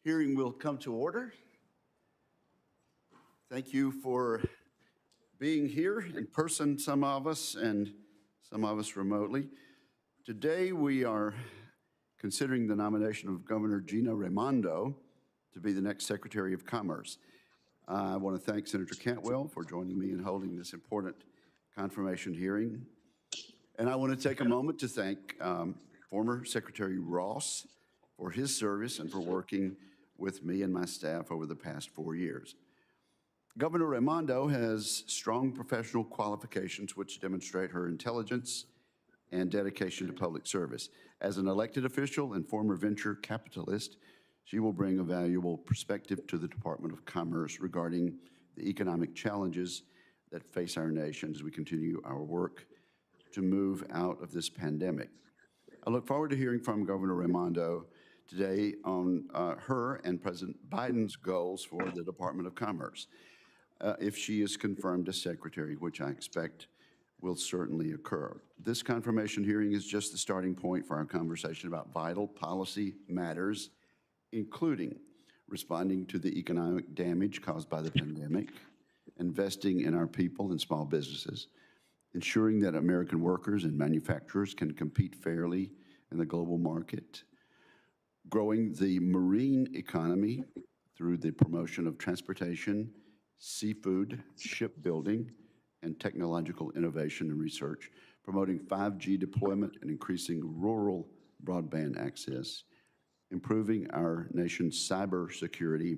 Hearing will come to order. Thank you for being here in person, some of us, and some of us remotely. Today we are considering the nomination of Governor Gina Raimondo to be the next Secretary of Commerce. I want to thank Senator Cantwell for joining me in holding this important confirmation hearing. And I want to take a moment to thank former Secretary Ross for his service and for working with me and my staff over the past 4 years. Governor Raimondo has strong professional qualifications which demonstrate her intelligence and dedication to public service. As an elected official and former venture capitalist, she will bring a valuable perspective to the Department of Commerce regarding the economic challenges that face our nation as we continue our work to move out of this pandemic. I look forward to hearing from Governor Raimondo today on her and President Biden's goals for the Department of Commerce if she is confirmed as Secretary, which I expect will certainly occur. This confirmation hearing is just the starting point for our conversation about vital policy matters, including responding to the economic damage caused by the pandemic, investing in our people and small businesses, ensuring that American workers and manufacturers can compete fairly in the global market, growing the marine economy through the promotion of transportation, seafood, shipbuilding, and technological innovation and research, promoting 5G deployment and increasing rural broadband access, improving our nation's cyber security,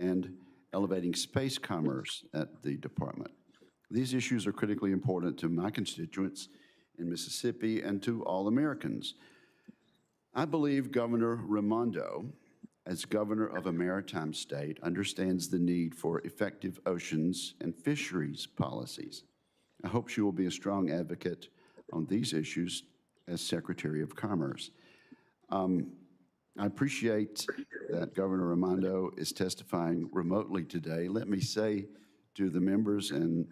and elevating space commerce at the department. These issues are critically important to my constituents in Mississippi and to all Americans. I believe Governor Raimondo, as governor of a maritime state, understands the need for effective oceans and fisheries policies. I hope she will be a strong advocate on these issues as Secretary of Commerce. I appreciate that Governor Raimondo is testifying remotely today. Let me say to the members and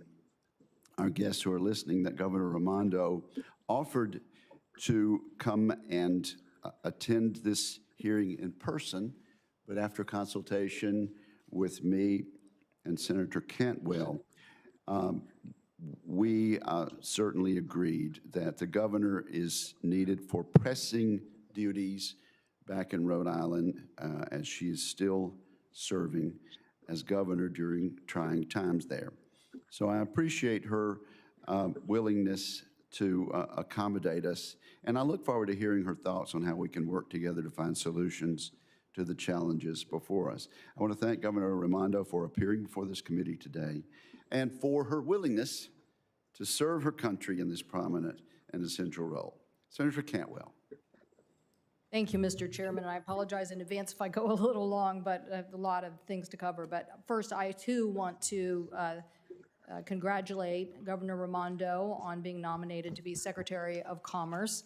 our guests who are listening that Governor Raimondo offered to come and attend this hearing in person, but after consultation with me and Senator Cantwell, we certainly agreed that the governor is needed for pressing duties back in Rhode Island as she is still serving as governor during trying times there. So I appreciate her willingness to accommodate us, and I look forward to hearing her thoughts on how we can work together to find solutions to the challenges before us. I want to thank Governor Raimondo for appearing before this committee today and for her willingness to serve her country in this prominent and essential role. Senator Cantwell. Thank you, Mr. Chairman, and I apologize in advance if I go a little long, but I have a lot of things to cover. But first, I too want to congratulate Governor Raimondo on being nominated to be Secretary of Commerce.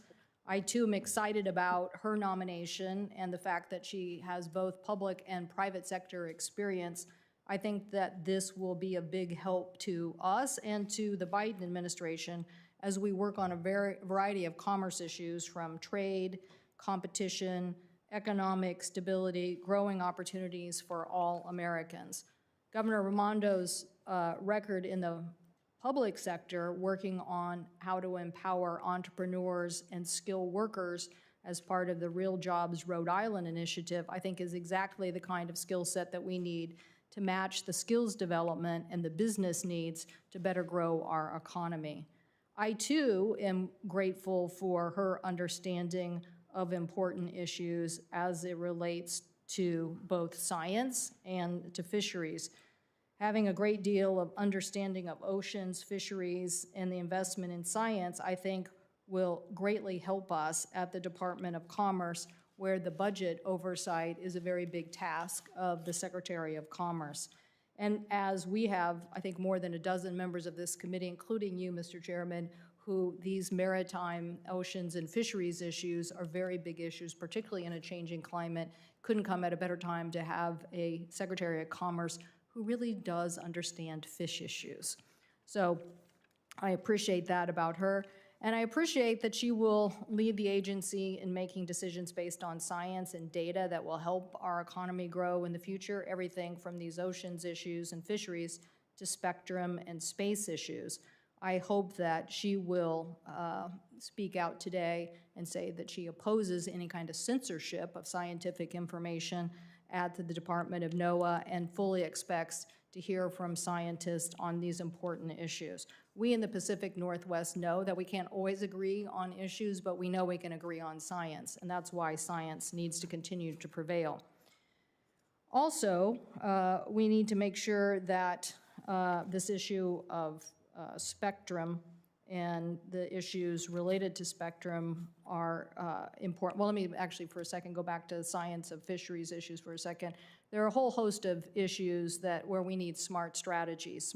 I too am excited about her nomination and the fact that she has both public and private sector experience. I think that this will be a big help to us and to the Biden administration as we work on a variety of commerce issues, from trade, competition, economic stability, growing opportunities for all Americans. Governor Raimondo's record in the public sector working on how to empower entrepreneurs and skilled workers as part of the Real Jobs Rhode Island initiative, I think is exactly the kind of skill set that we need to match the skills development and the business needs to better grow our economy. I too am grateful for her understanding of important issues as it relates to both science and to fisheries. Having a great deal of understanding of oceans, fisheries, and the investment in science, I think, will greatly help us at the Department of Commerce, where the budget oversight is a very big task of the Secretary of Commerce. And as we have, I think, more than a dozen members of this committee, including you, Mr. Chairman, who these maritime, oceans, and fisheries issues are very big issues, particularly in a changing climate. Couldn't come at a better time to have a Secretary of Commerce who really does understand fish issues. So I appreciate that about her. And I appreciate that she will lead the agency in making decisions based on science and data that will help our economy grow in the future, everything from these oceans issues and fisheries to spectrum and space issues. I hope that she will speak out today and say that she opposes any kind of censorship of scientific information at the Department of Noaa and fully expects to hear from scientists on these important issues. We in the Pacific Northwest know that we can't always agree on issues, but we know we can agree on science, and that's why science needs to continue to prevail. Also, we need to make sure that this issue of spectrum and the issues related to spectrum are important. Well, let me actually for a second go back to the science of fisheries issues for a second. There are a whole host of issues where we need smart strategies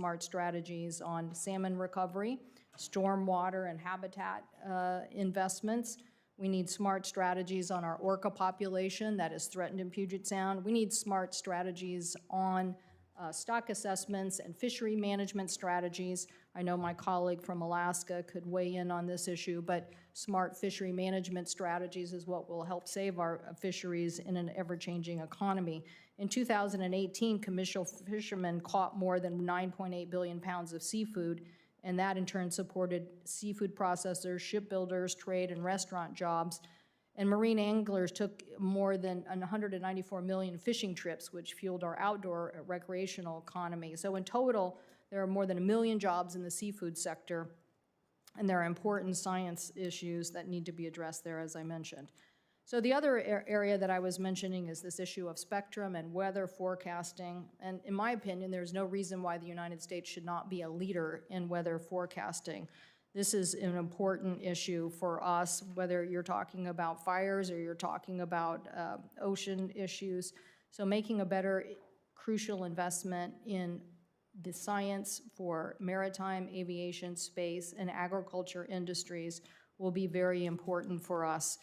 on salmon recovery, stormwater and habitat investments. We need smart strategies on our orca population that is threatened in Puget Sound. We need smart strategies on stock assessments and fishery management strategies. I know my colleague from Alaska could weigh in on this issue, but smart fishery management strategies is what will help save our fisheries in an ever-changing economy. In 2018, commercial fishermen caught more than 9.8 billion pounds of seafood, and that in turn supported seafood processors, shipbuilders, trade, and restaurant jobs. And marine anglers took more than 194 million fishing trips, which fueled our outdoor recreational economy. So in total, there are more than 1 million jobs in the seafood sector, and there are important science issues that need to be addressed there, as I mentioned. So the other area that I was mentioning is this issue of spectrum and weather forecasting. And in my opinion, there's no reason why the United States should not be a leader in weather forecasting. This is an important issue for us, whether you're talking about fires or you're talking about ocean issues. So making a better crucial investment in the science for maritime, aviation, space, and agriculture industries will be very important for us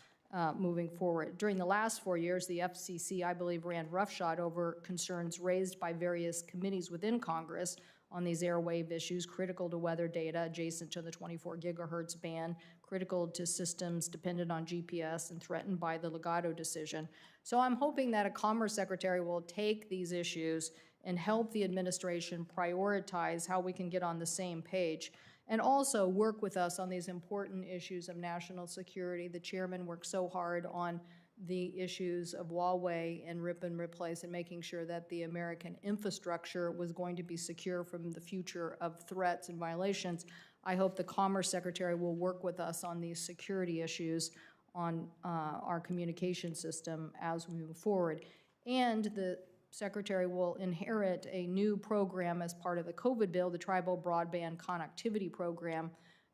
moving forward. During the last 4 years, the FCC, I believe, ran roughshod over concerns raised by various committees within Congress on these airwave issues, critical to weather data adjacent to the 24 gigahertz ban, critical to systems dependent on GPS, and threatened by the Legato decision. So I'm hoping that a Commerce Secretary will take these issues and help the administration prioritize how we can get on the same page, and also work with us on these important issues of national security. The chairman worked so hard on the issues of Huawei and rip and replace and making sure that the American infrastructure was going to be secure from the future of threats and violations. I hope the Commerce Secretary will work with us on these security issues on our communication system as we move forward. And the Secretary will inherit a new program as part of the COVID bill, the Tribal Broadband Connectivity Program.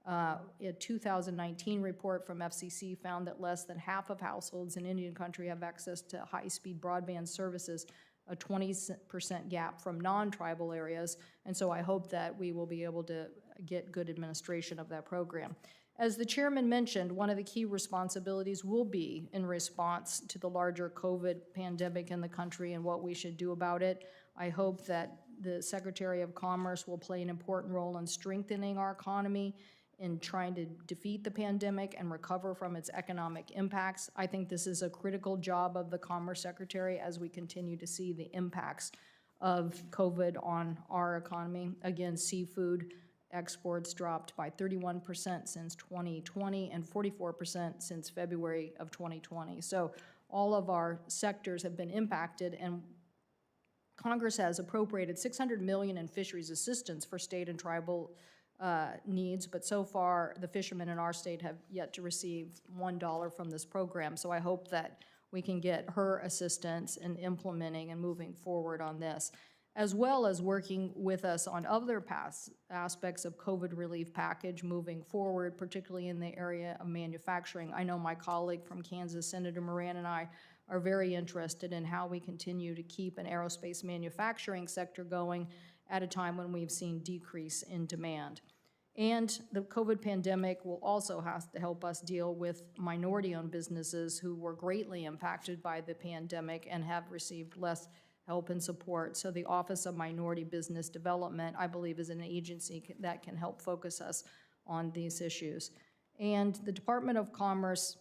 A 2019 report from FCC found that less than half of households in Indian country have access to high-speed broadband services, a 20% gap from non-tribal areas, and so I hope that we will be able to get good administration of that program. As the chairman mentioned, one of the key responsibilities will be in response to the larger COVID pandemic in the country and what we should do about it. I hope that the Secretary of Commerce will play an important role in strengthening our economy, in trying to defeat the pandemic and recover from its economic impacts. I think this is a critical job of the Commerce Secretary as we continue to see the impacts of COVID on our economy. Again, seafood exports dropped by 31% since 2020 and 44% since February of 2020. So all of our sectors have been impacted, and Congress has appropriated $600 million in fisheries assistance for state and tribal needs, but so far the fishermen in our state have yet to receive $1 from this program. So I hope that we can get her assistance in implementing and moving forward on this, as well as working with us on other aspects of COVID relief package moving forward, particularly in the area of manufacturing. I know my colleague from Kansas, Senator Moran, and I are very interested in how we continue to keep an aerospace manufacturing sector going at a time when we've seen decrease in demand. And the COVID pandemic will also have to help us deal with minority-owned businesses who were greatly impacted by the pandemic and have received less help and support. So the Office of Minority Business Development, I believe, is an agency that can help focus us on these issues. And the Department of Commerce,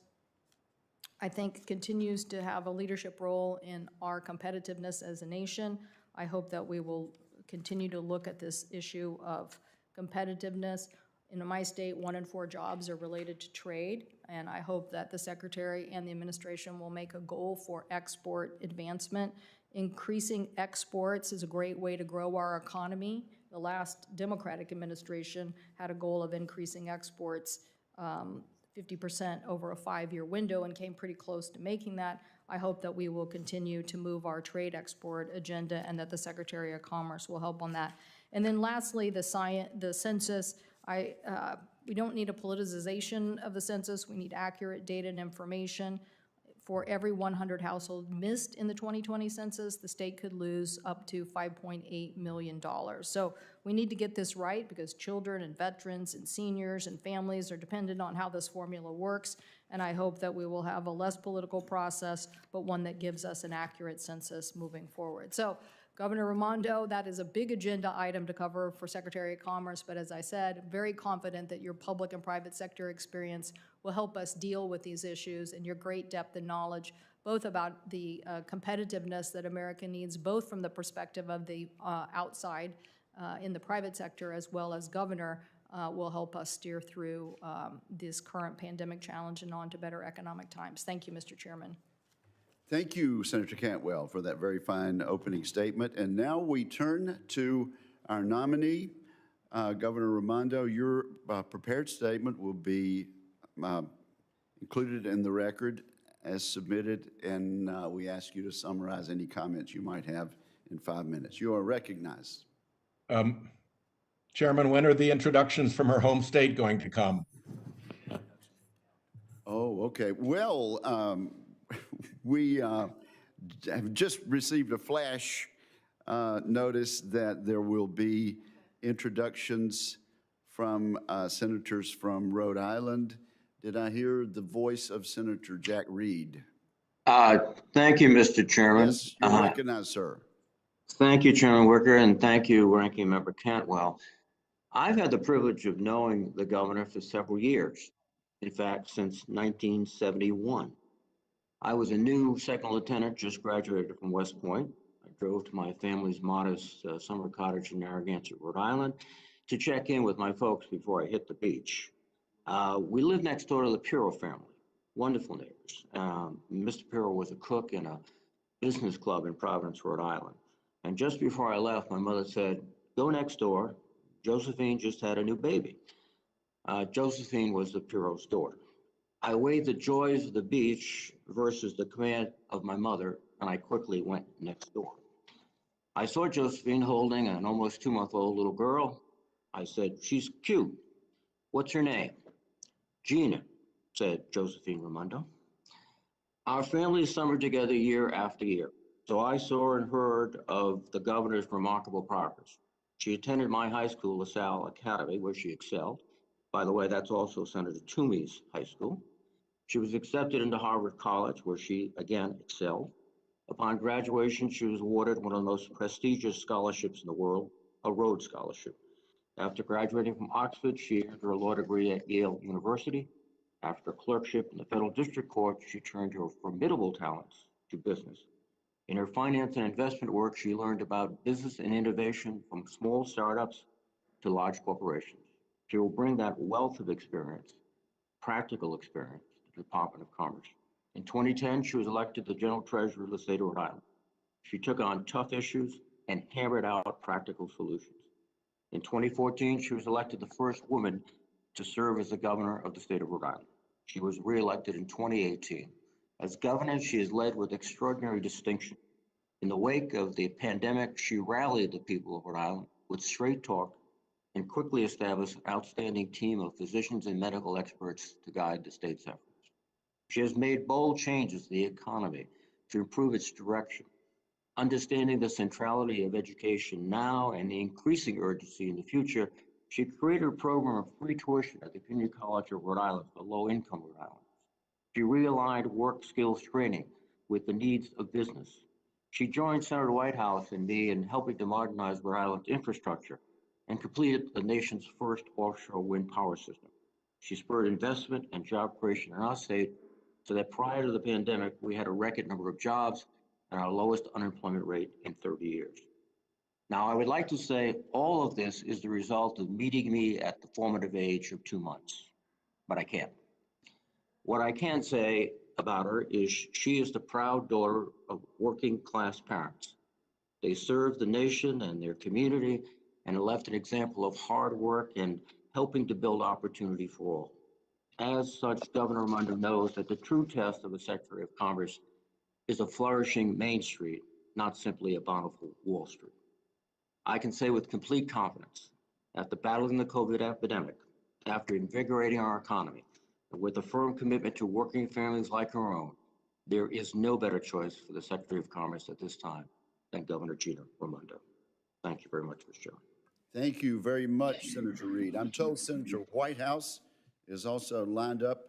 I think, continues to have a leadership role in our competitiveness as a nation. I hope that we will continue to look at this issue of competitiveness. In my state, 1 in 4 jobs are related to trade, and I hope that the Secretary and the administration will make a goal for export advancement. Increasing exports is a great way to grow our economy. The last Democratic administration had a goal of increasing exports 50% over a 5-year window and came pretty close to making that. I hope that we will continue to move our trade export agenda and that the Secretary of Commerce will help on that. And then lastly, the census. We don't need a politicization of the census. We need accurate data and information. For every 100 households missed in the 2020 census, the state could lose up to $5.8 million. So we need to get this right because children and veterans and seniors and families are dependent on how this formula works. And I hope that we will have a less political process, but one that gives us an accurate census moving forward. So Governor Raimondo, that is a big agenda item to cover for Secretary of Commerce, but as I said, very confident that your public and private sector experience will help us deal with these issues and your great depth and knowledge, both about the competitiveness that America needs, both from the perspective of the outside in the private sector as well as governor, will help us steer through this current pandemic challenge and on to better economic times. Thank you, Mr. Chairman. Thank you, Senator Cantwell, for that very fine opening statement. And now we turn to our nominee, Governor Raimondo. Your prepared statement will be included in the record as submitted, and we ask you to summarize any comments you might have in 5 minutes. You are recognized. Chairman, when are the introductions from her home state going to come? Oh, okay. Well, we have just received a flash notice that there will be introductions from senators from Rhode Island. Did I hear the voice of Senator Jack Reed? Thank you, Mr. Chairman. Yes, you're recognized, sir. Thank you, Chairman Wicker, and thank you, Ranking Member Cantwell. I've had the privilege of knowing the governor for several years. In fact, since 1971. I was a new second lieutenant, just graduated from West Point. I drove to my family's modest summer cottage in Narragansett, Rhode Island, to check in with my folks before I hit the beach. We lived next door to the Pirro family, wonderful neighbors. Mr. Pirro was a cook in a business club in Providence, Rhode Island. And just before I left, my mother said, "Go next door. Josephine just had a new baby." Josephine was the Pirro's daughter. I weighed the joys of the beach versus the command of my mother, and I quickly went next door. I saw Josephine holding an almost 2-month-old little girl. I said, "She's cute. What's her name?" "Gina," said Josephine Raimondo. Our families summered together year after year, so I saw and heard of the governor's remarkable progress. She attended my high school, LaSalle Academy, where she excelled. By the way, that's also Senator Toomey's high school. She was accepted into Harvard College, where she again excelled. Upon graduation, she was awarded one of the most prestigious scholarships in the world, a Rhodes Scholarship. After graduating from Oxford, she earned her law degree at Yale University. After a clerkship in the federal district court, she turned her formidable talents to business. In her finance and investment work, she learned about business and innovation from small startups to large corporations. She will bring that wealth of experience, practical experience, to the Department of Commerce. In 2010, she was elected the General Treasurer of the state of Rhode Island. She took on tough issues and hammered out practical solutions. In 2014, she was elected the first woman to serve as the governor of the state of Rhode Island. She was re-elected in 2018. As governor, she has led with extraordinary distinction. In the wake of the pandemic, she rallied the people of Rhode Island with straight talk and quickly established an outstanding team of physicians and medical experts to guide the state's efforts. She has made bold changes to the economy to improve its direction. Understanding the centrality of education now and the increasing urgency in the future, she created a program of free tuition at the Community College of Rhode Island for low-income Rhode Islanders. She realigned work skills training with the needs of business. She joined Senator Whitehouse and me in helping to modernize Rhode Island's infrastructure and completed the nation's first offshore wind power system. She spurred investment and job creation in our state so that prior to the pandemic, we had a record number of jobs and our lowest unemployment rate in 30 years. Now, I would like to say all of this is the result of meeting me at the formative age of 2 months, but I can't. What I can say about her is she is the proud daughter of working class parents. They served the nation and their community and left an example of hard work and helping to build opportunity for all. As such, Governor Raimondo knows that the true test of a Secretary of Commerce is a flourishing Main Street, not simply a bountiful Wall Street. I can say with complete confidence, after battling the COVID epidemic, after invigorating our economy, and with a firm commitment to working families like her own, there is no better choice for the Secretary of Commerce at this time than Governor Gina Raimondo. Thank you very much, Mr. Chairman. Thank you very much, Senator Reed. I'm told Senator Whitehouse is also lined up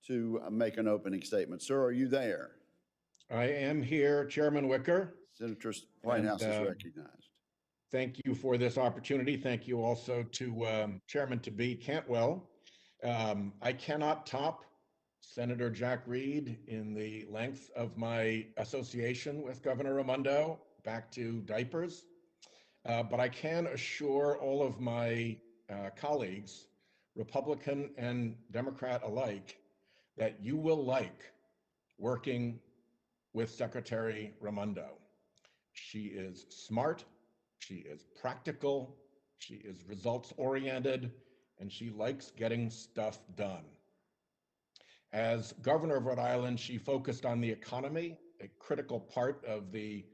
to make an opening statement. Sir, are you there? I am here, Chairman Wicker. Senator Whitehouse is recognized. Thank you for this opportunity. Thank you also to Chairman-to-be Cantwell. I cannot top Senator Jack Reed in the length of my association with Governor Raimondo, back to diapers. But I can assure all of my colleagues, Republican and Democrat alike, that you will like working with Secretary Raimondo. She is smart, she is practical, she is results-oriented, and she likes getting stuff done. As governor of Rhode Island, she focused on the economy, a critical part of the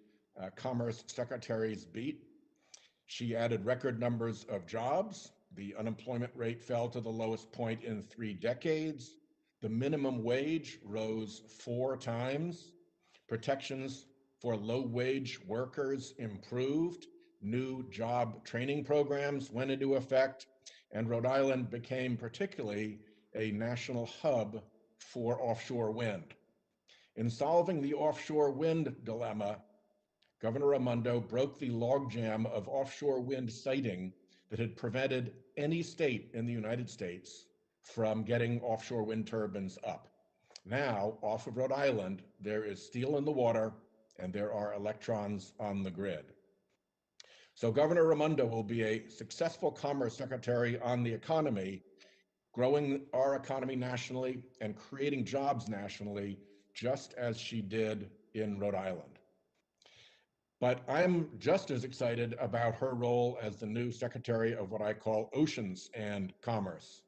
Commerce Secretary's beat. She added record numbers of jobs. The unemployment rate fell to the lowest point in 3 decades. The minimum wage rose 4 times. Protections for low-wage workers improved. New job training programs went into effect, and Rhode Island became particularly a national hub for offshore wind. In solving the offshore wind dilemma, Governor Raimondo broke the logjam of offshore wind siting that had prevented any state in the United States from getting offshore wind turbines up. Now, off of Rhode Island, there is steel in the water and there are electrons on the grid. So Governor Raimondo will be a successful Commerce Secretary on the economy, growing our economy nationally and creating jobs nationally, just as she did in Rhode Island. But I'm just as excited about her role as the new Secretary of what I call Oceans and Commerce.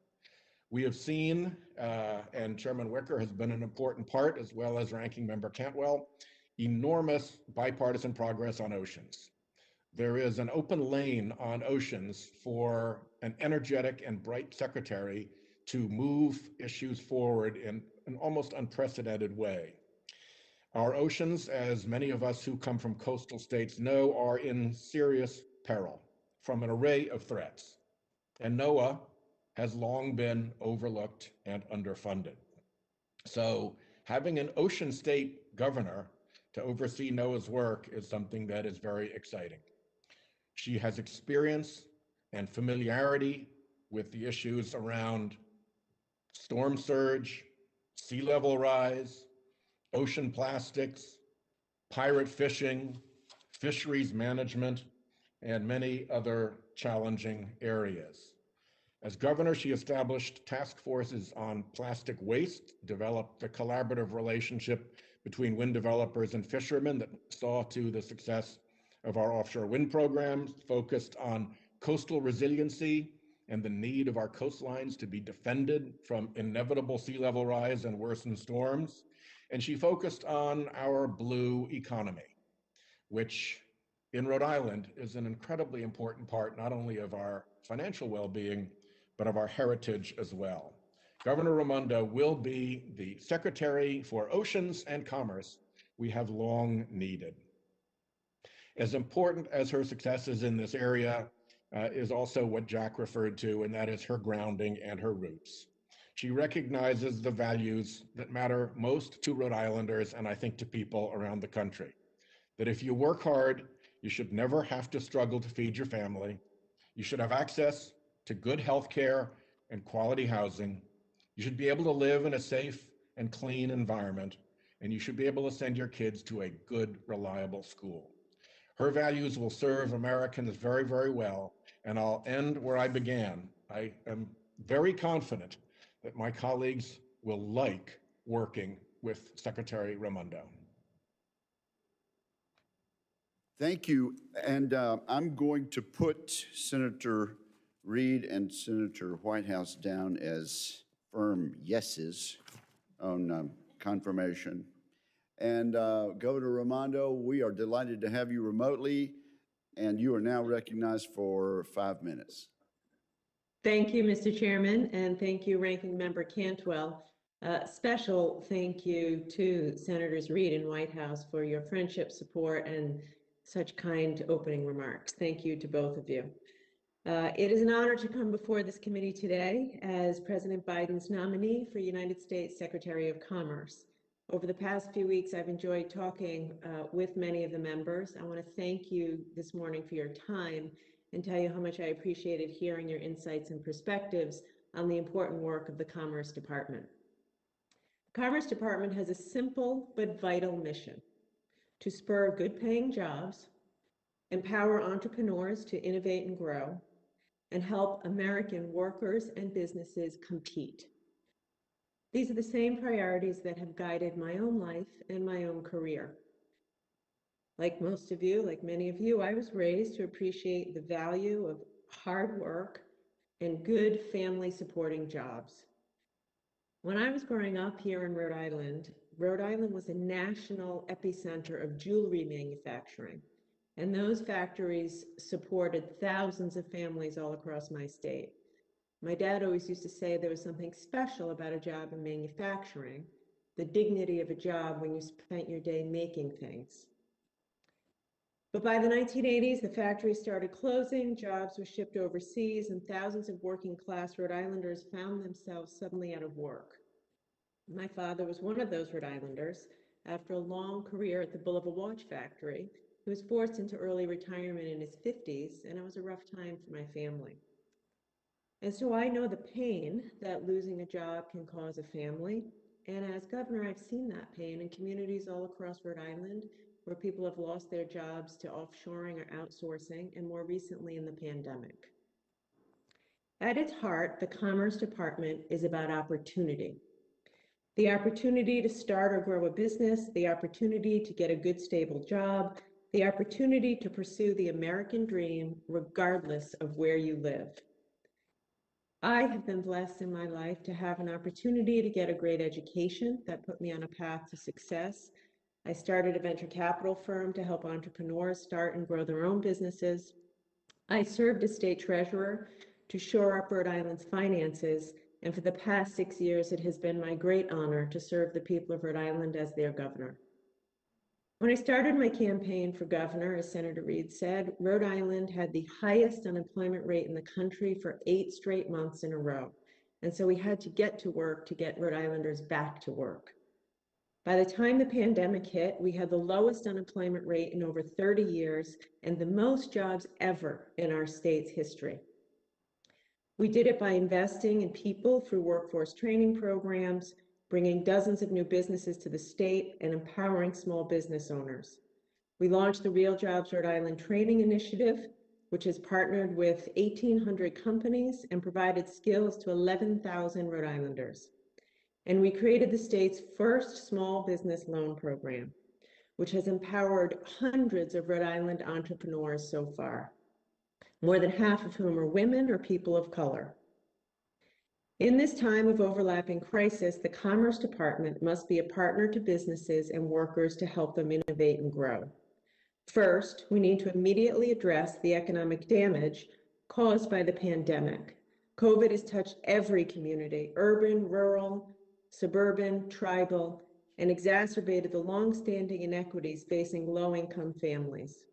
We have seen, and Chairman Wicker has been an important part, as well as Ranking Member Cantwell, enormous bipartisan progress on oceans. There is an open lane on oceans for an energetic and bright secretary to move issues forward in an almost unprecedented way. Our oceans, as many of us who come from coastal states know, are in serious peril from an array of threats. And Noaa has long been overlooked and underfunded. So having an ocean state governor to oversee Noaa's work is something that is very exciting. She has experience and familiarity with the issues around storm surge, sea level rise, ocean plastics, pirate fishing, fisheries management, and many other challenging areas. As governor, she established task forces on plastic waste, developed a collaborative relationship between wind developers and fishermen that saw to the success of our offshore wind programs, focused on coastal resiliency and the need of our coastlines to be defended from inevitable sea level rise and worsened storms. And she focused on our blue economy, which in Rhode Island is an incredibly important part, not only of our financial well-being, but of our heritage as well. Governor Raimondo will be the Secretary for Oceans and Commerce we have long needed. As important as her successes in this area is also what Jack referred to, and that is her grounding and her roots. She recognizes the values that matter most to Rhode Islanders, and I think to people around the country. That if you work hard, you should never have to struggle to feed your family. You should have access to good health care and quality housing. You should be able to live in a safe and clean environment, and you should be able to send your kids to a good, reliable school. Her values will serve Americans very, very well, and I'll end where I began. I am very confident that my colleagues will like working with Secretary Raimondo. Thank you. And I'm going to put Senator Reid and Senator Whitehouse down as firm yeses on confirmation. And Governor Raimondo, we are delighted to have you remotely, and you are now recognized for 5 minutes. Thank you, Mr. Chairman, and thank you, Ranking Member Cantwell. Special thank you to Senators Reid and Whitehouse for your friendship, support, and such kind opening remarks. Thank you to both of you. It is an honor to come before this committee today as President Biden's nominee for United States Secretary of Commerce. Over the past few weeks, I've enjoyed talking with many of the members. I want to thank you this morning for your time and tell you how much I appreciated hearing your insights and perspectives on the important work of the Commerce Department. The Commerce Department has a simple but vital mission: to spur good-paying jobs, empower entrepreneurs to innovate and grow, and help American workers and businesses compete. These are the same priorities that have guided my own life and my own career. Like most of you, like many of you, I was raised to appreciate the value of hard work and good family supporting jobs. When I was growing up here in Rhode Island was a national epicenter of jewelry manufacturing, and those factories supported thousands of families all across my state. My dad always used to say there was something special about a job in manufacturing, the dignity of a job when you spent your day making things. But by the 1980s, the factories started closing, jobs were shipped overseas, and thousands of working class Rhode Islanders found themselves suddenly out of work. My father was one of those Rhode Islanders. After a long career at the Boulder watch factory, he was forced into early retirement in his 50s, and it was a rough time for my family. And so I know the pain that losing a job can cause a family. And as governor, I've seen that pain in communities all across Rhode Island where people have lost their jobs to offshoring or outsourcing, and more recently in the pandemic. At its heart, the Commerce Department is about opportunity. The opportunity to start or grow a business, the opportunity to get a good, stable job, the opportunity to pursue the American dream regardless of where you live. I have been blessed in my life to have an opportunity to get a great education that put me on a path to success. I started a venture capital firm to help entrepreneurs start and grow their own businesses. I served as state treasurer to shore up Rhode Island's finances, and for the past 6 years, it has been my great honor to serve the people of Rhode Island as their governor. When I started my campaign for governor, as Senator Reid said, Rhode Island had the highest unemployment rate in the country for 8 straight months in a row. And so we had to get to work to get Rhode Islanders back to work. By the time the pandemic hit, we had the lowest unemployment rate in over 30 years and the most jobs ever in our state's history. We did it by investing in people through workforce training programs, bringing dozens of new businesses to the state, and empowering small business owners. We launched the Real Jobs Rhode Island Training Initiative, which has partnered with 1,800 companies and provided skills to 11,000 Rhode Islanders. And we created the state's first small business loan program, which has empowered hundreds of Rhode Island entrepreneurs so far, more than half of whom are women or people of color. In this time of overlapping crisis, the Commerce Department must be a partner to businesses and workers to help them innovate and grow. First, we need to immediately address the economic damage caused by the pandemic. COVID has touched every community, urban, rural, suburban, tribal, and exacerbated the longstanding inequities facing low-income families.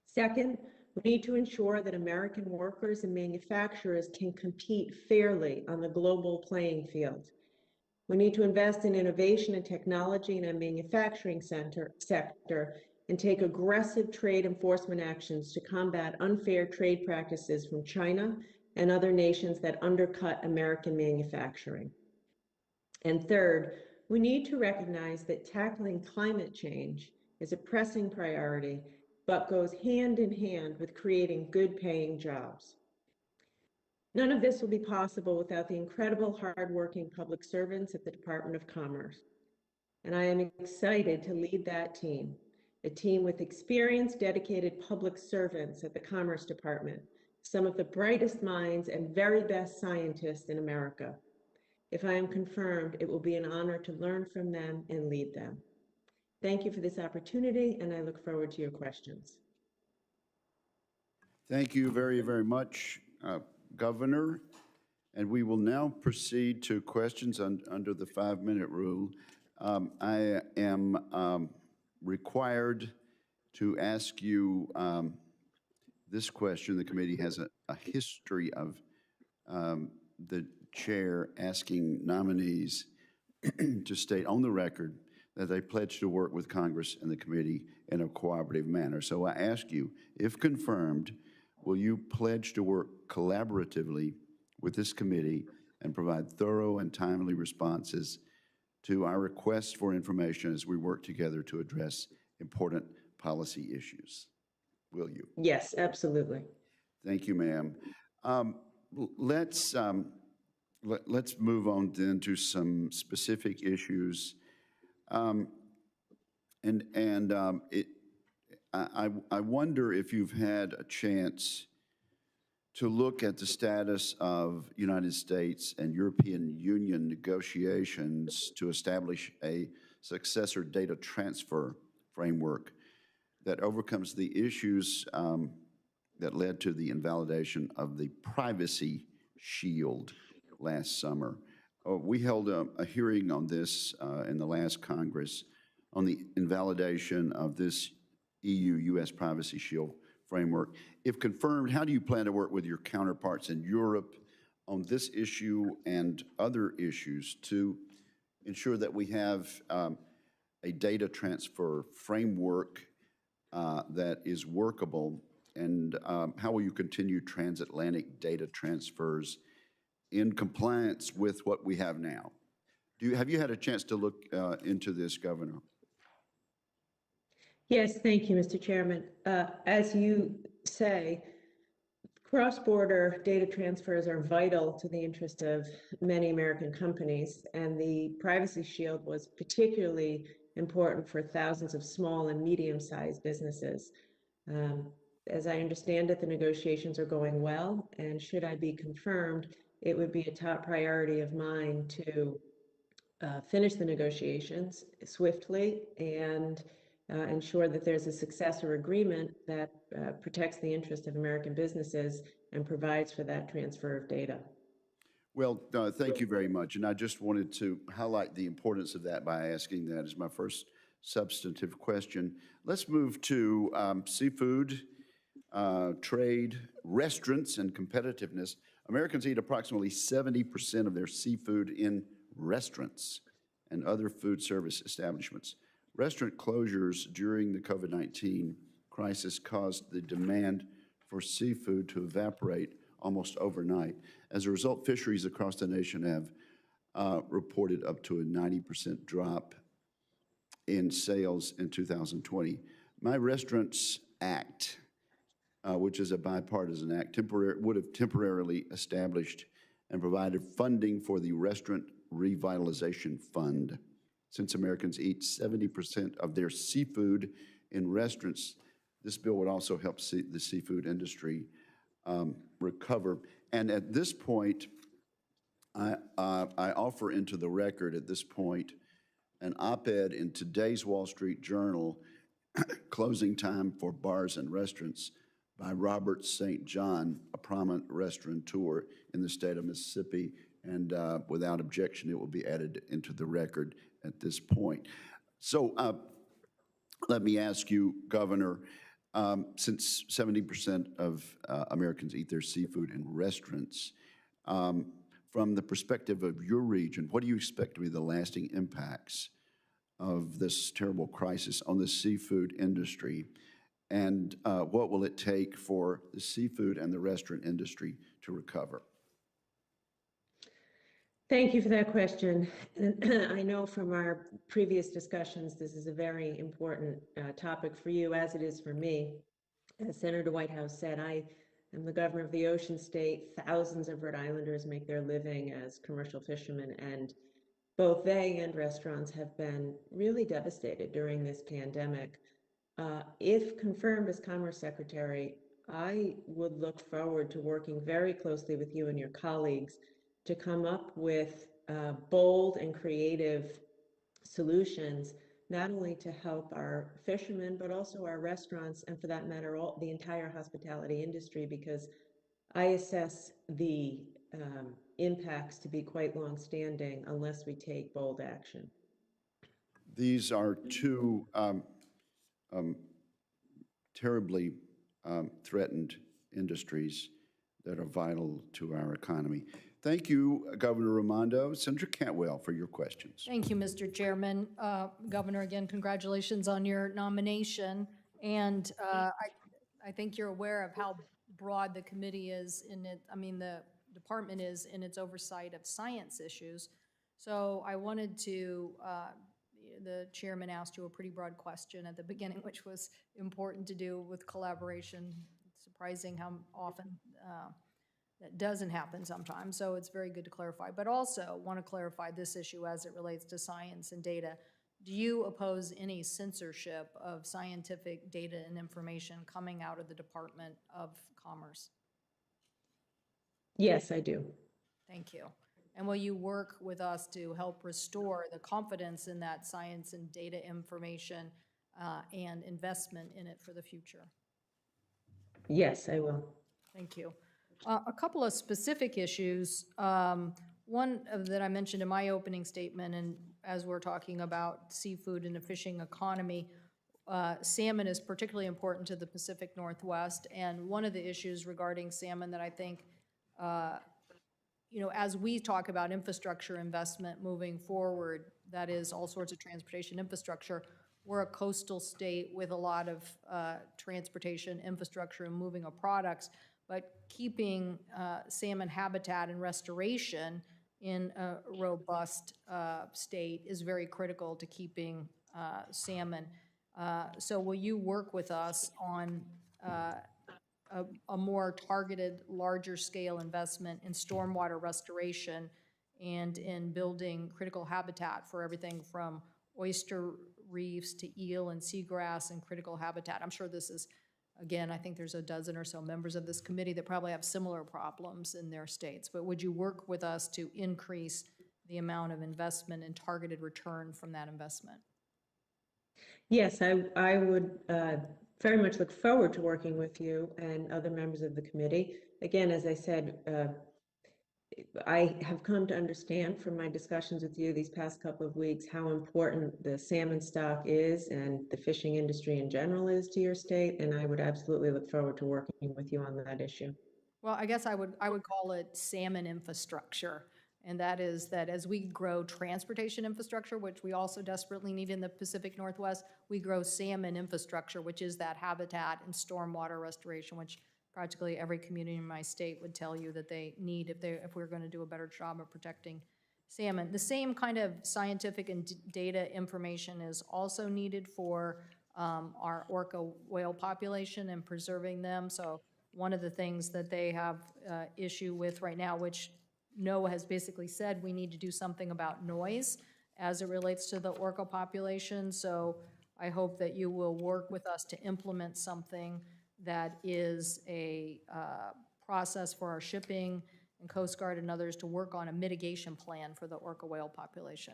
Second, we need to ensure that American workers and manufacturers can compete fairly on the global playing field. We need to invest in innovation and technology in our manufacturing sector and take aggressive trade enforcement actions to combat unfair trade practices from China and other nations that undercut American manufacturing. And third, we need to recognize that tackling climate change is a pressing priority, but goes hand in hand with creating good-paying jobs. None of this will be possible without the incredible hardworking public servants at the Department of Commerce. And I am excited to lead that team, a team with experienced, dedicated public servants at the Commerce Department, some of the brightest minds and very best scientists in America. If I am confirmed, it will be an honor to learn from them and lead them. Thank you for this opportunity, and I look forward to your questions. Thank you very, very much, Governor. And we will now proceed to questions under the 5-minute rule. I am required to ask you this question. The committee has a history of the chair asking nominees to state on the record that they pledge to work with Congress and the committee in a cooperative manner. So I ask you, if confirmed, will you pledge to work collaboratively with this committee and provide thorough and timely responses to our requests for information as we work together to address important policy issues? Will you? Yes, absolutely. Thank you, ma'am. Let's move on then to some specific issues. I wonder if you've had a chance to look at the status of United States and European Union negotiations to establish a successor data transfer framework that overcomes the issues that led to the invalidation of the Privacy Shield last summer. We held a hearing on this in the last Congress on the invalidation of this EU-US Privacy Shield framework. If confirmed, how do you plan to work with your counterparts in Europe on this issue and other issues to ensure that we have a data transfer framework that is workable? And how will you continue transatlantic data transfers in compliance with what we have now? Have you had a chance to look into this, Governor? Yes, thank you, Mr. Chairman. As you say, cross-border data transfers are vital to the interest of many American companies, and the Privacy Shield was particularly important for thousands of small and medium-sized businesses. As I understand it, the negotiations are going well, and should I be confirmed, it would be a top priority of mine to finish the negotiations swiftly and ensure that there's a successor agreement that protects the interest of American businesses and provides for that transfer of data. Well, thank you very much. And I just wanted to highlight the importance of that by asking that as my first substantive question. Let's move to seafood, trade, restaurants, and competitiveness. Americans eat approximately 70% of their seafood in restaurants and other food service establishments. Restaurant closures during the COVID-19 crisis caused the demand for seafood to evaporate almost overnight. As a result, fisheries across the nation have reported up to a 90% drop in sales in 2020. My Restaurants Act, which is a bipartisan act, would have temporarily established and provided funding for the Restaurant Revitalization Fund. Since Americans eat 70% of their seafood in restaurants, this bill would also help the seafood industry recover. And at this point, I offer into the record at this point an op-ed in today's Wall Street Journal, Closing Time for Bars and Restaurants, by Robert St. John, a prominent restaurateur in the state of Mississippi. And without objection, it will be added into the record at this point. So let me ask you, Governor, since 70% of Americans eat their seafood in restaurants, from the perspective of your region, what do you expect to be the lasting impacts of this terrible crisis on the seafood industry? And what will it take for the seafood and the restaurant industry to recover? Thank you for that question. And I know from our previous discussions, this is a very important topic for you, as it is for me. As Senator Whitehouse said, I am the governor of the ocean state. Thousands of Rhode Islanders make their living as commercial fishermen, and both they and restaurants have been really devastated during this pandemic. If confirmed as Commerce Secretary, I would look forward to working very closely with you and your colleagues to come up with bold and creative solutions, not only to help our fishermen, but also our restaurants, and for that matter, the entire hospitality industry, because I assess the impacts to be quite long-standing unless we take bold action. These are two terribly threatened industries that are vital to our economy. Thank you, Governor Raimondo. Senator Cantwell, for your questions. Thank you, Mr. Chairman. Governor, again, congratulations on your nomination. And I think you're aware of how broad the committee is in it, the department is in its oversight of science issues. So I wanted to, the chairman asked you a pretty broad question at the beginning, which was important to do with collaboration. It's surprising how often that doesn't happen sometimes, so it's very good to clarify. But also want to clarify this issue as it relates to science and data. Do you oppose any censorship of scientific data and information coming out of the Department of Commerce? Yes, I do. Thank you. And will you work with us to help restore the confidence in that science and data information and investment in it for the future? Yes, I will. Thank you. A couple of specific issues. One that I mentioned in my opening statement, and as we're talking about seafood and the fishing economy, salmon is particularly important to the Pacific Northwest. And one of the issues regarding salmon that I think, as we talk about infrastructure investment moving forward, that is all sorts of transportation infrastructure, we're a coastal state with a lot of transportation infrastructure and moving of products. But keeping salmon habitat and restoration in a robust state is very critical to keeping salmon. So will you work with us on a more targeted, larger scale investment in stormwater restoration and in building critical habitat for everything from oyster reefs to eel and seagrass and critical habitat? I'm sure this is, again, I think there's a dozen or so members of this committee that probably have similar problems in their states, but would you work with us to increase the amount of investment and targeted return from that investment? Yes, I would very much look forward to working with you and other members of the committee. Again, as I said, I have come to understand from my discussions with you these past couple of weeks how important the salmon stock is and the fishing industry in general is to your state, and I would absolutely look forward to working with you on that issue. Well, I guess I would call it salmon infrastructure, and that is that as we grow transportation infrastructure, which we also desperately need in the Pacific Northwest, we grow salmon infrastructure, which is that habitat and stormwater restoration, which practically every community in my state would tell you that they need if we're going to do a better job of protecting salmon. The same kind of scientific and data information is also needed for our orca whale population and preserving them. So one of the things that they have issue with right now, which Noaa has basically said we need to do something about noise as it relates to the orca population. So I hope that you will work with us to implement something that is a process for our shipping and Coast Guard and others to work on a mitigation plan for the orca whale population.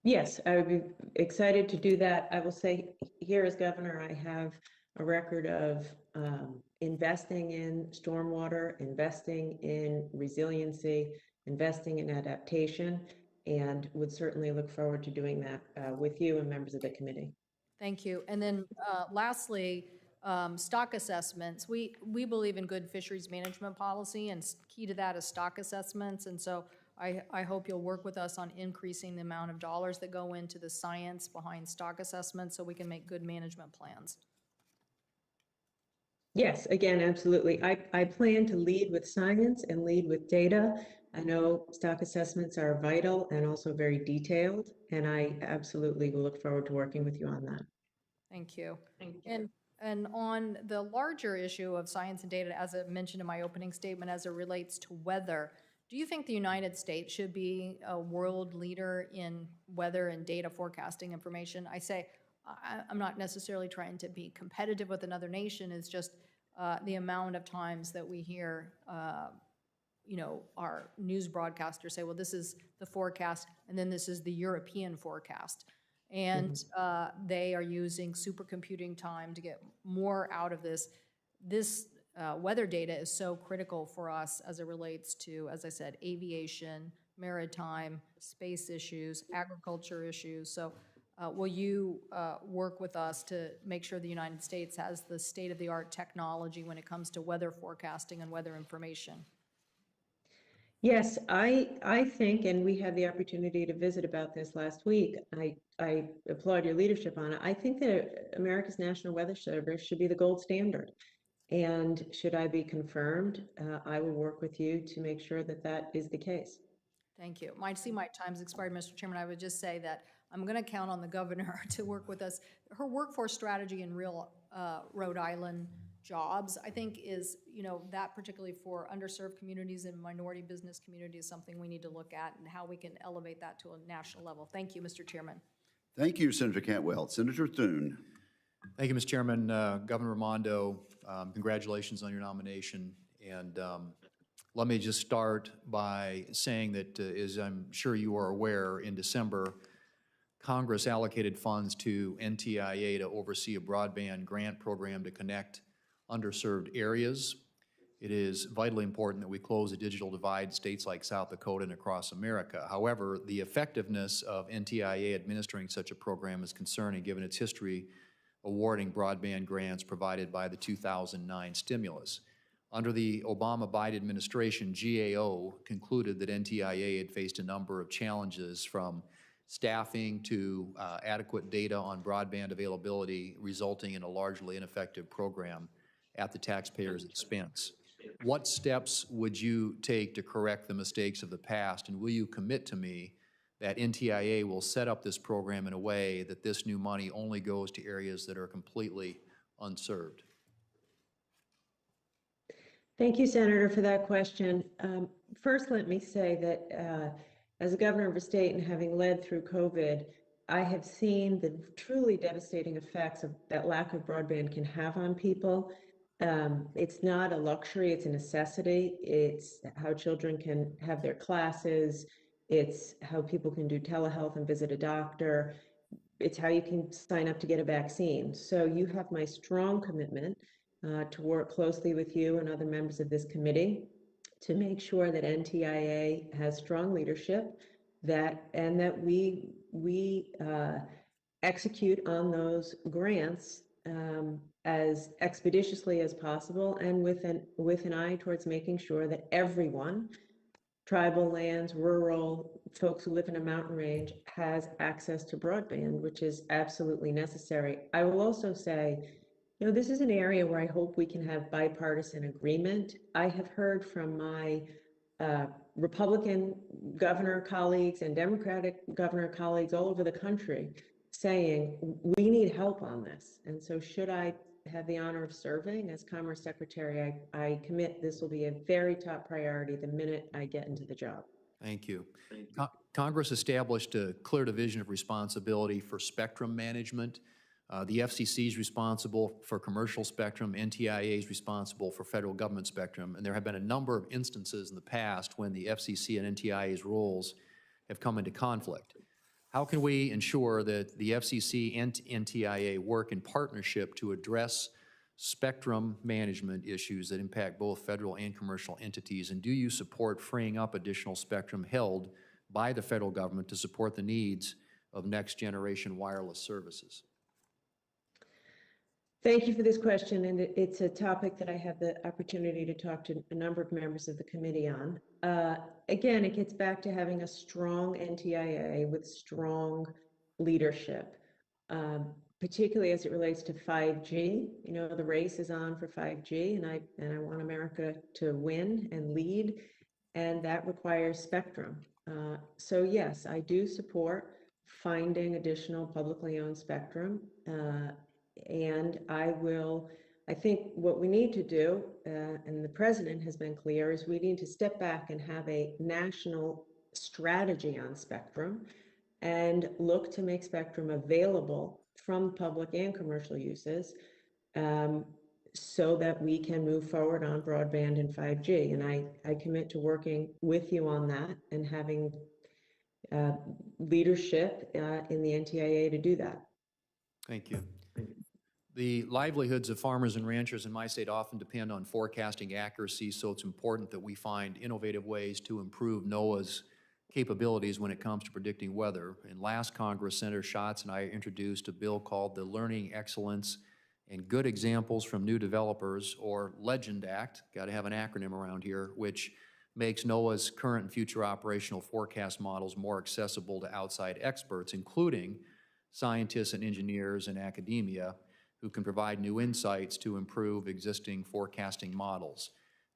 Yes, I would be excited to do that. I will say here as governor, I have a record of investing in stormwater, investing in resiliency, investing in adaptation, and would certainly look forward to doing that with you and members of the committee. Thank you. And then lastly, stock assessments. We believe in good fisheries management policy, and key to that is stock assessments. And so I hope you'll work with us on increasing the amount of dollars that go into the science behind stock assessments so we can make good management plans. Yes, again, absolutely. I plan to lead with science and lead with data. I know stock assessments are vital and also very detailed, and I absolutely will look forward to working with you on that. Thank you. And on the larger issue of science and data, as I mentioned in my opening statement, as it relates to weather, do you think the United States should be a world leader in weather and data forecasting information? I say, I'm not necessarily trying to be competitive with another nation, it's just the amount of times that we hear our news broadcasters say, well, this is the forecast, and then this is the European forecast. And they are using supercomputing time to get more out of this. This weather data is so critical for us as it relates to, as I said, aviation, maritime, space issues, agriculture issues. So will you work with us to make sure the United States has the state-of-the-art technology when it comes to weather forecasting and weather information? Yes, I think, and we had the opportunity to visit about this last week, I applaud your leadership on it. I think that America's National Weather Service should be the gold standard. And should I be confirmed, I will work with you to make sure that that is the case. Thank you. I see my time's expired, Mr. Chairman. I would just say that I'm going to count on the governor to work with us. Her workforce strategy in real Rhode Island jobs, I think is, that particularly for underserved communities and minority business communities is something we need to look at and how we can elevate that to a national level. Thank you, Mr. Chairman. Thank you, Senator Cantwell. Senator Thune. Thank you, Mr. Chairman. Governor Raimondo, congratulations on your nomination. And let me just start by saying that, as I'm sure you are aware, in December, Congress allocated funds to NTIA to oversee a broadband grant program to connect underserved areas. It is vitally important that we close the digital divide in states like South Dakota and across America. However, the effectiveness of NTIA administering such a program is concerning given its history awarding broadband grants provided by the 2009 stimulus. Under the Obama-Biden administration, GAO concluded that NTIA had faced a number of challenges from staffing to adequate data on broadband availability, resulting in a largely ineffective program at the taxpayer's expense. What steps would you take to correct the mistakes of the past, and will you commit to me that NTIA will set up this program in a way that this new money only goes to areas that are completely unserved? Thank you, Senator, for that question. First, let me say that as a governor of a state and having led through COVID, I have seen the truly devastating effects of that lack of broadband can have on people. It's not a luxury, it's a necessity. It's how children can have their classes. It's how people can do telehealth and visit a doctor. It's how you can sign up to get a vaccine. So you have my strong commitment to work closely with you and other members of this committee to make sure that NTIA has strong leadership and that we execute on those grants as expeditiously as possible and with an eye towards making sure that everyone, tribal lands, rural, folks who live in a mountain range, has access to broadband, which is absolutely necessary. I will also say, this is an area where I hope we can have bipartisan agreement. I have heard from my Republican governor colleagues and Democratic governor colleagues all over the country saying, we need help on this. And so should I have the honor of serving as Commerce Secretary, I commit this will be a very top priority the minute I get into the job. Thank you. Congress established a clear division of responsibility for spectrum management. The FCC is responsible for commercial spectrum, NTIA is responsible for federal government spectrum, and there have been a number of instances in the past when the FCC and NTIA's roles have come into conflict. How can we ensure that the FCC and NTIA work in partnership to address spectrum management issues that impact both federal and commercial entities? And do you support freeing up additional spectrum held by the federal government to support the needs of next generation wireless services? Thank you for this question, and it's a topic that I have the opportunity to talk to a number of members of the committee on. Again, it gets back to having a strong NTIA with strong leadership. particularly as it relates to 5G. You know, the race is on for 5G, and I want America to win and lead, and that requires spectrum. So yes, I do support finding additional publicly owned spectrum, and I think what we need to do, and the president has been clear, is we need to step back and have a national strategy on spectrum and look to make spectrum available from public and commercial uses, so that we can move forward on broadband and 5G. And I commit to working with you on that and having leadership in the NTIA to do that. Thank you. The livelihoods of farmers and ranchers in my state often depend on forecasting accuracy, so it's important that we find innovative ways to improve NOAA's capabilities when it comes to predicting weather. In last Congress, Senator Schatz and I introduced a bill called the Learning Excellence and Good Examples from New Developers, or LEGEND Act, got to have an acronym around here, which makes NOAA's current and future operational forecast models more accessible to outside experts, including scientists and engineers and academia, who can provide new insights to improve existing forecasting models.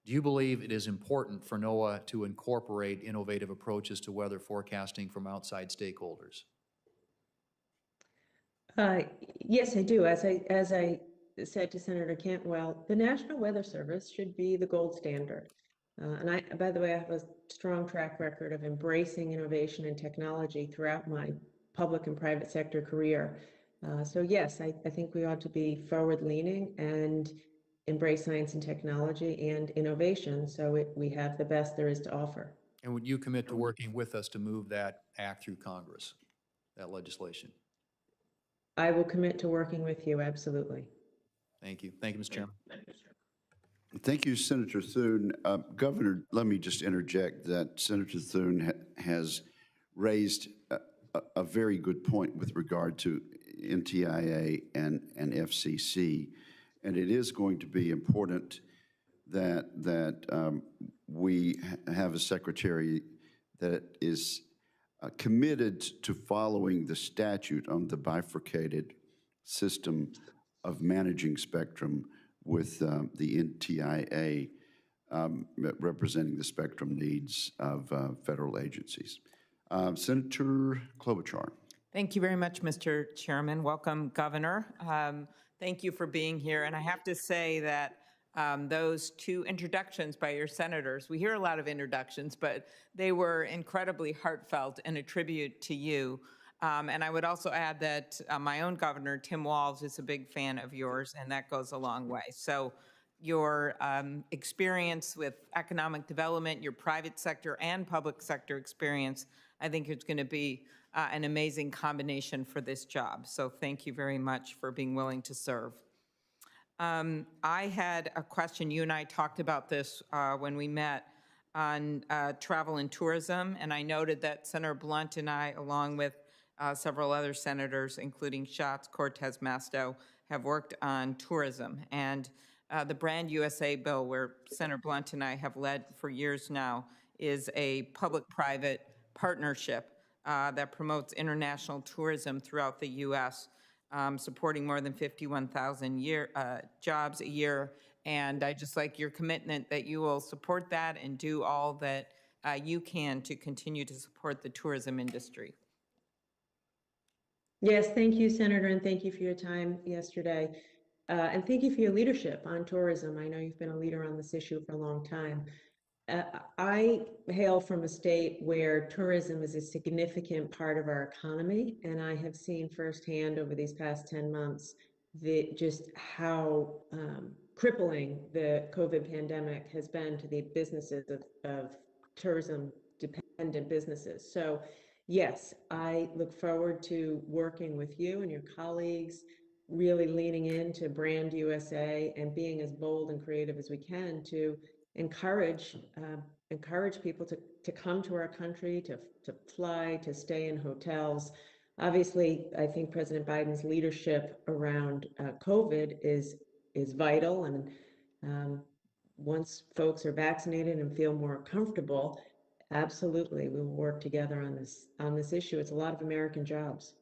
Do you believe it is important for NOAA to incorporate innovative approaches to weather forecasting from outside stakeholders? Yes, I do. As I said to Senator Cantwell, the National Weather Service should be the gold standard. And by the way, I have a strong track record of embracing innovation and technology throughout my public and private sector career. So yes, I think we ought to be forward-leaning and embrace science and technology and innovation so we have the best there is to offer. And would you commit to working with us to move that act through Congress, that legislation? I will commit to working with you, absolutely. Thank you. Thank you, Mr. Chairman. Thank you, Senator Thune. Governor, let me just interject that Senator Thune has raised a very good point with regard to NTIA and FCC, and it is going to be important that we have a secretary that is committed to following the statute on the bifurcated system of managing spectrum with the NTIA representing the spectrum needs of federal agencies. Senator Klobuchar. Thank you very much, Mr. Chairman. Welcome, Governor. Thank you for being here. And I have to say that those two introductions by your senators, we hear a lot of introductions, but they were incredibly heartfelt and a tribute to you. And I would also add that my own governor, Tim Walz, is a big fan of yours, and that goes a long way. So your experience with economic development, your private sector and public sector experience, I think it's going to be an amazing combination for this job. So thank you very much for being willing to serve. I had a question. You and I talked about this when we met on travel and tourism, and I noted that Senator Blunt and I, along with several other senators, including Schatz, Cortez Masto, have worked on tourism. And the Brand USA bill, where Senator Blunt and I have led for years now, is a public-private partnership that promotes international tourism throughout the U.S., supporting more than 51,000 jobs a year. And I just like your commitment that you will support that and do all that you can to continue to support the tourism industry. Yes, thank you, Senator, and thank you for your time yesterday. And thank you for your leadership on tourism. I know you've been a leader on this issue for a long time. I hail from a state where tourism is a significant part of our economy, and I have seen firsthand over these past 10 months just how crippling the COVID pandemic has been to the businesses of tourism-dependent businesses. So yes, I look forward to working with you and your colleagues, really leaning into Brand USA and being as bold and creative as we can to encourage people to come to our country, to fly, to stay in hotels. Obviously, I think President Biden's leadership around COVID is vital, and once folks are vaccinated and feel more comfortable, absolutely, we will work together on this issue. It's a lot of American jobs.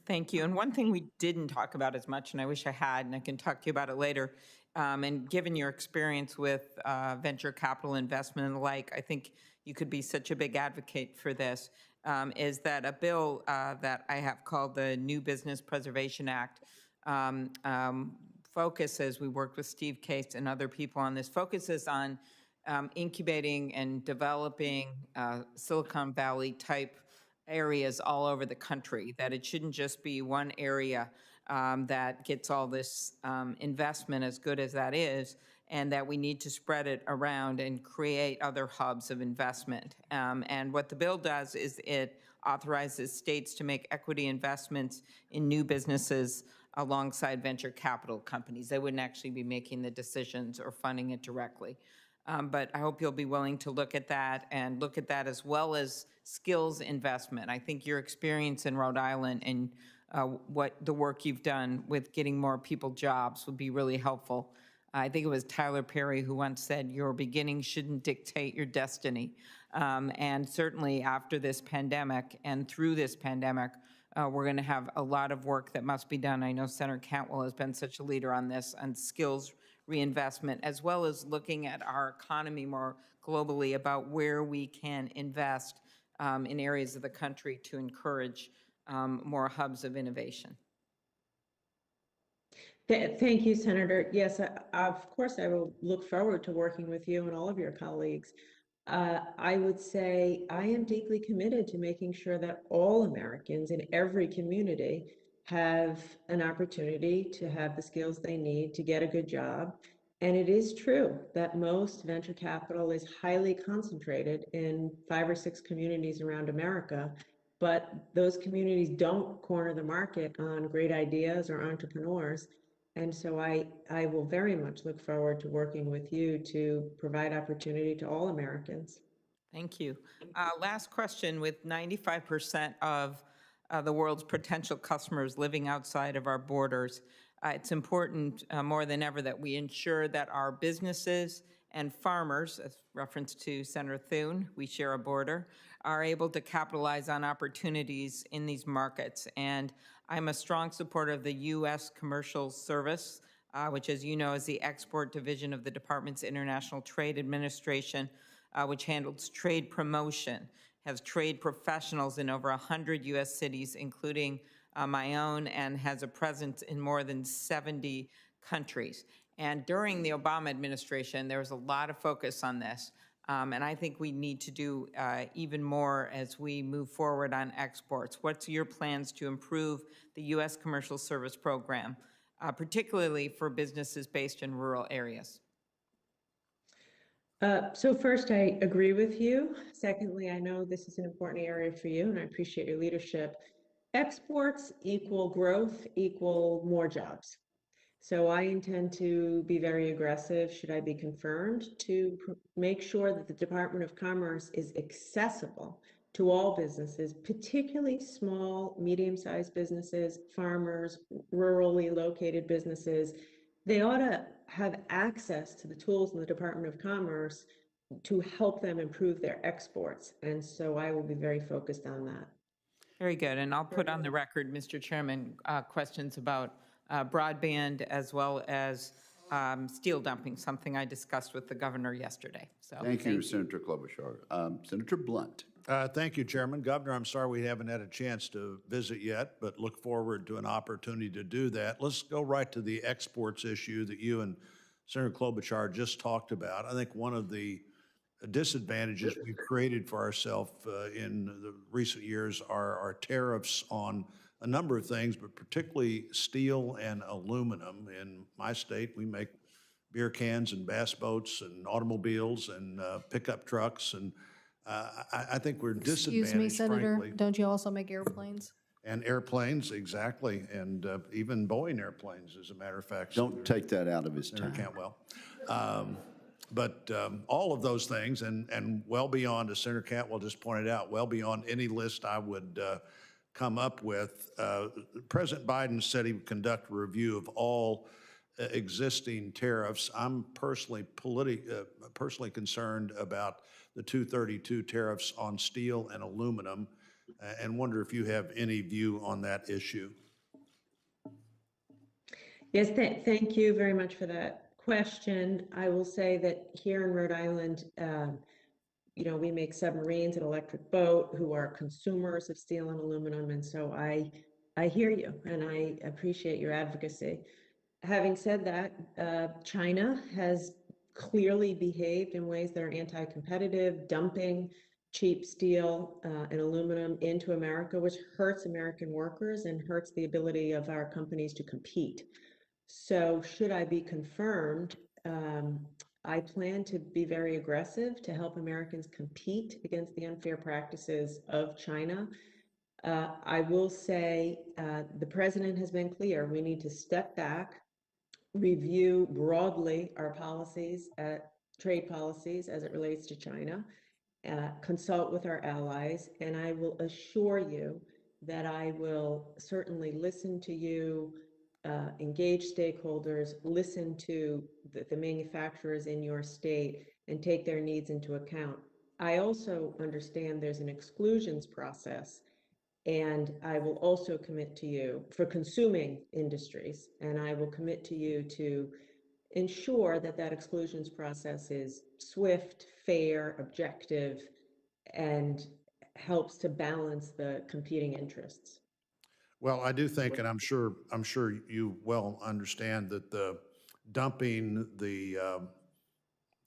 Thank you. And one thing we didn't talk about as much, and I wish I had, and I can talk to you about it later, and given your experience with venture capital investment and the like, I think you could be such a big advocate for this, is that a bill that I have called the New Business Preservation Act focuses, we worked with Steve Case and other people on this, focuses on incubating and developing Silicon Valley type areas all over the country, that it shouldn't just be one area that gets all this investment, as good as that is, and that we need to spread it around and create other hubs of investment. And what the bill does is it authorizes states to make equity investments in new businesses alongside venture capital companies. They wouldn't actually be making the decisions or funding it directly. But I hope you'll be willing to look at that and look at that as well as skills investment. I think your experience in Rhode Island and what the work you've done with getting more people jobs would be really helpful. I think it was Tyler Perry who once said, your beginning shouldn't dictate your destiny. And certainly after this pandemic and through this pandemic, we're going to have a lot of work that must be done. I know Senator Cantwell has been such a leader on this, on skills reinvestment, as well as looking at our economy more globally about where we can invest in areas of the country to encourage more hubs of innovation. Thank you, Senator. Yes, of course, I will look forward to working with you and all of your colleagues. I would say I am deeply committed to making sure that all Americans in every community have an opportunity to have the skills they need to get a good job. And it is true that most venture capital is highly concentrated in 5 or 6 communities around America, but those communities don't corner the market on great ideas or entrepreneurs. And so I will very much look forward to working with you to provide opportunity to all Americans. Thank you. Last question. With 95% of the world's potential customers living outside of our borders, it's important more than ever that we ensure that our businesses and farmers, as reference to Senator Thune, we share a border, are able to capitalize on opportunities in these markets. And I'm a strong supporter of the U.S. Commercial Service, which, as you know, is the export division of the Department's International Trade Administration, which handles trade promotion, has trade professionals in over 100 U.S. cities, including my own, and has a presence in more than 70 countries. And during the Obama administration, there was a lot of focus on this. And I think we need to do even more as we move forward on exports. What's your plans to improve the U.S. Commercial Service Program, particularly for businesses based in rural areas? So first, I agree with you. Secondly, I know this is an important area for you, and I appreciate your leadership. Exports equal growth, equal more jobs. So I intend to be very aggressive, should I be confirmed, to make sure that the Department of Commerce is accessible to all businesses, particularly small, medium-sized businesses, farmers, rurally located businesses. They ought to have access to the tools in the Department of Commerce to help them improve their exports. And so I will be very focused on that. Very good. And I'll put on the record, Mr. Chairman, questions about broadband as well as steel dumping, something I discussed with the governor yesterday. So Thank you, Senator Klobuchar. Senator Blunt. Thank you, Chairman. Governor, I'm sorry we haven't had a chance to visit yet, but look forward to an opportunity to do that. Let's go right to the exports issue that you and Senator Klobuchar just talked about. I think one of the disadvantages we've created for ourselves in the recent years are tariffs on a number of things, but particularly steel and aluminum. In my state, we make beer cans and bass boats and automobiles and pickup trucks, and I think we're disadvantaged, Excuse me, Senator, frankly. don't you also make airplanes? And airplanes, exactly, and even Boeing airplanes, as a matter of fact. Don't take that out of his Senator time. Cantwell. But all of those things, and well beyond, as Senator Cantwell just pointed out, well beyond any list I would come up with. President Biden said he would conduct a review of all existing tariffs. I'm personally concerned about the 232 tariffs on steel and aluminum. and wonder if you have any view on that issue. Yes, thank you very much for that question. I will say that here in Rhode Island, you know, we make submarines and electric boat who are consumers of steel and aluminum. And so I hear you and I appreciate your advocacy. Having said that, China has clearly behaved in ways that are anti-competitive, dumping cheap steel and aluminum into America, which hurts American workers and hurts the ability of our companies to compete. So should I be confirmed, I plan to be very aggressive to help Americans compete against the unfair practices of China. I will say the president has been clear. We need to step back, review broadly our policies, trade policies as it relates to China, consult with our allies, and I will assure you that I will certainly listen to you, engage stakeholders, listen to the manufacturers in your state, and take their needs into account. I also understand there's an exclusions process, and I will also commit to you for consuming industries, and I will commit to you to ensure that that exclusions process is swift, fair, objective, and helps to balance the competing interests. Well, I do think, and I'm sure you well understand that the dumping, the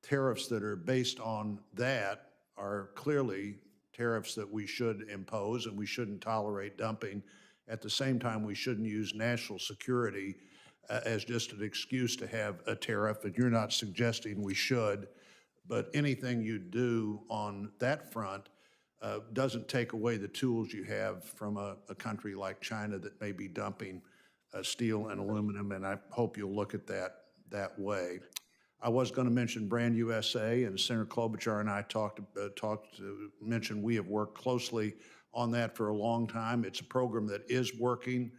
tariffs that are based on that are clearly tariffs that we should impose, and we shouldn't tolerate dumping. At the same time, we shouldn't use national security as just an excuse to have a tariff, and you're not suggesting we should, but anything you do on that front doesn't take away the tools you have from a country like China that may be dumping steel and aluminum, and I hope you'll look at that way. I was going to mention Brand USA, and Senator Klobuchar and I mentioned we have worked closely on that for a long time. It's a program that is working,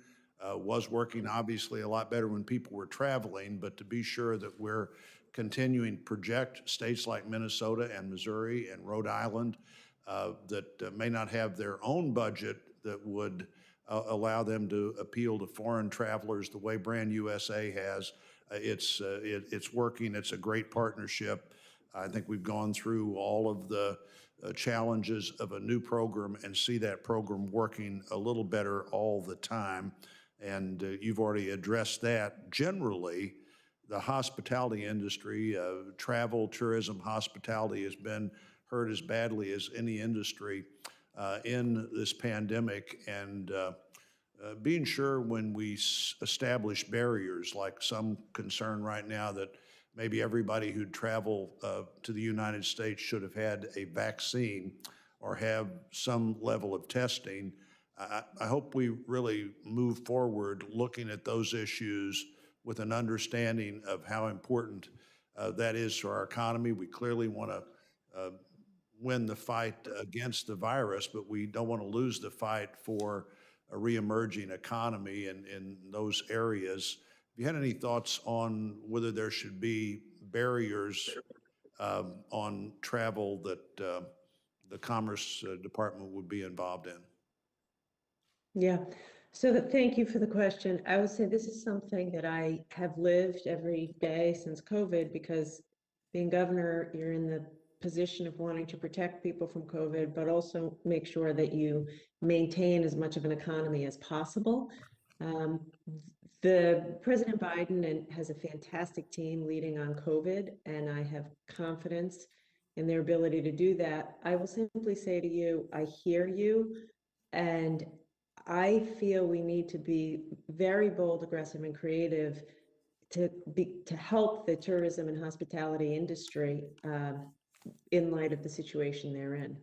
was working obviously a lot better when people were traveling, but to be sure that we're continuing to project states like Minnesota and Missouri and Rhode Island that may not have their own budget that would allow them to appeal to foreign travelers the way Brand USA has. It's working. It's a great partnership. I think we've gone through all of the challenges of a new program and see that program working a little better all the time. And you've already addressed that. Generally, the hospitality industry, travel, tourism, hospitality has been hurt as badly as any industry in this pandemic. And being sure when we establish barriers, like some concern right now that maybe everybody who'd travel to the United States should have had a vaccine or have some level of testing. I hope we really move forward looking at those issues with an understanding of how important that is to our economy. We clearly want to win the fight against the virus, but we don't want to lose the fight for a reemerging economy in those areas. Have you had any thoughts on whether there should be barriers on travel that the Commerce Department would be involved in? Yeah, so thank you for the question. I would say this is something that I have lived every day since COVID, because being governor, you're in the position of wanting to protect people from COVID, but also make sure that you maintain as much of an economy as possible. The President Biden has a fantastic team leading on COVID, and I have confidence in their ability to do that. I will simply say to you, I hear you, and I feel we need to be very bold, aggressive, and creative to help the tourism and hospitality industry in light of the situation they're in.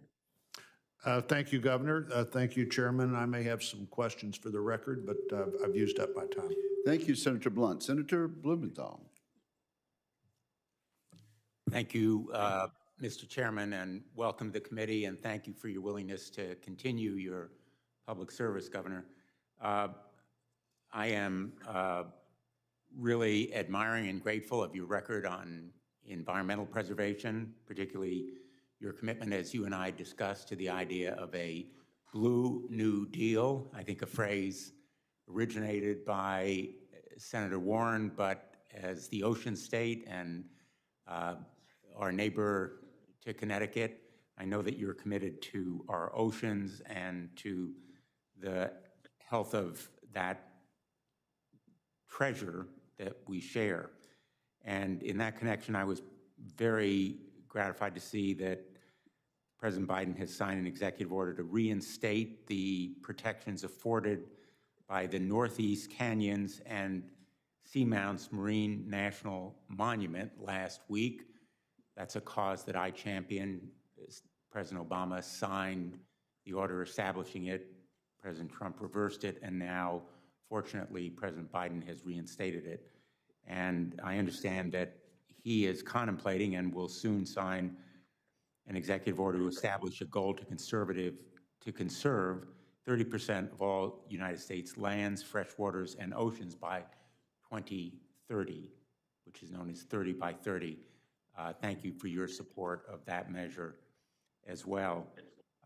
Thank you, Governor. Thank you, Chairman. I may have some questions for the record, but I've used up my time. Thank you, Senator Blunt. Senator Blumenthal. Thank you, Mr. Chairman, and welcome to the committee, and thank you for your willingness to continue your public service, Governor. I am really admiring and grateful of your record on environmental preservation, particularly your commitment, as you and I discussed, to the idea of a Blue New Deal, I think a phrase originated by Senator Warren, but as the ocean state and our neighbor to Connecticut, I know that you're committed to our oceans and to the health of that treasure that we share. And in that connection, I was very gratified to see that President Biden has signed an executive order to reinstate the protections afforded by the Northeast Canyons and Seamounts Marine National Monument last week. That's a cause that I championed. President Obama signed the order establishing it. President Trump reversed it, and now, fortunately, President Biden has reinstated it. And I understand that he is contemplating and will soon sign an executive order to establish a goal to conserve 30% of all United States lands, freshwaters, and oceans by 2030, which is known as 30 by 30. Thank you for your support of that measure as well.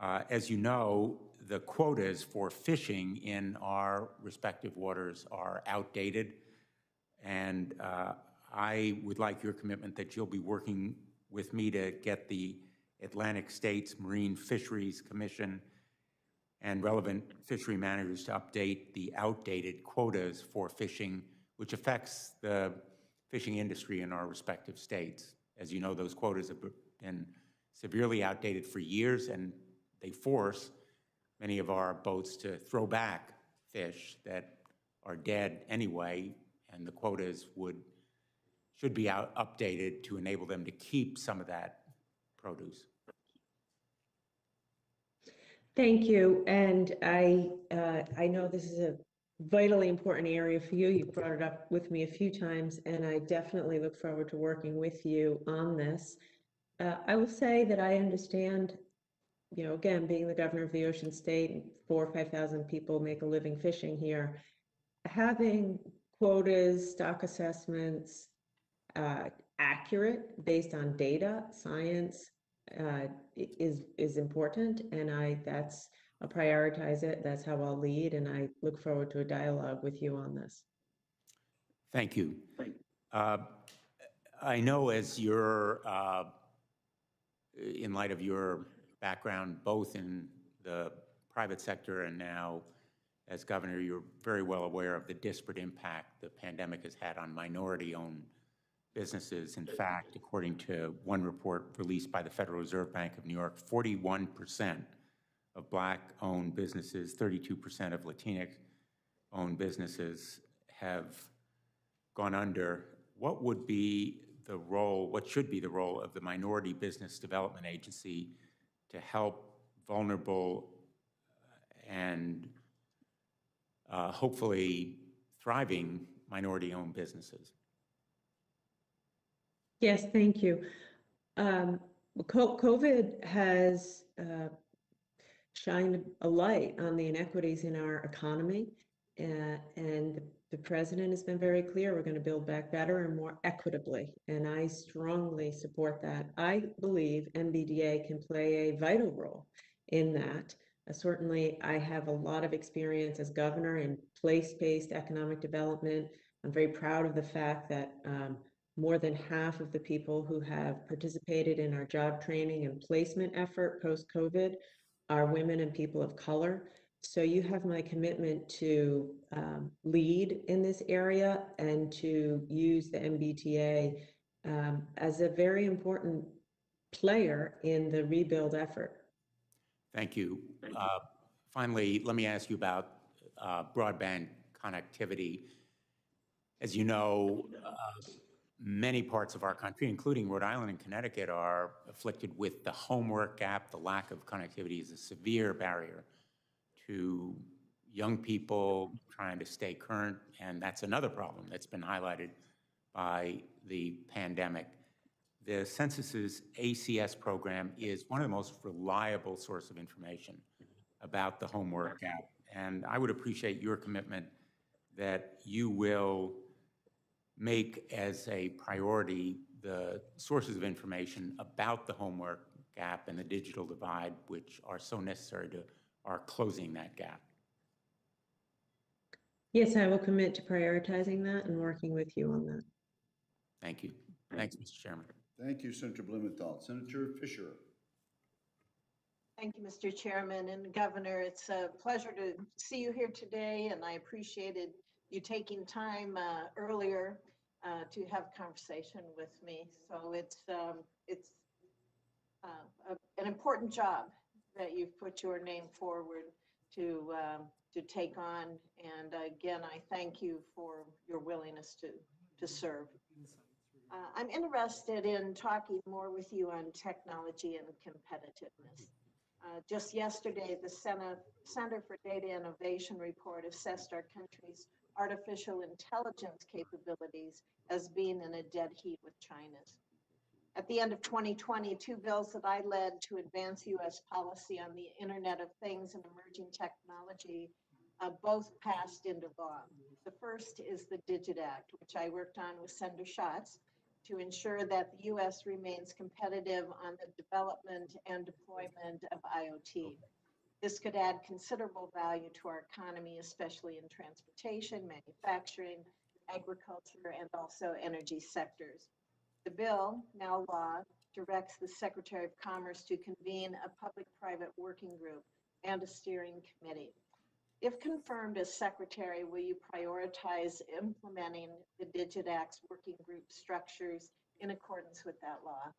As you know, the quotas for fishing in our respective waters are outdated, and I would like your commitment that you'll be working with me to get the Atlantic States Marine Fisheries Commission and relevant fishery managers to update the outdated quotas for fishing, which affects the fishing industry in our respective states. As you know, those quotas have been severely outdated for years, and they force many of our boats to throw back fish that are dead anyway, and the quotas should be updated to enable them to keep some of that produce. Thank you. And I know this is a vitally important area for you. You've brought it up with me a few times, and I definitely look forward to working with you on this. I will say that I understand, again, being the governor of the ocean state, 4,000 or 5,000 people make a living fishing here. Having quotas, stock assessments, accurate based on data, science, is important, and I'll prioritize it. That's how I'll lead, and I look forward to a dialogue with you on this. Thank you. I know as you're, in light of your background, both in the private sector and now as governor, you're very well aware of the disparate impact the pandemic has had on minority-owned businesses. In fact, according to one report released by the Federal Reserve Bank of New York, 41% of Black-owned businesses, 32% of Latinx-owned businesses have gone under. What would be the role, what should be the role of the Minority Business Development Agency to help vulnerable and hopefully thriving minority-owned businesses? Yes, thank you. COVID has shined a light on the inequities in our economy, and the president has been very clear, we're going to build back better and more equitably, and I strongly support that. I believe MBDA can play a vital role in that. Certainly, I have a lot of experience as governor in place-based economic development. I'm very proud of the fact that more than half of the people who have participated in our job training and placement effort post-COVID are women and people of color. So you have my commitment to lead in this area and to use the MBTA as a very important player in the rebuild effort. Thank you. Finally, let me ask you about broadband connectivity. As you know, many parts of our country, including Rhode Island and Connecticut, are afflicted with the homework gap. The lack of connectivity is a severe barrier to young people trying to stay current, and that's another problem that's been highlighted by the pandemic. The Census's ACS program is one of the most reliable sources of information about the homework gap, and I would appreciate your commitment that you will make as a priority the sources of information about the homework gap and the digital divide, which are so necessary to are closing that gap. Yes, I will commit to prioritizing that and working with you on that. Thank you. Thanks, Mr. Chairman. Thank you, Senator Blumenthal. Senator Fisher. Thank you, Mr. Chairman and Governor. It's a pleasure to see you here today, and I appreciated you taking time earlier to have a conversation with me. So it's an important job that you've put your name forward to take on. And again, I thank you for your willingness to serve. I'm interested in talking more with you on technology and competitiveness. Just yesterday, the Center for Data Innovation report assessed our country's artificial intelligence capabilities as being in a dead heat with China's. At the end of 2020, two bills that I led to advance U.S. policy on the Internet of Things and emerging technology both passed into law. The first is the DIGIT Act, which I worked on with Senator Schatz, to ensure that the U.S. remains competitive on the development and deployment of IoT. This could add considerable value to our economy, especially in transportation, manufacturing, agriculture, and also energy sectors. The bill, now law, directs the Secretary of Commerce to convene a public-private working group and a steering committee. If confirmed as secretary, will you prioritize implementing the DIGIT Act's working group structures in accordance with that law?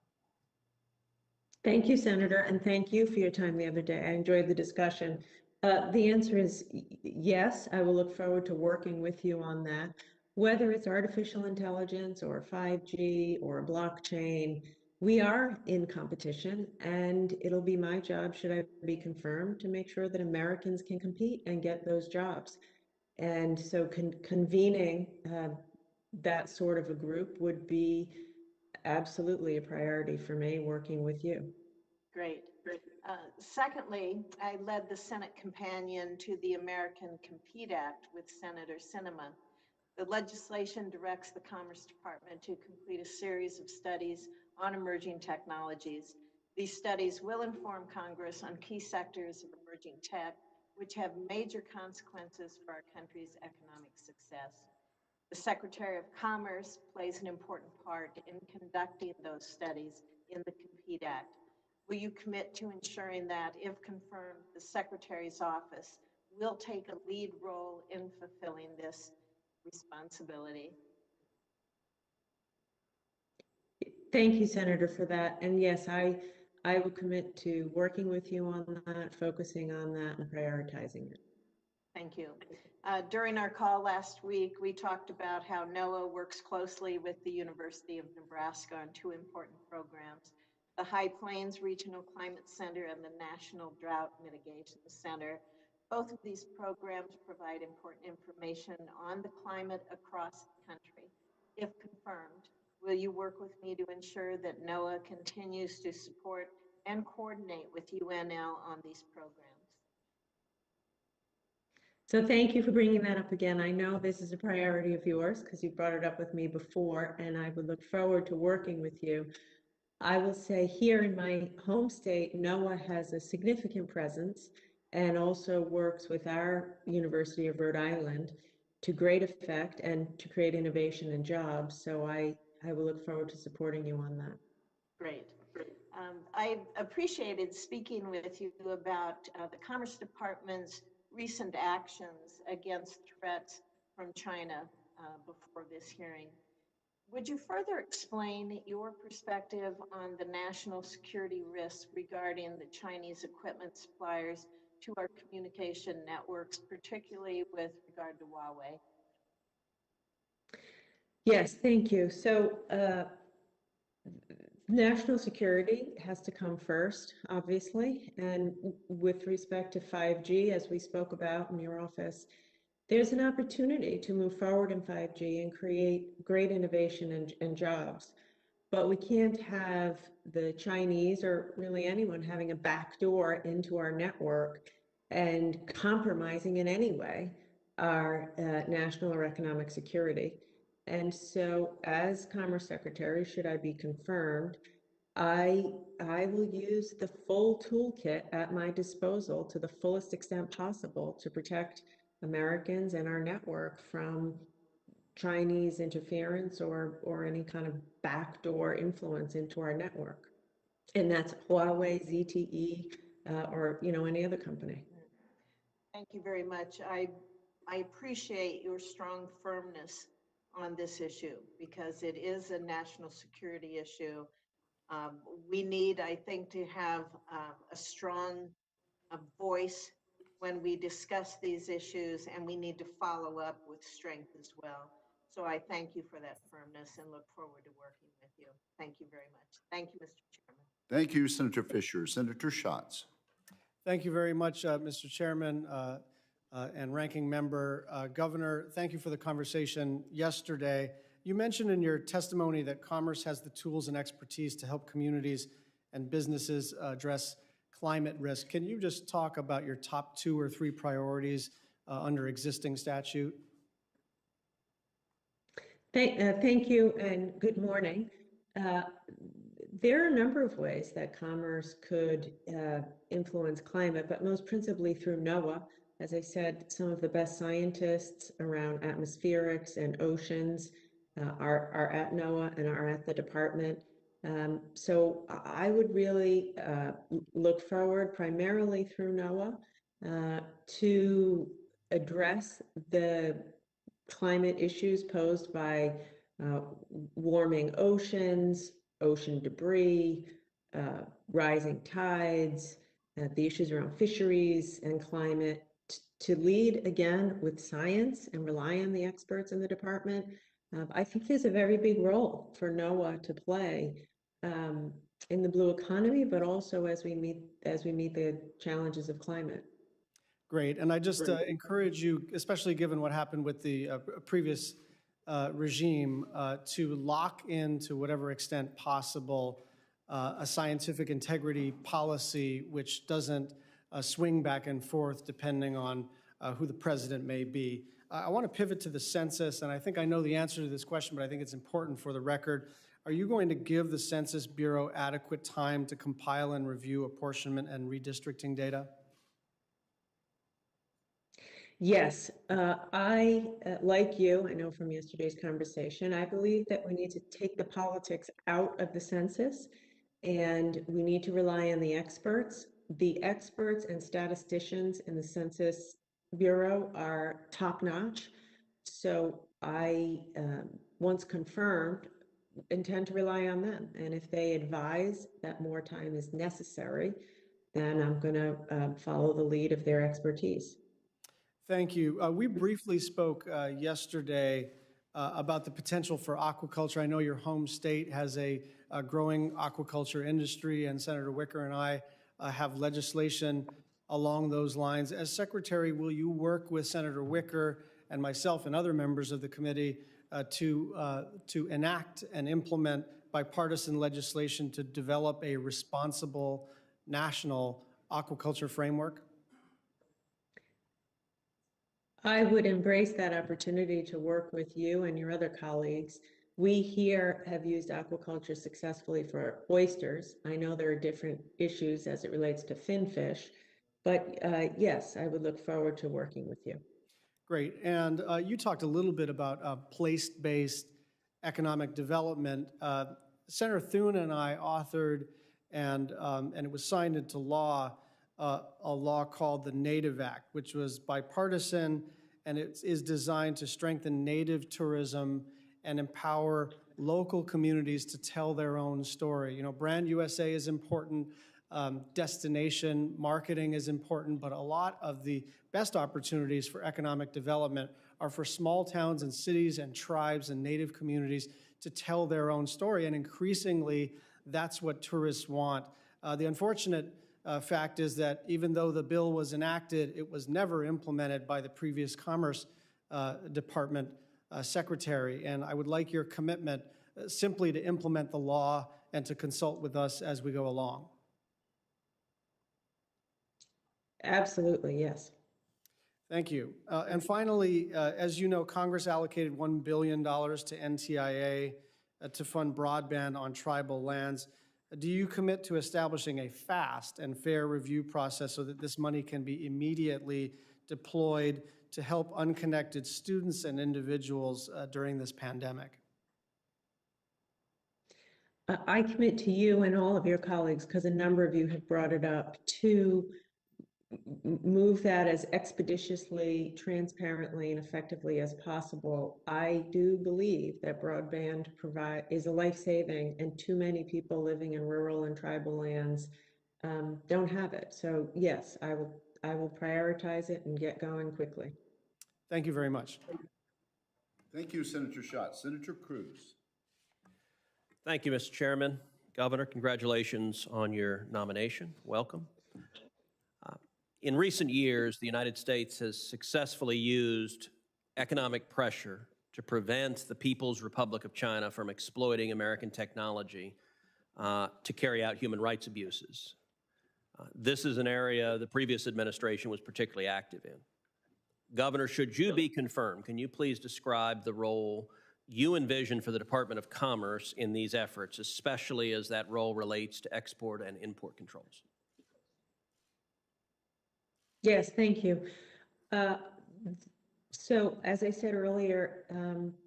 Thank you, Senator, and thank you for your time the other day. I enjoyed the discussion. The answer is yes, I will look forward to working with you on that. Whether it's artificial intelligence or 5G or blockchain, we are in competition, and it'll be my job, should I be confirmed, to make sure that Americans can compete and get those jobs. And so convening that sort of a group would be absolutely a priority for me, working with you. Great. Secondly, I led the Senate companion to the American Compete Act with Senator Sinema. The legislation directs the Commerce Department to complete a series of studies on emerging technologies. These studies will inform Congress on key sectors of emerging tech, which have major consequences for our country's economic success. The Secretary of Commerce plays an important part in conducting those studies in the Compete Act. Will you commit to ensuring that, if confirmed, the Secretary's office will take a lead role in fulfilling this responsibility? Thank you, Senator, for that. And yes, I will commit to working with you on that, focusing on that, and prioritizing it. Thank you. During our call last week, we talked about how Noaa works closely with the University of Nebraska on two important programs, the High Plains Regional Climate Center and the National Drought Mitigation Center. Both of these programs provide important information on the climate across the country. If confirmed, will you work with me to ensure that Noaa continues to support and coordinate with UNL on these programs? So thank you for bringing that up again. I know this is a priority of yours because you brought it up with me before, and I would look forward to working with you. I will say here in my home state, Noaa has a significant presence and also works with our University of Rhode Island to great effect and to create innovation and jobs. So I will look forward to supporting you on that. Great. I appreciated speaking with you about the Commerce Department's recent actions against threats from China before this hearing. Would you further explain your perspective on the national security risks regarding the Chinese equipment suppliers to our communication networks, particularly with regard to Huawei? Yes, thank you. So national security has to come first, obviously. And with respect to 5G, as we spoke about in your office, there's an opportunity to move forward in 5G and create great innovation and jobs. But we can't have the Chinese or really anyone having a backdoor into our network and compromising in any way our national or economic security. And so as Commerce Secretary, should I be confirmed, I will use the full toolkit at my disposal to the fullest extent possible to protect Americans and our network from Chinese interference or any kind of backdoor influence into our network. And that's Huawei, ZTE, or, you know, any other company. Thank you very much. I appreciate your strong firmness on this issue because it is a national security issue. We need, I think, to have a strong voice when we discuss these issues, and we need to follow up with strength as well. So I thank you for that firmness and look forward to working with you. Thank you very much. Thank you, Mr. Chairman. Thank you, Senator Fisher. Senator Schatz. Thank you very much, Mr. Chairman and Ranking Member. Governor, thank you for the conversation yesterday. You mentioned in your testimony that Commerce has the tools and expertise to help communities and businesses address climate risk. Can you just talk about your top 2 or 3 priorities under existing statute? Thank you and good morning. There are a number of ways that Commerce could influence climate, but most principally through Noaa. As I said, some of the best scientists around atmospherics and oceans are at Noaa and are at the department. So I would really look forward primarily through Noaa to address the climate issues posed by warming oceans, ocean debris, rising tides, the issues around fisheries and climate, to lead again with science and rely on the experts in the department. I think there's a very big role for Noaa to play in the blue economy, but also as we meet the challenges of climate. Great, and I just encourage you, especially given what happened with the previous regime, to lock in to whatever extent possible a scientific integrity policy which doesn't swing back and forth depending on who the president may be. I want to pivot to the census, and I think I know the answer to this question, but I think it's important for the record. Are you going to give the Census Bureau adequate time to compile and review apportionment and redistricting data? Yes, I, like you, I know from yesterday's conversation, I believe that we need to take the politics out of the census and we need to rely on the experts. The experts and statisticians in the Census Bureau are top-notch. So I, once confirmed, intend to rely on them. And if they advise that more time is necessary, then I'm going to follow the lead of their expertise. Thank you. We briefly spoke yesterday about the potential for aquaculture. I know your home state has a growing aquaculture industry, and Senator Wicker and I have legislation along those lines. As Secretary, will you work with Senator Wicker and myself and other members of the committee to enact and implement bipartisan legislation to develop a responsible national aquaculture framework? I would embrace that opportunity to work with you and your other colleagues. We here have used aquaculture successfully for oysters. I know there are different issues as it relates to finfish, but yes, I would look forward to working with you. Great. And you talked a little bit about place-based economic development. Senator Thune and I authored, and it was signed into law, a law called the Native Act, which was bipartisan, and it is designed to strengthen native tourism and empower local communities to tell their own story. You know, Brand USA is important, destination marketing is important, but a lot of the best opportunities for economic development are for small towns and cities and tribes and native communities to tell their own story, and increasingly, that's what tourists want. The unfortunate fact is that even though the bill was enacted, it was never implemented by the previous Commerce Department Secretary, and I would like your commitment simply to implement the law and to consult with us as we go along. Absolutely, yes. Thank you. And finally, as you know, Congress allocated $1 billion to NTIA to fund broadband on tribal lands. Do you commit to establishing a fast and fair review process so that this money can be immediately deployed to help unconnected students and individuals during this pandemic? I commit to you and all of your colleagues, because a number of you have brought it up, to move that as expeditiously, transparently, and effectively as possible. I do believe that broadband is a life-saving, and too many people living in rural and tribal lands don't have it. So yes, I will prioritize it and get going quickly. Thank you very much. Thank you, Senator Schott. Senator Cruz. Thank you, Mr. Chairman. Governor, congratulations on your nomination. Welcome. In recent years, the United States has successfully used economic pressure to prevent the People's Republic of China from exploiting American technology to carry out human rights abuses. This is an area the previous administration was particularly active in. Governor, should you be confirmed, can you please describe the role you envision for the Department of Commerce in these efforts, especially as that role relates to export and import controls? Yes, thank you. So as I said earlier,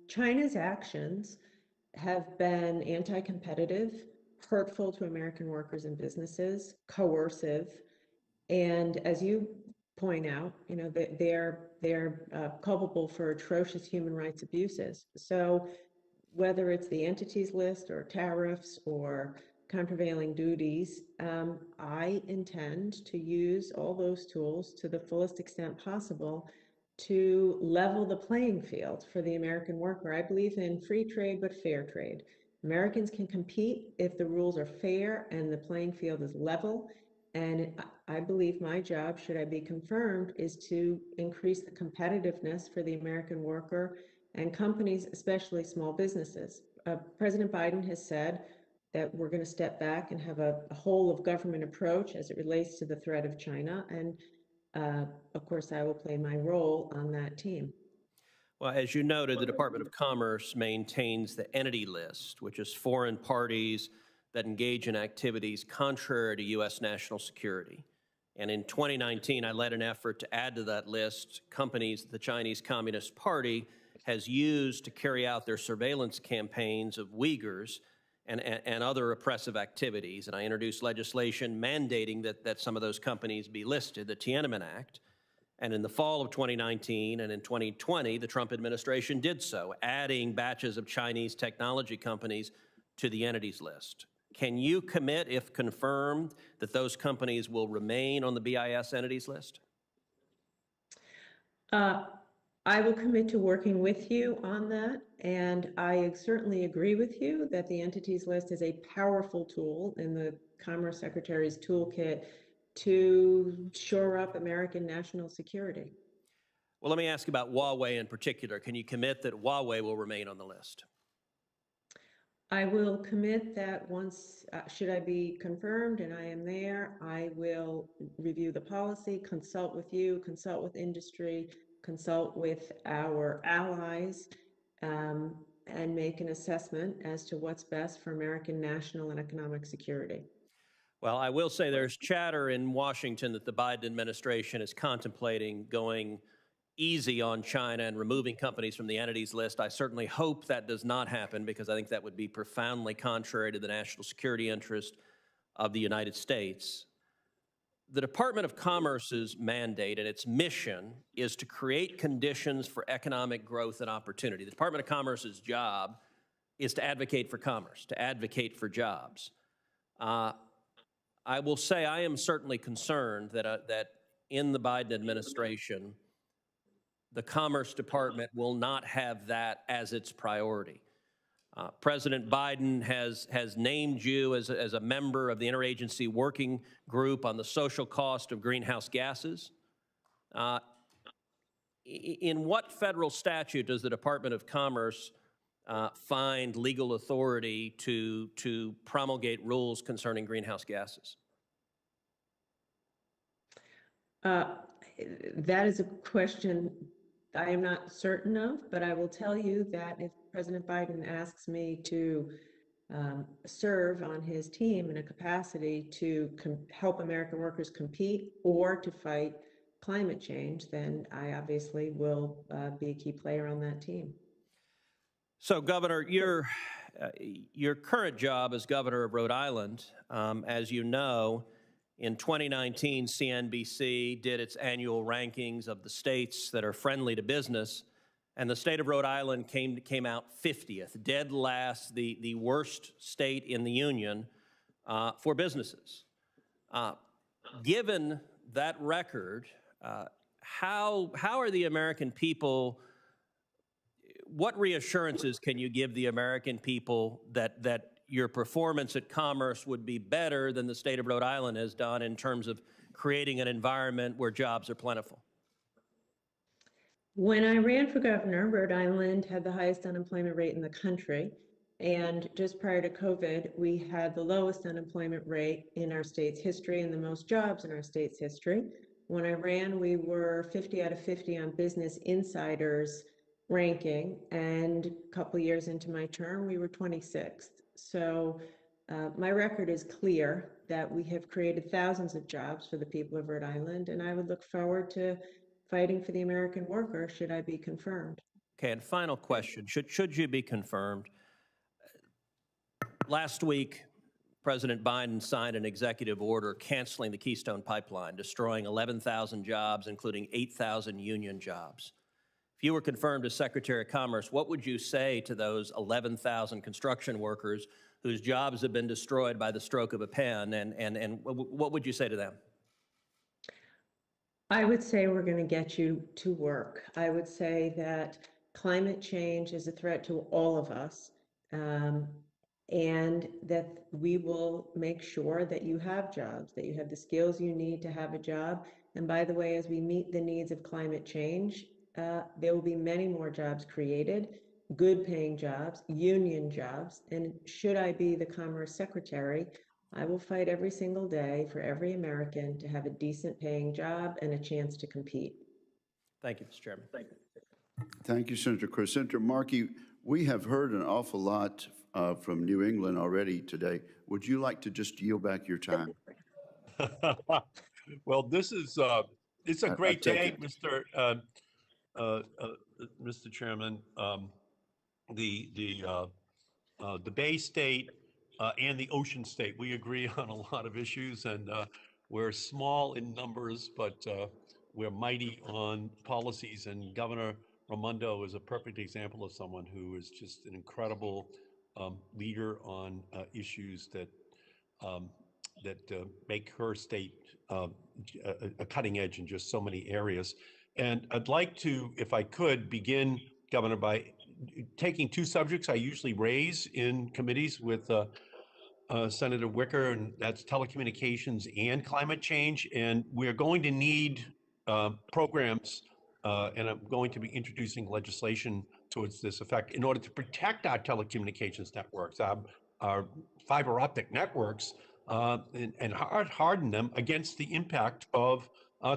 China's actions have been anti-competitive, hurtful to American workers and businesses, coercive, and as you point out, you know, they're culpable for atrocious human rights abuses. So whether it's the entities list or tariffs or countervailing duties, I intend to use all those tools to the fullest extent possible to level the playing field for the American worker. I believe in free trade, but fair trade. Americans can compete if the rules are fair and the playing field is level. And I believe my job, should I be confirmed, is to increase the competitiveness for the American worker and companies, especially small businesses. President Biden has said that we're going to step back and have a whole of government approach as it relates to the threat of China. And of course, I will play my role on that team. Well, as you noted, the Department of Commerce maintains the entity list, which is foreign parties that engage in activities contrary to U.S. national security. And in 2019, I led an effort to add to that list companies the Chinese Communist Party has used to carry out their surveillance campaigns of Uyghurs and other oppressive activities. And I introduced legislation mandating that some of those companies be listed, the Tiananmen Act. And in the fall of 2019 and in 2020, the Trump administration did so, adding batches of Chinese technology companies to the entities list. Can you commit, if confirmed, that those companies will remain on the BIS entities list? I will commit to working with you on that, and I certainly agree with you that the entities list is a powerful tool in the Commerce Secretary's toolkit to shore up American national security. Well, let me ask about Huawei in particular. Can you commit that Huawei will remain on the list? I will commit that once, should I be confirmed and I am there, I will review the policy, consult with you, consult with industry, consult with our allies, and make an assessment as to what's best for American national and economic security. Well, I will say there's chatter in Washington that the Biden administration is contemplating going easy on China and removing companies from the entities list. I certainly hope that does not happen, because I think that would be profoundly contrary to the national security interest of the United States. The Department of Commerce's mandate and its mission is to create conditions for economic growth and opportunity. The Department of Commerce's job is to advocate for commerce, to advocate for jobs. I will say I am certainly concerned that in the Biden administration, the Commerce Department will not have that as its priority. President Biden has named you as a member of the interagency working group on the social cost of greenhouse gases. In what federal statute does the Department of Commerce find legal authority to promulgate rules concerning greenhouse gases? That is a question I am not certain of, but I will tell you that if President Biden asks me to serve on his team in a capacity to help American workers compete or to fight climate change, then I obviously will be a key player on that team. So, Governor, your current job as governor of Rhode Island, as you know, in 2019, CNBC did its annual rankings of the states that are friendly to business, and the state of Rhode Island came out 50th, dead last, the worst state in the union for businesses. Given that record, how are the American people? What reassurances can you give the American people that your performance at Commerce would be better than the state of Rhode Island has done in terms of creating an environment where jobs are plentiful? When I ran for governor, Rhode Island had the highest unemployment rate in the country. And just prior to COVID, we had the lowest unemployment rate in our state's history and the most jobs in our state's history. When I ran, we were 50 out of 50 on Business Insider's ranking, and a couple years into my term, we were 26th. So my record is clear that we have created thousands of jobs for the people of Rhode Island, and I would look forward to fighting for the American worker should I be confirmed. Okay, and final question, should you be confirmed? Last week, President Biden signed an executive order canceling the Keystone Pipeline, destroying 11,000 jobs, including 8,000 union jobs. If you were confirmed as Secretary of Commerce, what would you say to those 11,000 construction workers whose jobs have been destroyed by the stroke of a pen, and what would you say to them? I would say we're going to get you to work. I would say that climate change is a threat to all of us, and that we will make sure that you have jobs, that you have the skills you need to have a job. And by the way, as we meet the needs of climate change, there will be many more jobs created, good paying jobs, union jobs. And should I be the Commerce Secretary, I will fight every single day for every American to have a decent paying job and a chance to compete. Thank you, Mr. Chairman. Thank you. Thank you, Senator Cruz. Senator Markey, we have heard an awful lot from New England already today. Would you like to just yield back your time? Well, this is it's a great day, Mr. Chairman. The Bay State and the Ocean State, we agree on a lot of issues, and we're small in numbers, but we're mighty on policies. And Governor Raimondo is a perfect example of someone who is just an incredible leader on issues that make her state a cutting edge in just so many areas. And I'd like to, if I could, begin, Governor, by taking two subjects I usually raise in committees with Senator Wicker, and that's telecommunications and climate change. And we're going to need programs, and I'm going to be introducing legislation towards this effect in order to protect our telecommunications networks, our fiber optic networks, and harden them against the impact of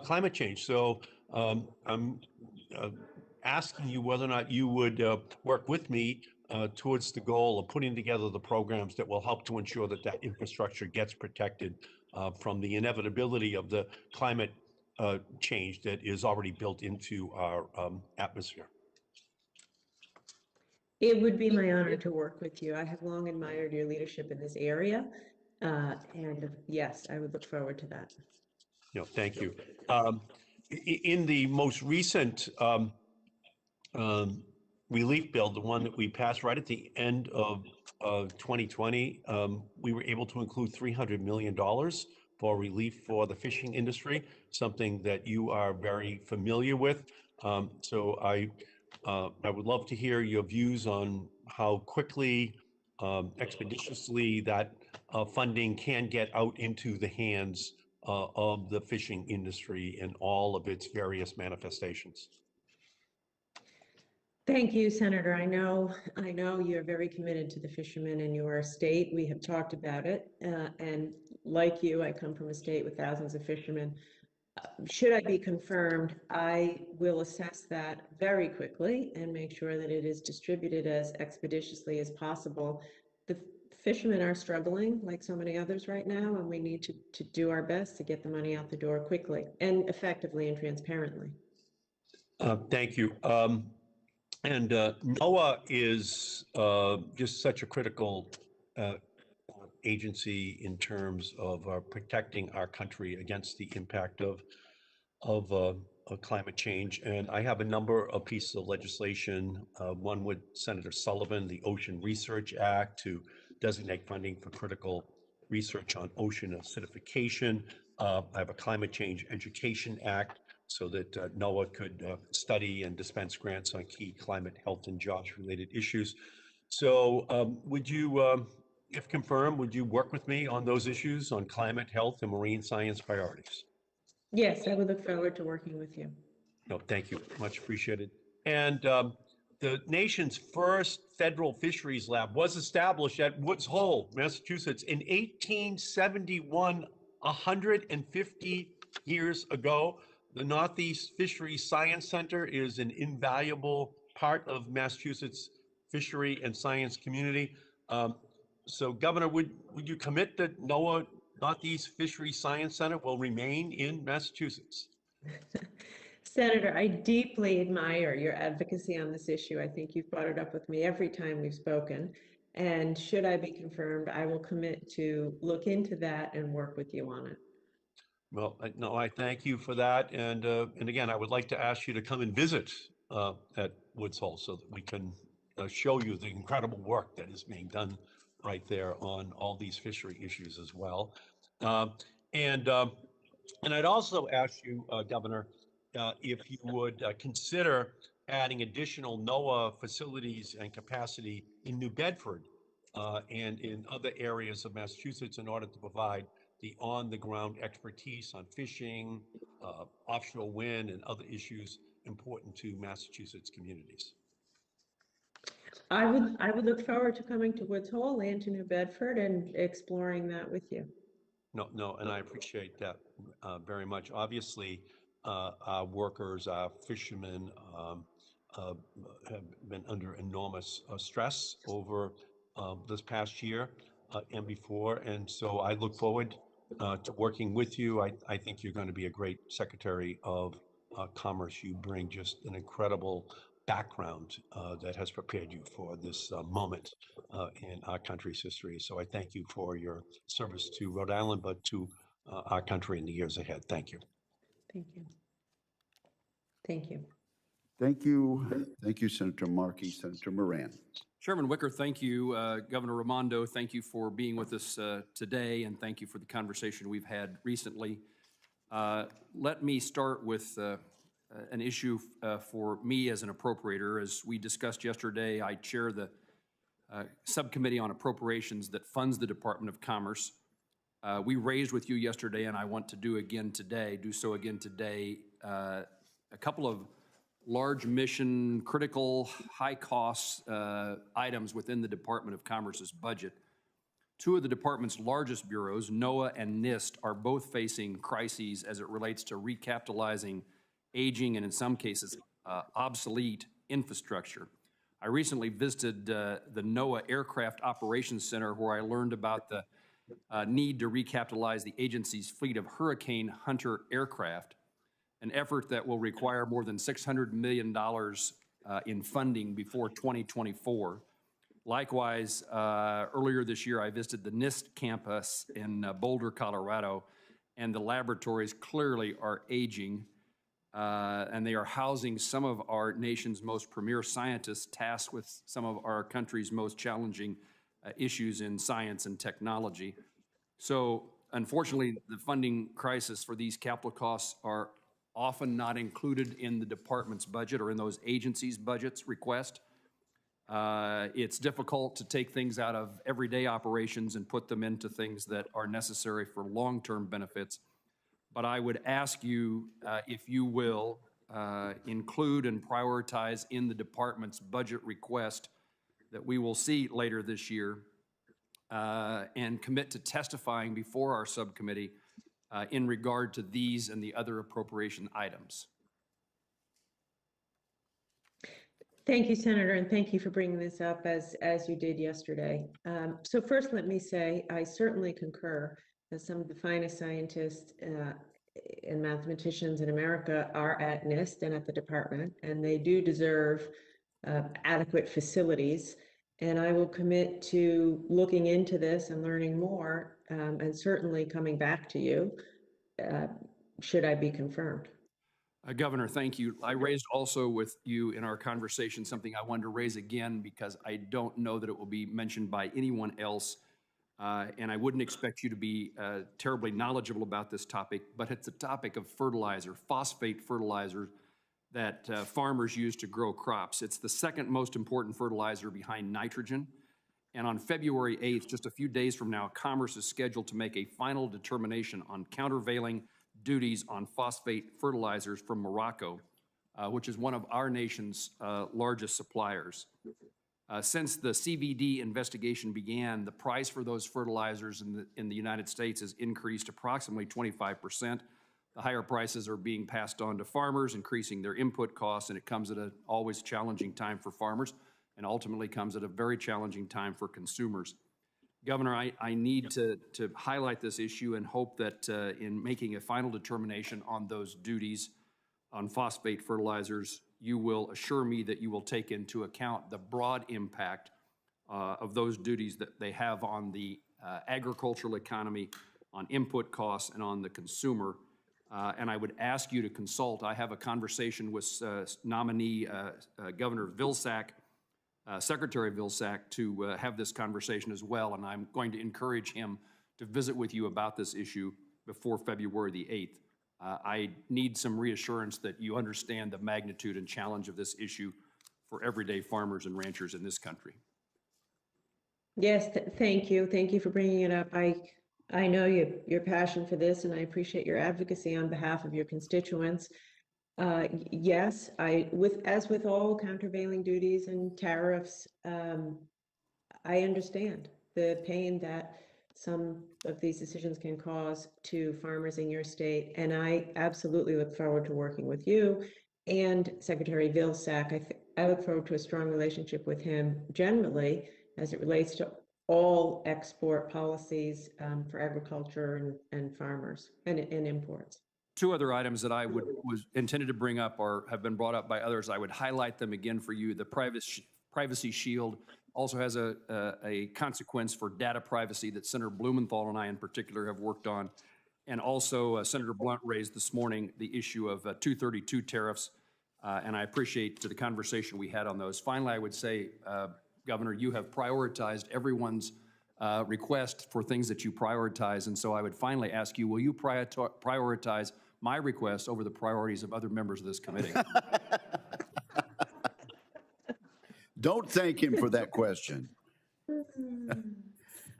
climate change. So I'm asking you whether or not you would work with me towards the goal of putting together the programs that will help to ensure that that infrastructure gets protected from the inevitability of the climate change that is already built into our atmosphere. It would be my honor to work with you. I have long admired your leadership in this area. And yes, I would look forward to that. Thank you. In the most recent relief bill, the one that we passed right at the end of 2020, we were able to include $300 million for relief for the fishing industry, something that you are very familiar with. So I would love to hear your views on how quickly, expeditiously that funding can get out into the hands of the fishing industry in all of its various manifestations. Thank you, Senator. I know you're very committed to the fishermen in your state. We have talked about it. And like you, I come from a state with thousands of fishermen. Should I be confirmed, I will assess that very quickly and make sure that it is distributed as expeditiously as possible. The fishermen are struggling like so many others right now, and we need to do our best to get the money out the door quickly and effectively and transparently. Thank you. And Noaa is just such a critical agency in terms of protecting our country against the impact of climate change. And I have a number of pieces of legislation, one with Senator Sullivan, the Ocean Research Act, to designate funding for critical research on ocean acidification. I have a Climate Change Education Act so that Noaa could study and dispense grants on key climate, health, and jobs-related issues. So would you, if confirmed, would you work with me on those issues on climate, health, and marine science priorities? Yes, I would look forward to working with you. No, thank you. Much appreciated. And the nation's first federal fisheries lab was established at Woods Hole, Massachusetts in 1871, 150 years ago. The Northeast Fisheries Science Center is an invaluable part of Massachusetts fishery and science community. So Governor, would you commit that Noaa Northeast Fisheries Science Center will remain in Massachusetts? Senator, I deeply admire your advocacy on this issue. I think you've brought it up with me every time we've spoken. And should I be confirmed, I will commit to look into that and work with you on it. Well, no, I thank you for that. And again, I would like to ask you to come and visit at Woods Hole so that we can show you the incredible work that is being done right there on all these fishery issues as well. And I'd also ask you, Governor, if you would consider adding additional Noaa facilities and capacity in New Bedford and in other areas of Massachusetts in order to provide the on-the-ground expertise on fishing, offshore wind, and other issues important to Massachusetts communities. I would look forward to coming to Woods Hole and to New Bedford and exploring that with you. No, and I appreciate that very much. Obviously, our workers, our fishermen have been under enormous stress over this past year and before. And so I look forward to working with you. I think you're going to be a great Secretary of Commerce. You bring just an incredible background that has prepared you for this moment in our country's history. So I thank you for your service to Rhode Island, but to our country in the years ahead. Thank you. Thank you. Thank you. Thank you. Thank you, Senator Markey. Senator Moran. Chairman Wicker, thank you. Governor Raimondo, thank you for being with us today, and thank you for the conversation we've had recently. Let me start with an issue for me as an appropriator. As we discussed yesterday, I chair the subcommittee on appropriations that funds the Department of Commerce. We raised with you yesterday, and I want to do so again today, a couple of large mission, critical, high-cost items within the Department of Commerce's budget. Two of the department's largest bureaus, Noaa and Nist, are both facing crises as it relates to recapitalizing aging and, in some cases, obsolete infrastructure. I recently visited the Noaa Aircraft Operations Center, where I learned about the need to recapitalize the agency's fleet of Hurricane Hunter aircraft, an effort that will require more than $600 million in funding before 2024. Likewise, earlier this year, I visited the Nist campus in Boulder, Colorado, and the laboratories clearly are aging, and they are housing some of our nation's most premier scientists tasked with some of our country's most challenging issues in science and technology. So, unfortunately, the funding crisis for these capital costs are often not included in the department's budget or in those agencies' budgets request. It's difficult to take things out of everyday operations and put them into things that are necessary for long-term benefits. But I would ask you, if you will, include and prioritize in the department's budget request that we will see later this year and commit to testifying before our subcommittee in regard to these and the other appropriation items. Thank you, Senator, and thank you for bringing this up as you did yesterday. So first, let me say, I certainly concur that some of the finest scientists and mathematicians in America are at Nist and at the department, and they do deserve adequate facilities. And I will commit to looking into this and learning more, and certainly coming back to you should I be confirmed. Governor, thank you. I raised also with you in our conversation something I wanted to raise again because I don't know that it will be mentioned by anyone else. And I wouldn't expect you to be terribly knowledgeable about this topic, but it's the topic of fertilizer, phosphate fertilizer that farmers use to grow crops. It's the second most important fertilizer behind nitrogen. And on February 8th, just a few days from now, Commerce is scheduled to make a final determination on countervailing duties on phosphate fertilizers from Morocco, which is one of our nation's largest suppliers. Since the CVD investigation began, the price for those fertilizers in the United States has increased approximately 25%. The higher prices are being passed on to farmers, increasing their input costs, and it comes at an always challenging time for farmers and ultimately comes at a very challenging time for consumers. Governor, I need to highlight this issue and hope that in making a final determination on those duties on phosphate fertilizers, you will assure me that you will take into account the broad impact of those duties that they have on the agricultural economy, on input costs, and on the consumer. And I would ask you to consult. I have a conversation with nominee Governor Vilsack, Secretary Vilsack, to have this conversation as well, and I'm going to encourage him to visit with you about this issue before February the 8th. I need some reassurance that you understand the magnitude and challenge of this issue for everyday farmers and ranchers in this country. Yes, thank you. Thank you for bringing it up. I know your passion for this, and I appreciate your advocacy on behalf of your constituents. Yes, as with all countervailing duties and tariffs, I understand the pain that some of these decisions can cause to farmers in your state, and I absolutely look forward to working with you and Secretary Vilsack. I look forward to a strong relationship with him generally as it relates to all export policies for agriculture and farmers and imports. Two other items that I was intended to bring up or have been brought up by others. I would highlight them again for you. The Privacy Shield also has a consequence for data privacy that Senator Blumenthal and I in particular have worked on. And also Senator Blunt raised this morning the issue of 232 tariffs. And I appreciate the conversation we had on those. Finally, I would say, Governor, you have prioritized everyone's request for things that you prioritize. And so I would finally ask you, will you prioritize my request over the priorities of other members of this committee? Don't thank him for that question.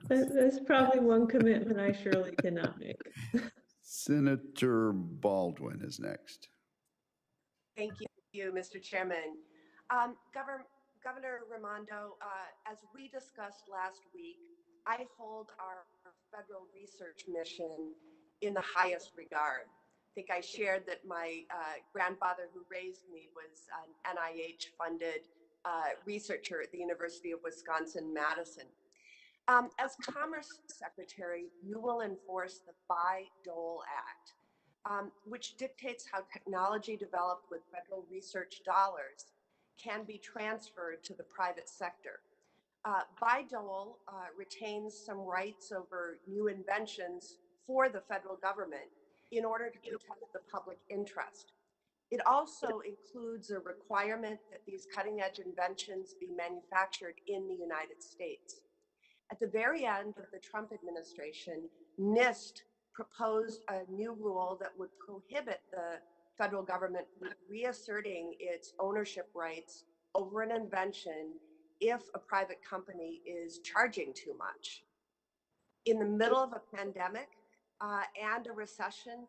That's probably one commitment I surely cannot make. Senator Baldwin is next. Thank you, Mr. Chairman. Governor Raimondo, as we discussed last week, I hold our federal research mission in the highest regard. I think I shared that my grandfather who raised me was an NIH-funded researcher at the University of Wisconsin-Madison. As Commerce Secretary, you will enforce the Bayh-Dole Act, which dictates how technology developed with federal research dollars can be transferred to the private sector. Bayh-Dole retains some rights over new inventions for the federal government in order to protect the public interest. It also includes a requirement that these cutting-edge inventions be manufactured in the United States. At the very end of the Trump administration, Nist proposed a new rule that would prohibit the federal government from reasserting its ownership rights over an invention if a private company is charging too much. In the middle of a pandemic and a recession,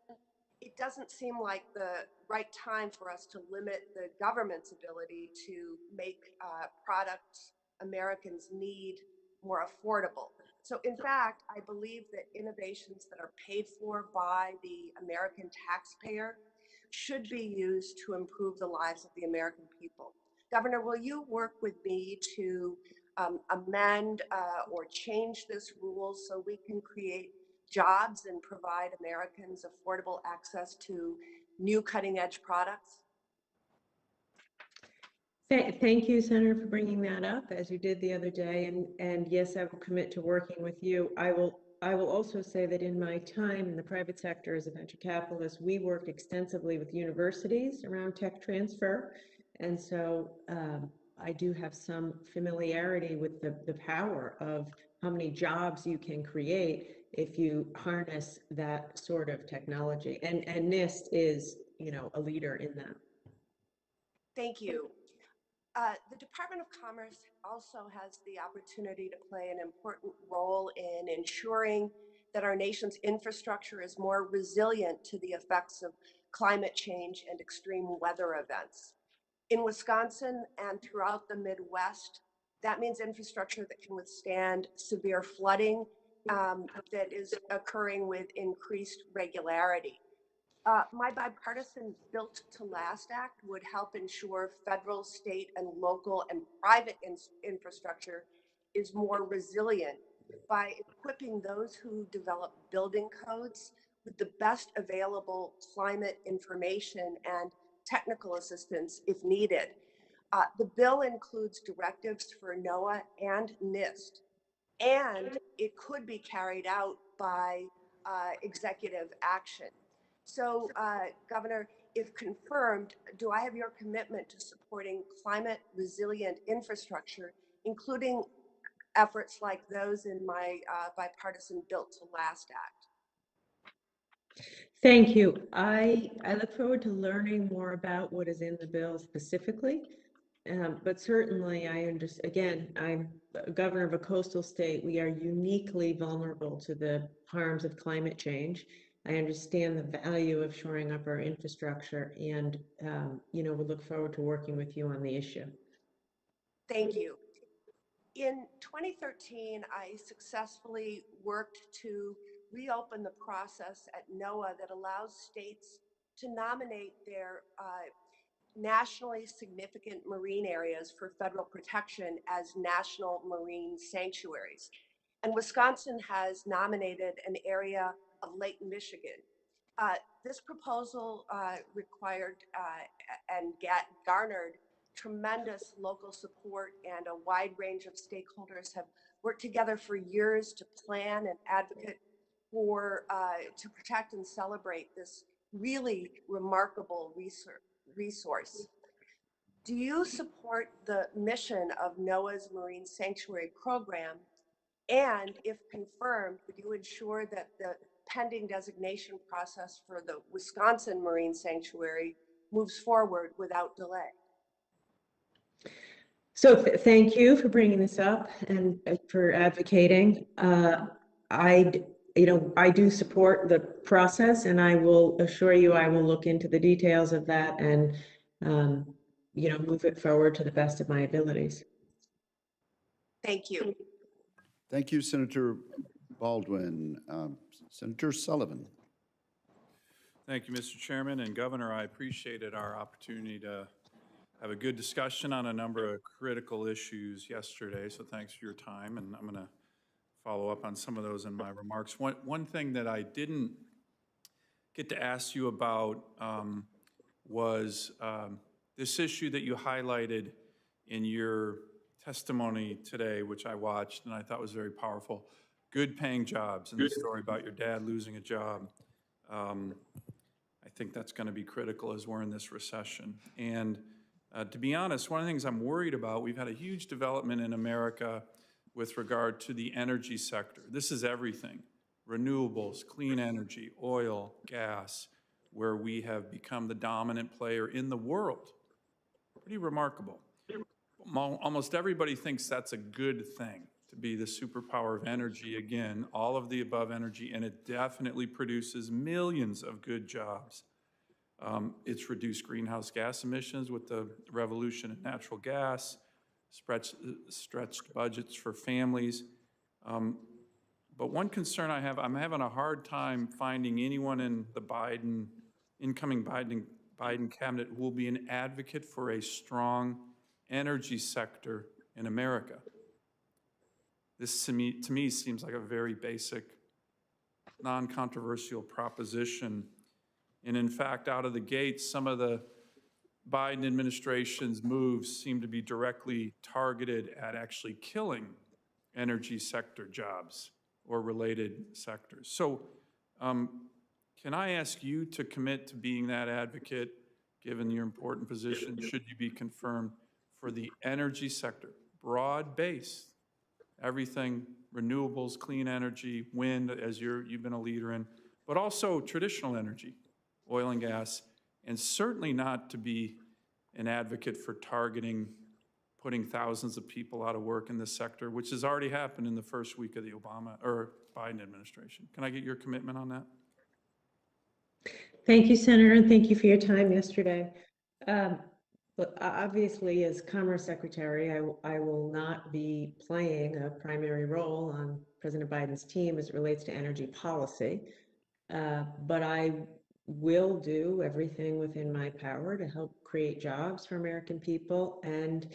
it doesn't seem like the right time for us to limit the government's ability to make products Americans need more affordable. So in fact, I believe that innovations that are paid for by the American taxpayer should be used to improve the lives of the American people. Governor, will you work with me to amend or change this rule so we can create jobs and provide Americans affordable access to new cutting-edge products? Thank you, Senator, for bringing that up, as you did the other day. And yes, I will commit to working with you. I will also say that in my time in the private sector as a venture capitalist, we worked extensively with universities around tech transfer. And so I do have some familiarity with the power of how many jobs you can create if you harness that sort of technology. And Nist is, a leader in that. Thank you. The Department of Commerce also has the opportunity to play an important role in ensuring that our nation's infrastructure is more resilient to the effects of climate change and extreme weather events. In Wisconsin and throughout the Midwest, that means infrastructure that can withstand severe flooding that is occurring with increased regularity. My bipartisan Built to Last Act would help ensure federal, state, and local and private infrastructure is more resilient by equipping those who develop building codes with the best available climate information and technical assistance if needed. The bill includes directives for Noaa and Nist, and it could be carried out by executive action. So, Governor, if confirmed, do I have your commitment to supporting climate resilient infrastructure, including efforts like those in my bipartisan Built to Last Act? Thank you. I look forward to learning more about what is in the bill specifically. But certainly I understand, again, I'm a governor of a coastal state. We are uniquely vulnerable to the harms of climate change. I understand the value of shoring up our infrastructure, and we look forward to working with you on the issue. Thank you. In 2013, I successfully worked to reopen the process at Noaa that allows states to nominate their nationally significant marine areas for federal protection as national marine sanctuaries. And Wisconsin has nominated an area of Lake Michigan. This proposal required and garnered tremendous local support, and a wide range of stakeholders have worked together for years to plan and advocate for to protect and celebrate this really remarkable resource. Do you support the mission of Noaa's Marine Sanctuary Program? And if confirmed, would you ensure that the pending designation process for the Wisconsin Marine Sanctuary moves forward without delay? So thank you for bringing this up and for advocating. I do support the process, and I will assure you I will look into the details of that and move it forward to the best of my abilities. Thank you. Thank you, Senator Baldwin. Senator Sullivan. Thank you, Mr. Chairman and Governor. I appreciated our opportunity to have a good discussion on a number of critical issues yesterday, so thanks for your time, and I'm going to follow up on some of those in my remarks. One thing that I didn't get to ask you about was this issue that you highlighted in your testimony today, which I watched and I thought was very powerful. Good paying jobs, and the story about your dad losing a job. I think that's going to be critical as we're in this recession. And to be honest, one of the things I'm worried about, we've had a huge development in America with regard to the energy sector. This is everything: renewables, clean energy, oil, gas, where we have become the dominant player in the world. Pretty remarkable. Almost everybody thinks that's a good thing, to be the superpower of energy. Again, all of the above energy, and it definitely produces millions of good jobs. It's reduced greenhouse gas emissions with the revolution in natural gas, stretched budgets for families. But one concern I have, I'm having a hard time finding anyone in the incoming Biden cabinet who will be an advocate for a strong energy sector in America. This to me seems like a very basic, non-controversial proposition. And in fact, out of the gate, some of the Biden administration's moves seem to be directly targeted at actually killing energy sector jobs or related sectors. So can I ask you to commit to being that advocate, given your important position, should you be confirmed, for the energy sector, broad-based, everything, renewables, clean energy, wind, as you've been a leader in, but also traditional energy, oil and gas, and certainly not to be an advocate for targeting, putting thousands of people out of work in this sector, which has already happened in the first week of the Biden administration. Can I get your commitment on that? Thank you, Senator, and thank you for your time yesterday. But obviously, as Commerce Secretary, I will not be playing a primary role on President Biden's team as it relates to energy policy, but I will do everything within my power to help create jobs for American people. And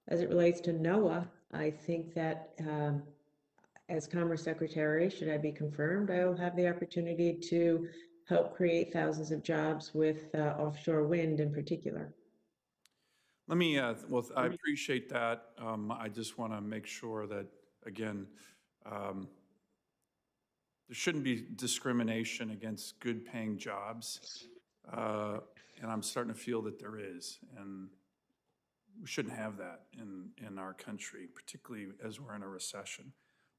as it relates to Noaa, I think that as Commerce Secretary, should I be confirmed, I will have the opportunity to help create thousands of jobs with offshore wind in particular. Let me, well, I appreciate that. I just want to make sure that, again, there shouldn't be discrimination against good paying jobs. And I'm starting to feel that there is. And we shouldn't have that in our country, particularly as we're in a recession.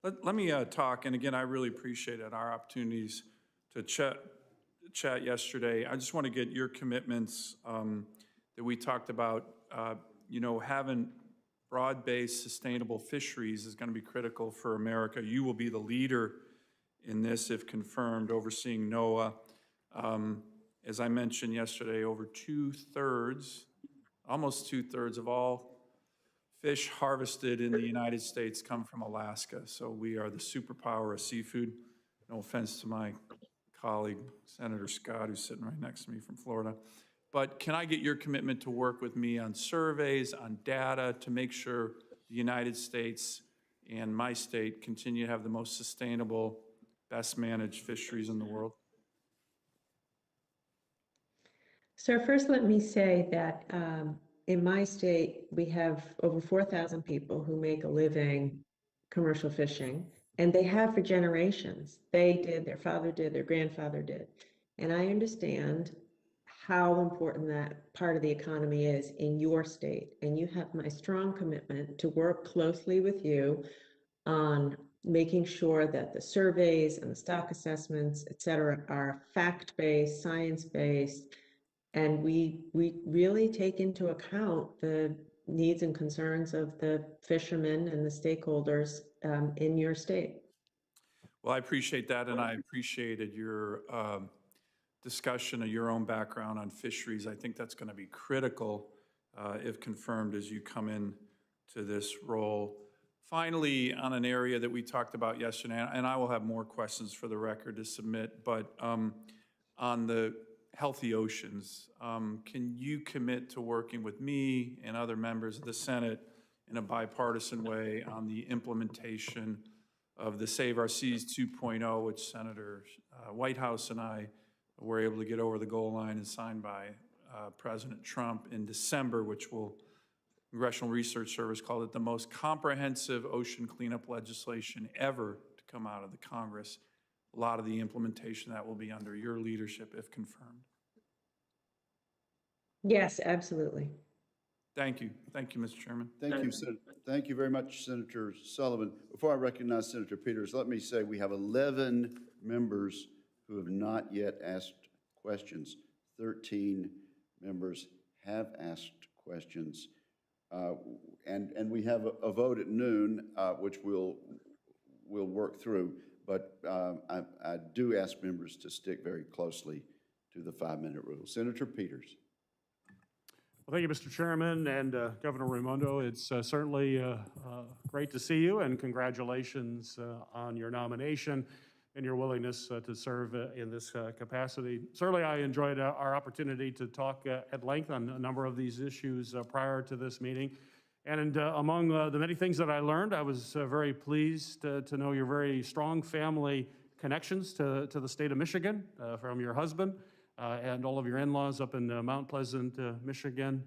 Let me talk, and again, I really appreciated our opportunities to chat yesterday. I just want to get your commitments that we talked about. You know, having broad-based sustainable fisheries is going to be critical for America. You will be the leader in this if confirmed, overseeing Noaa. As I mentioned yesterday, over 2/3, almost 2/3 of all fish harvested in the United States come from Alaska. So we are the superpower of seafood. No offense to my colleague, Senator Scott, who's sitting right next to me from Florida. But can I get your commitment to work with me on surveys, on data, to make sure the United States and my state continue to have the most sustainable, best managed fisheries in the world? So first, let me say that in my state, we have over 4,000 people who make a living commercial fishing, and they have for generations. They did, their father did, their grandfather did. And I understand how important that part of the economy is in your state. And you have my strong commitment to work closely with you on making sure that the surveys and the stock assessments, et cetera, are fact-based, science-based, and we really take into account the needs and concerns of the fishermen and the stakeholders in your state. Well, I appreciate that, and I appreciated your discussion of your own background on fisheries. I think that's going to be critical if confirmed as you come in to this role. Finally, on an area that we talked about yesterday, and I will have more questions for the record to submit, but on the healthy oceans, can you commit to working with me and other members of the Senate in a bipartisan way on the implementation of the Save Our Seas 2.0, which Senator Whitehouse and I were able to get over the goal line and signed by President Trump in December, which Congressional Research Service called it the most comprehensive ocean cleanup legislation ever to come out of the Congress. A lot of the implementation that will be under your leadership if confirmed. Yes, absolutely. Thank you. Thank you, Mr. Chairman. Thank you, Senator. Thank you very much, Senator Sullivan. Before I recognize Senator Peters, let me say we have 11 members who have not yet asked questions. 13 members have asked questions. And we have a vote at noon, which we'll work through. But I do ask members to stick very closely to the 5-minute rule. Senator Peters. Well, thank you, Mr. Chairman, and Governor Raimondo. It's certainly great to see you, and congratulations on your nomination and your willingness to serve in this capacity. Certainly, I enjoyed our opportunity to talk at length on a number of these issues prior to this meeting. And among the many things that I learned, I was very pleased to know your very strong family connections to the state of Michigan from your husband and all of your in-laws up in Mount Pleasant, Michigan.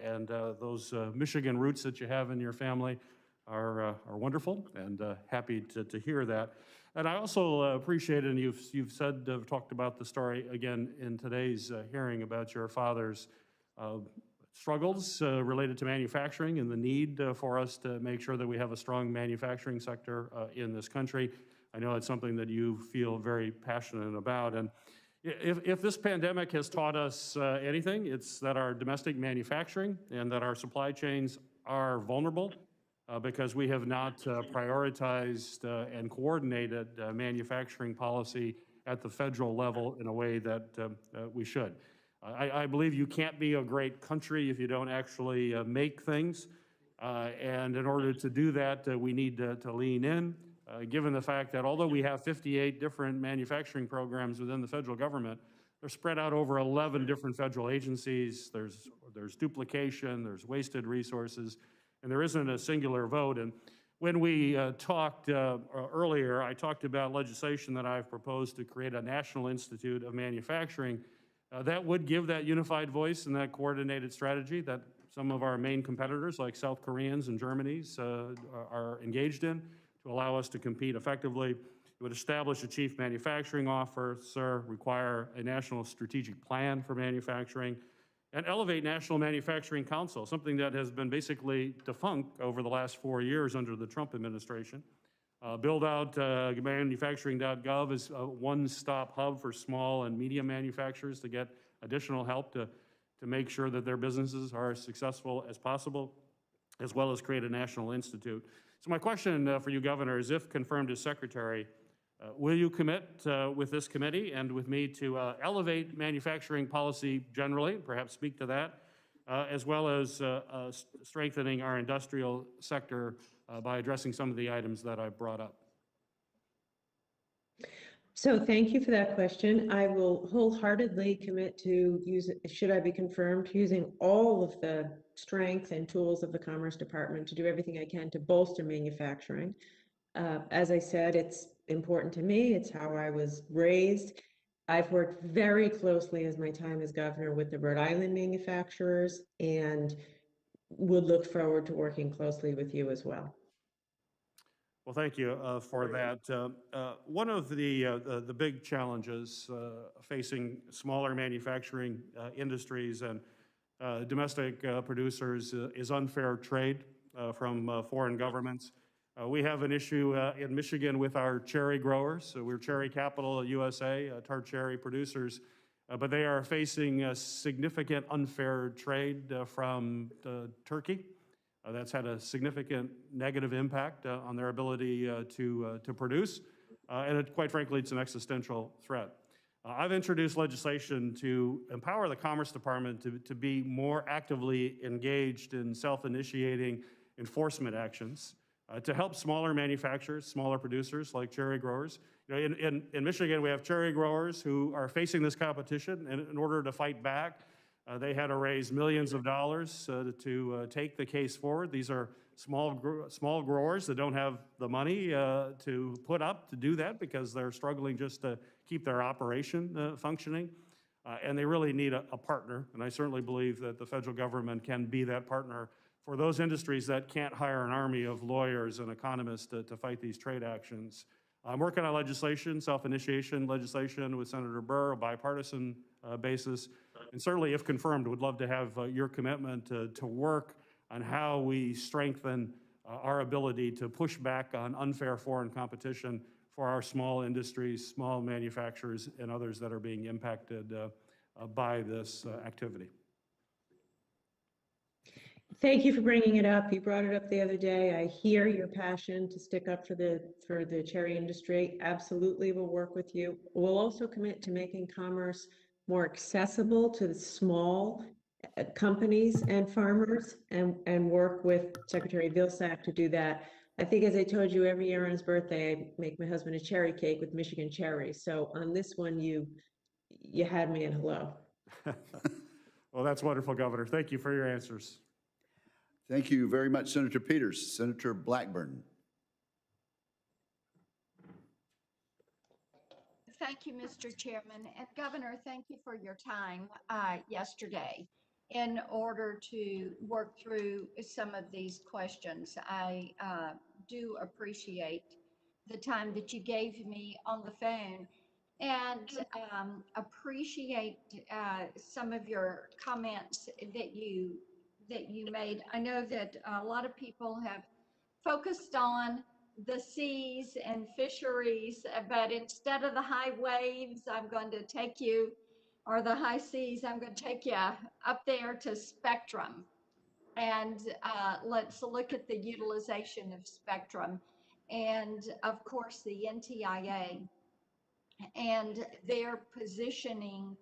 And those Michigan roots that you have in your family are wonderful, and happy to hear that. And I also appreciate, and you've said, talked about the story again in today's hearing about your father's struggles related to manufacturing and the need for us to make sure that we have a strong manufacturing sector in this country. I know it's something that you feel very passionate about. And if this pandemic has taught us anything, it's that our domestic manufacturing and that our supply chains are vulnerable because we have not prioritized and coordinated manufacturing policy at the federal level in a way that we should. I believe you can't be a great country if you don't actually make things. And in order to do that, we need to lean in, given the fact that although we have 58 different manufacturing programs within the federal government, they're spread out over 11 different federal agencies. There's duplication, there's wasted resources, and there isn't a singular vote. And when we talked earlier, I talked about legislation that I've proposed to create a National Institute of Manufacturing that would give that unified voice and that coordinated strategy that some of our main competitors, like South Koreans and Germany's, are engaged in to allow us to compete effectively. It would establish a chief manufacturing officer, require a national strategic plan for manufacturing, and elevate National Manufacturing Council, something that has been basically defunct over the last 4 years under the Trump administration. Build out manufacturing.gov as a one-stop hub for small and medium manufacturers to get additional help to make sure that their businesses are as successful as possible, as well as create a national institute. So my question for you, Governor, is if confirmed as Secretary, will you commit with this committee and with me to elevate manufacturing policy generally, perhaps speak to that, as well as strengthening our industrial sector by addressing some of the items that I brought up? So thank you for that question. I will wholeheartedly commit to should I be confirmed, using all of the strength and tools of the Commerce Department to do everything I can to bolster manufacturing. As I said, it's important to me. It's how I was raised. I've worked very closely as my time as governor with the Rhode Island manufacturers and would look forward to working closely with you as well. Well, thank you for that. One of the big challenges facing smaller manufacturing industries and domestic producers is unfair trade from foreign governments. We have an issue in Michigan with our cherry growers. We're cherry capital USA, tart cherry producers, but they are facing significant unfair trade from Turkey. That's had a significant negative impact on their ability to produce, and quite frankly, it's an existential threat. I've introduced legislation to empower the Commerce Department to be more actively engaged in self-initiating enforcement actions to help smaller manufacturers, smaller producers like cherry growers. You know, in Michigan, we have cherry growers who are facing this competition, and in order to fight back, they had to raise millions of dollars to take the case forward. These are small growers that don't have the money to put up to do that because they're struggling just to keep their operation functioning. And they really need a partner. And I certainly believe that the federal government can be that partner for those industries that can't hire an army of lawyers and economists to fight these trade actions. I'm working on legislation, self-initiation legislation with Senator Burr, a bipartisan basis. And certainly, if confirmed, would love to have your commitment to work on how we strengthen our ability to push back on unfair foreign competition for our small industries, small manufacturers, and others that are being impacted by this activity. Thank you for bringing it up. You brought it up the other day. I hear your passion to stick up for the cherry industry. Absolutely, we'll work with you. We'll also commit to making commerce more accessible to the small companies and farmers, and work with Secretary Vilsack to do that. I think, as I told you, every year on his birthday, I make my husband a cherry cake with Michigan cherries. So on this one, you had me at hello. Well, that's wonderful, Governor. Thank you for your answers. Thank you very much, Senator Peters. Senator Blackburn. Thank you, Mr. Chairman. And Governor, thank you for your time yesterday in order to work through some of these questions. I do appreciate the time that you gave me on the phone and appreciate some of your comments that you made. I know that a lot of people have focused on the seas and fisheries, but instead of the high waves, I'm going to take you, or the high seas, I'm going to take you up there to spectrum. And let's look at the utilization of spectrum. And of course, the NTIA and their positioning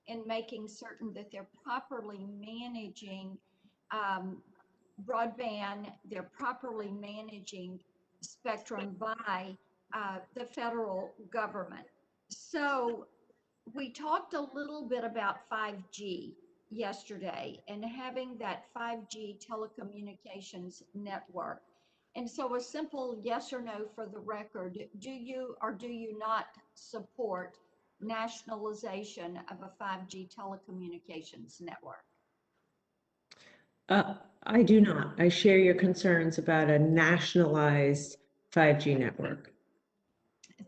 in making certain that they're properly managing broadband, they're properly managing spectrum by the federal government. So we talked a little bit about 5G yesterday and having that 5G telecommunications network. And so a simple yes or no for the record, do you or do you not support nationalization of a 5G telecommunications network? I do not. I share your concerns about a nationalized 5G network.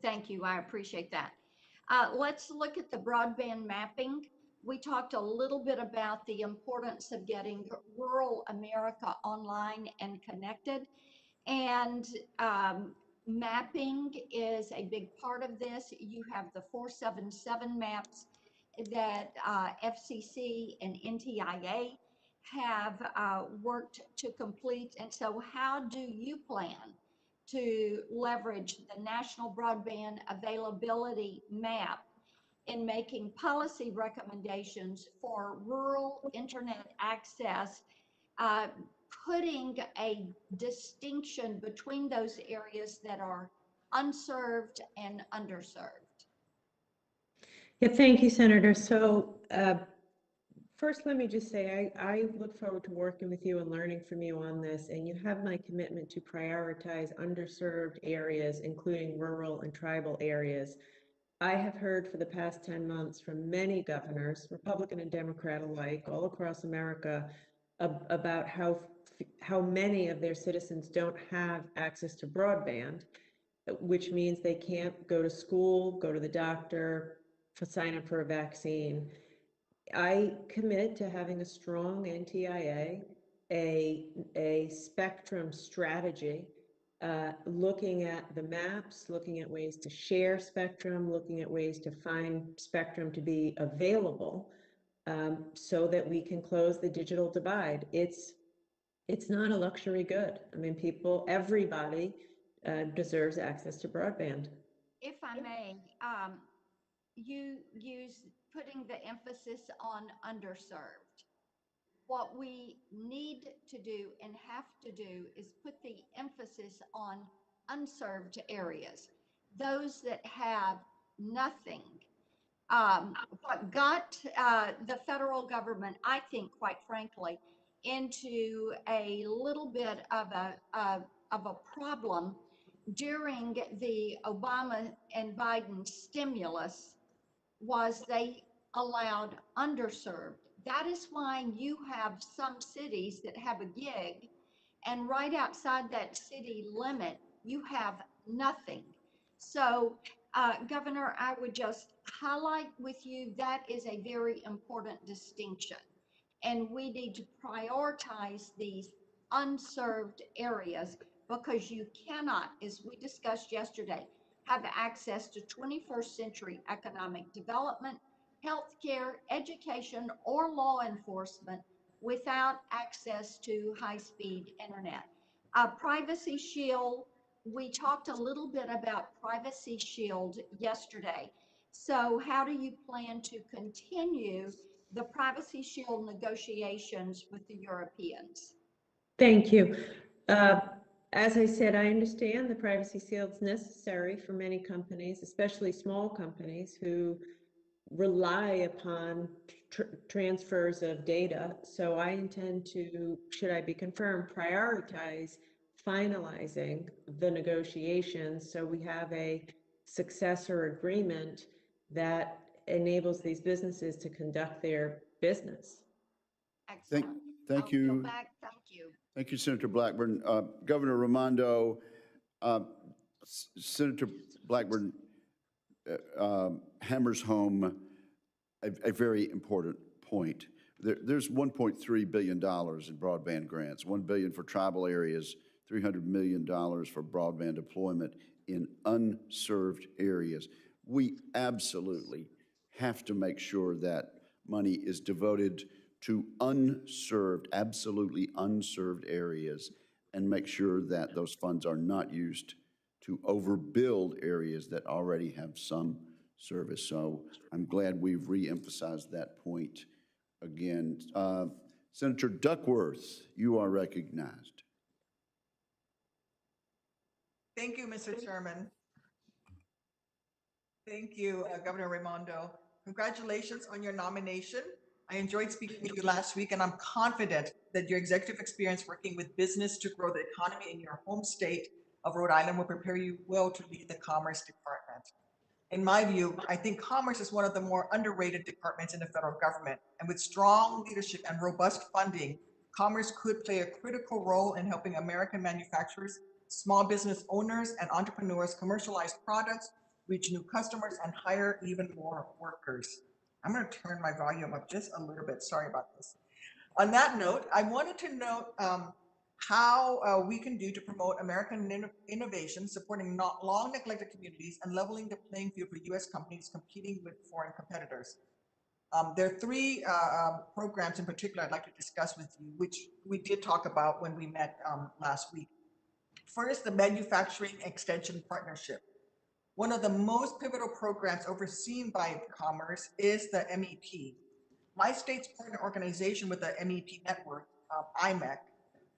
Thank you. I appreciate that. Let's look at the broadband mapping. We talked a little bit about the importance of getting rural America online and connected. And mapping is a big part of this. You have the 477 maps that FCC and NTIA have worked to complete. And so how do you plan to leverage the National Broadband Availability Map in making policy recommendations for rural internet access, putting a distinction between those areas that are unserved and underserved? Yeah, thank you, Senator. So first, let me just say, I look forward to working with you and learning from you on this, and you have my commitment to prioritize underserved areas, including rural and tribal areas. I have heard for the past 10 months from many governors, Republican and Democrat alike, all across America, about how many of their citizens don't have access to broadband, which means they can't go to school, go to the doctor, sign up for a vaccine. I commit to having a strong NTIA, a spectrum strategy, looking at the maps, looking at ways to share spectrum, looking at ways to find spectrum to be available, so that we can close the digital divide. It's not a luxury good. I mean, everybody deserves access to broadband. If I may, you use putting the emphasis on underserved. What we need to do and have to do is put the emphasis on unserved areas, those that have nothing. What got the federal government, I think, quite frankly, into a little bit of a problem during the Obama and Biden stimulus was they allowed underserved. That is why you have some cities that have a gig, and right outside that city limit, you have nothing. So, Governor, I would just highlight with you that is a very important distinction. And we need to prioritize these unserved areas because you cannot, as we discussed yesterday, have access to 21st century economic development, healthcare, education, or law enforcement without access to high-speed internet. Privacy Shield, we talked a little bit about Privacy Shield yesterday. So how do you plan to continue the Privacy Shield negotiations with the Europeans? Thank you. As I said, I understand the privacy shield's necessary for many companies, especially small companies who rely upon transfers of data. So I intend to, should I be confirmed, prioritize finalizing the negotiations so we have a successor agreement that enables these businesses to conduct their business. Thank you. Thank you. Thank you, Senator Blackburn. Governor Raimondo, Senator Blackburn hammers home a very important point. There's $1.3 billion in broadband grants, $1 billion for tribal areas, $300 million for broadband deployment in unserved areas. We absolutely have to make sure that money is devoted to unserved, absolutely unserved areas, and make sure that those funds are not used to overbuild areas that already have some service. So I'm glad we've re-emphasized that point again. Senator Duckworth, you are recognized. Thank you, Mr. Chairman. Thank you, Governor Raimondo. Congratulations on your nomination. I enjoyed speaking with you last week, and I'm confident that your executive experience working with business to grow the economy in your home state of Rhode Island will prepare you well to lead the Commerce Department. In my view, I think Commerce is one of the more underrated departments in the federal government, and with strong leadership and robust funding, Commerce could play a critical role in helping American manufacturers, small business owners, and entrepreneurs commercialize products, reach new customers, and hire even more workers. I'm going to turn my volume up just a little bit. Sorry about this. On that note, I wanted to note how we can do to promote American innovation, supporting not long neglected communities and leveling the playing field for U.S. companies competing with foreign competitors. There are three programs in particular I'd like to discuss with you, which we did talk about when we met last week. First, the Manufacturing Extension Partnership. One of the most pivotal programs overseen by Commerce is the MEP. My state's partner organization with the MEP network, IMEC,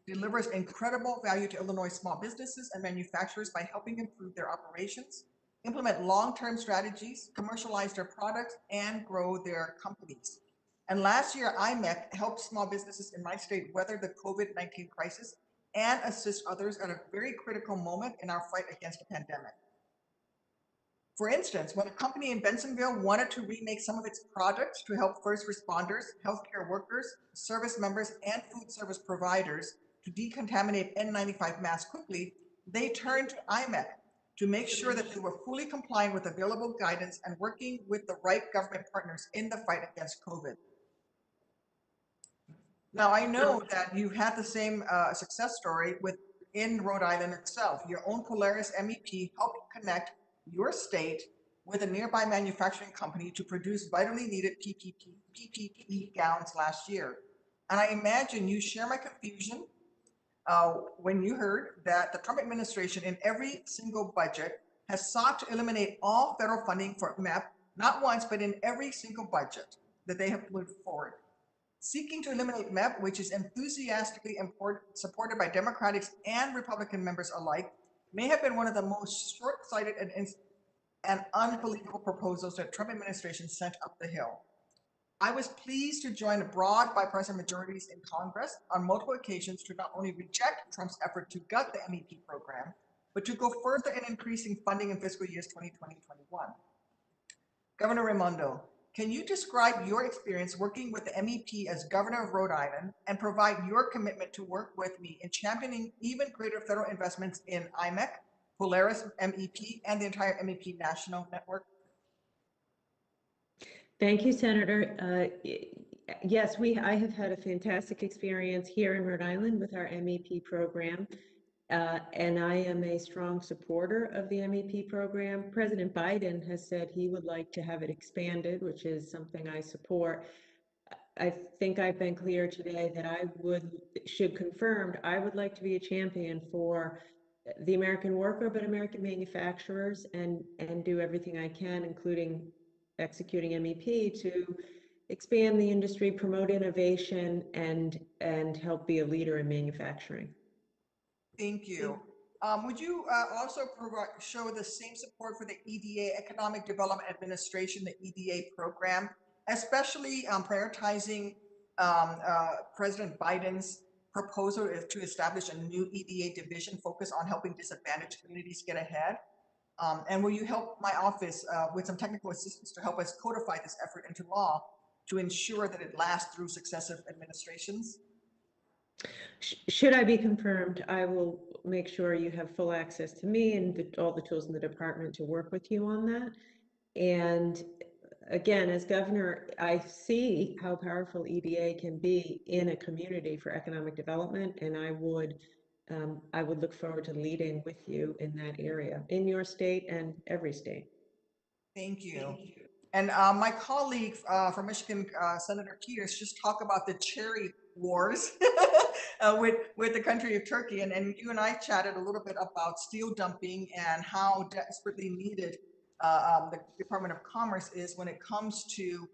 delivers incredible value to Illinois small businesses and manufacturers by helping improve their operations, implement long-term strategies, commercialize their products, and grow their companies. And last year, IMEC helped small businesses in my state weather the COVID-19 crisis and assist others at a very critical moment in our fight against the pandemic. For instance, when a company in Bensonville wanted to remake some of its products to help first responders, healthcare workers, service members, and food service providers to decontaminate N95 masks quickly, they turned to IMEC to make sure that they were fully compliant with available guidance and working with the right government partners in the fight against COVID. Now, I know that you had the same success story within Rhode Island itself. Your own Polaris MEP helped connect your state with a nearby manufacturing company to produce vitally needed PPE gowns last year. And I imagine you share my confusion when you heard that the Trump administration in every single budget has sought to eliminate all federal funding for MEP, not once, but in every single budget that they have put forward. Seeking to eliminate MEP, which is enthusiastically supported by Democratic and Republican members alike, may have been one of the most short-sighted and unbelievable proposals that Trump administration sent up the hill. I was pleased to join broad bipartisan majorities in Congress on multiple occasions to not only reject Trump's effort to gut the MEP program, but to go further in increasing funding in fiscal years 2020-21. Governor Raimondo, can you describe your experience working with the MEP as governor of Rhode Island and provide your commitment to work with me in championing even greater federal investments in IMEC, Polaris MEP, and the entire MEP national network? Thank you, Senator. Yes, I have had a fantastic experience here in Rhode Island with our MEP program. And I am a strong supporter of the MEP program. President Biden has said he would like to have it expanded, which is something I support. I think I've been clear today that should confirmed, I would like to be a champion for the American worker, but American manufacturers, and do everything I can, including executing MEP, to expand the industry, promote innovation, and help be a leader in manufacturing. Thank you. Would you also show the same support for the EDA, Economic Development Administration, the EDA program, especially prioritizing President Biden's proposal is to establish a new EDA division focused on helping disadvantaged communities get ahead? And will you help my office with some technical assistance to help us codify this effort into law to ensure that it lasts through successive administrations? Should I be confirmed, I will make sure you have full access to me and all the tools in the department to work with you on that. And again, as governor, I see how powerful EDA can be in a community for economic development, and I would look forward to leading with you in that area, in your state and every state. Thank you. And my colleague from Michigan, Senator Peters, just talked about the cherry wars with the country of Turkey. And you and I chatted a little bit about steel dumping and how desperately needed the Department of Commerce is when it comes to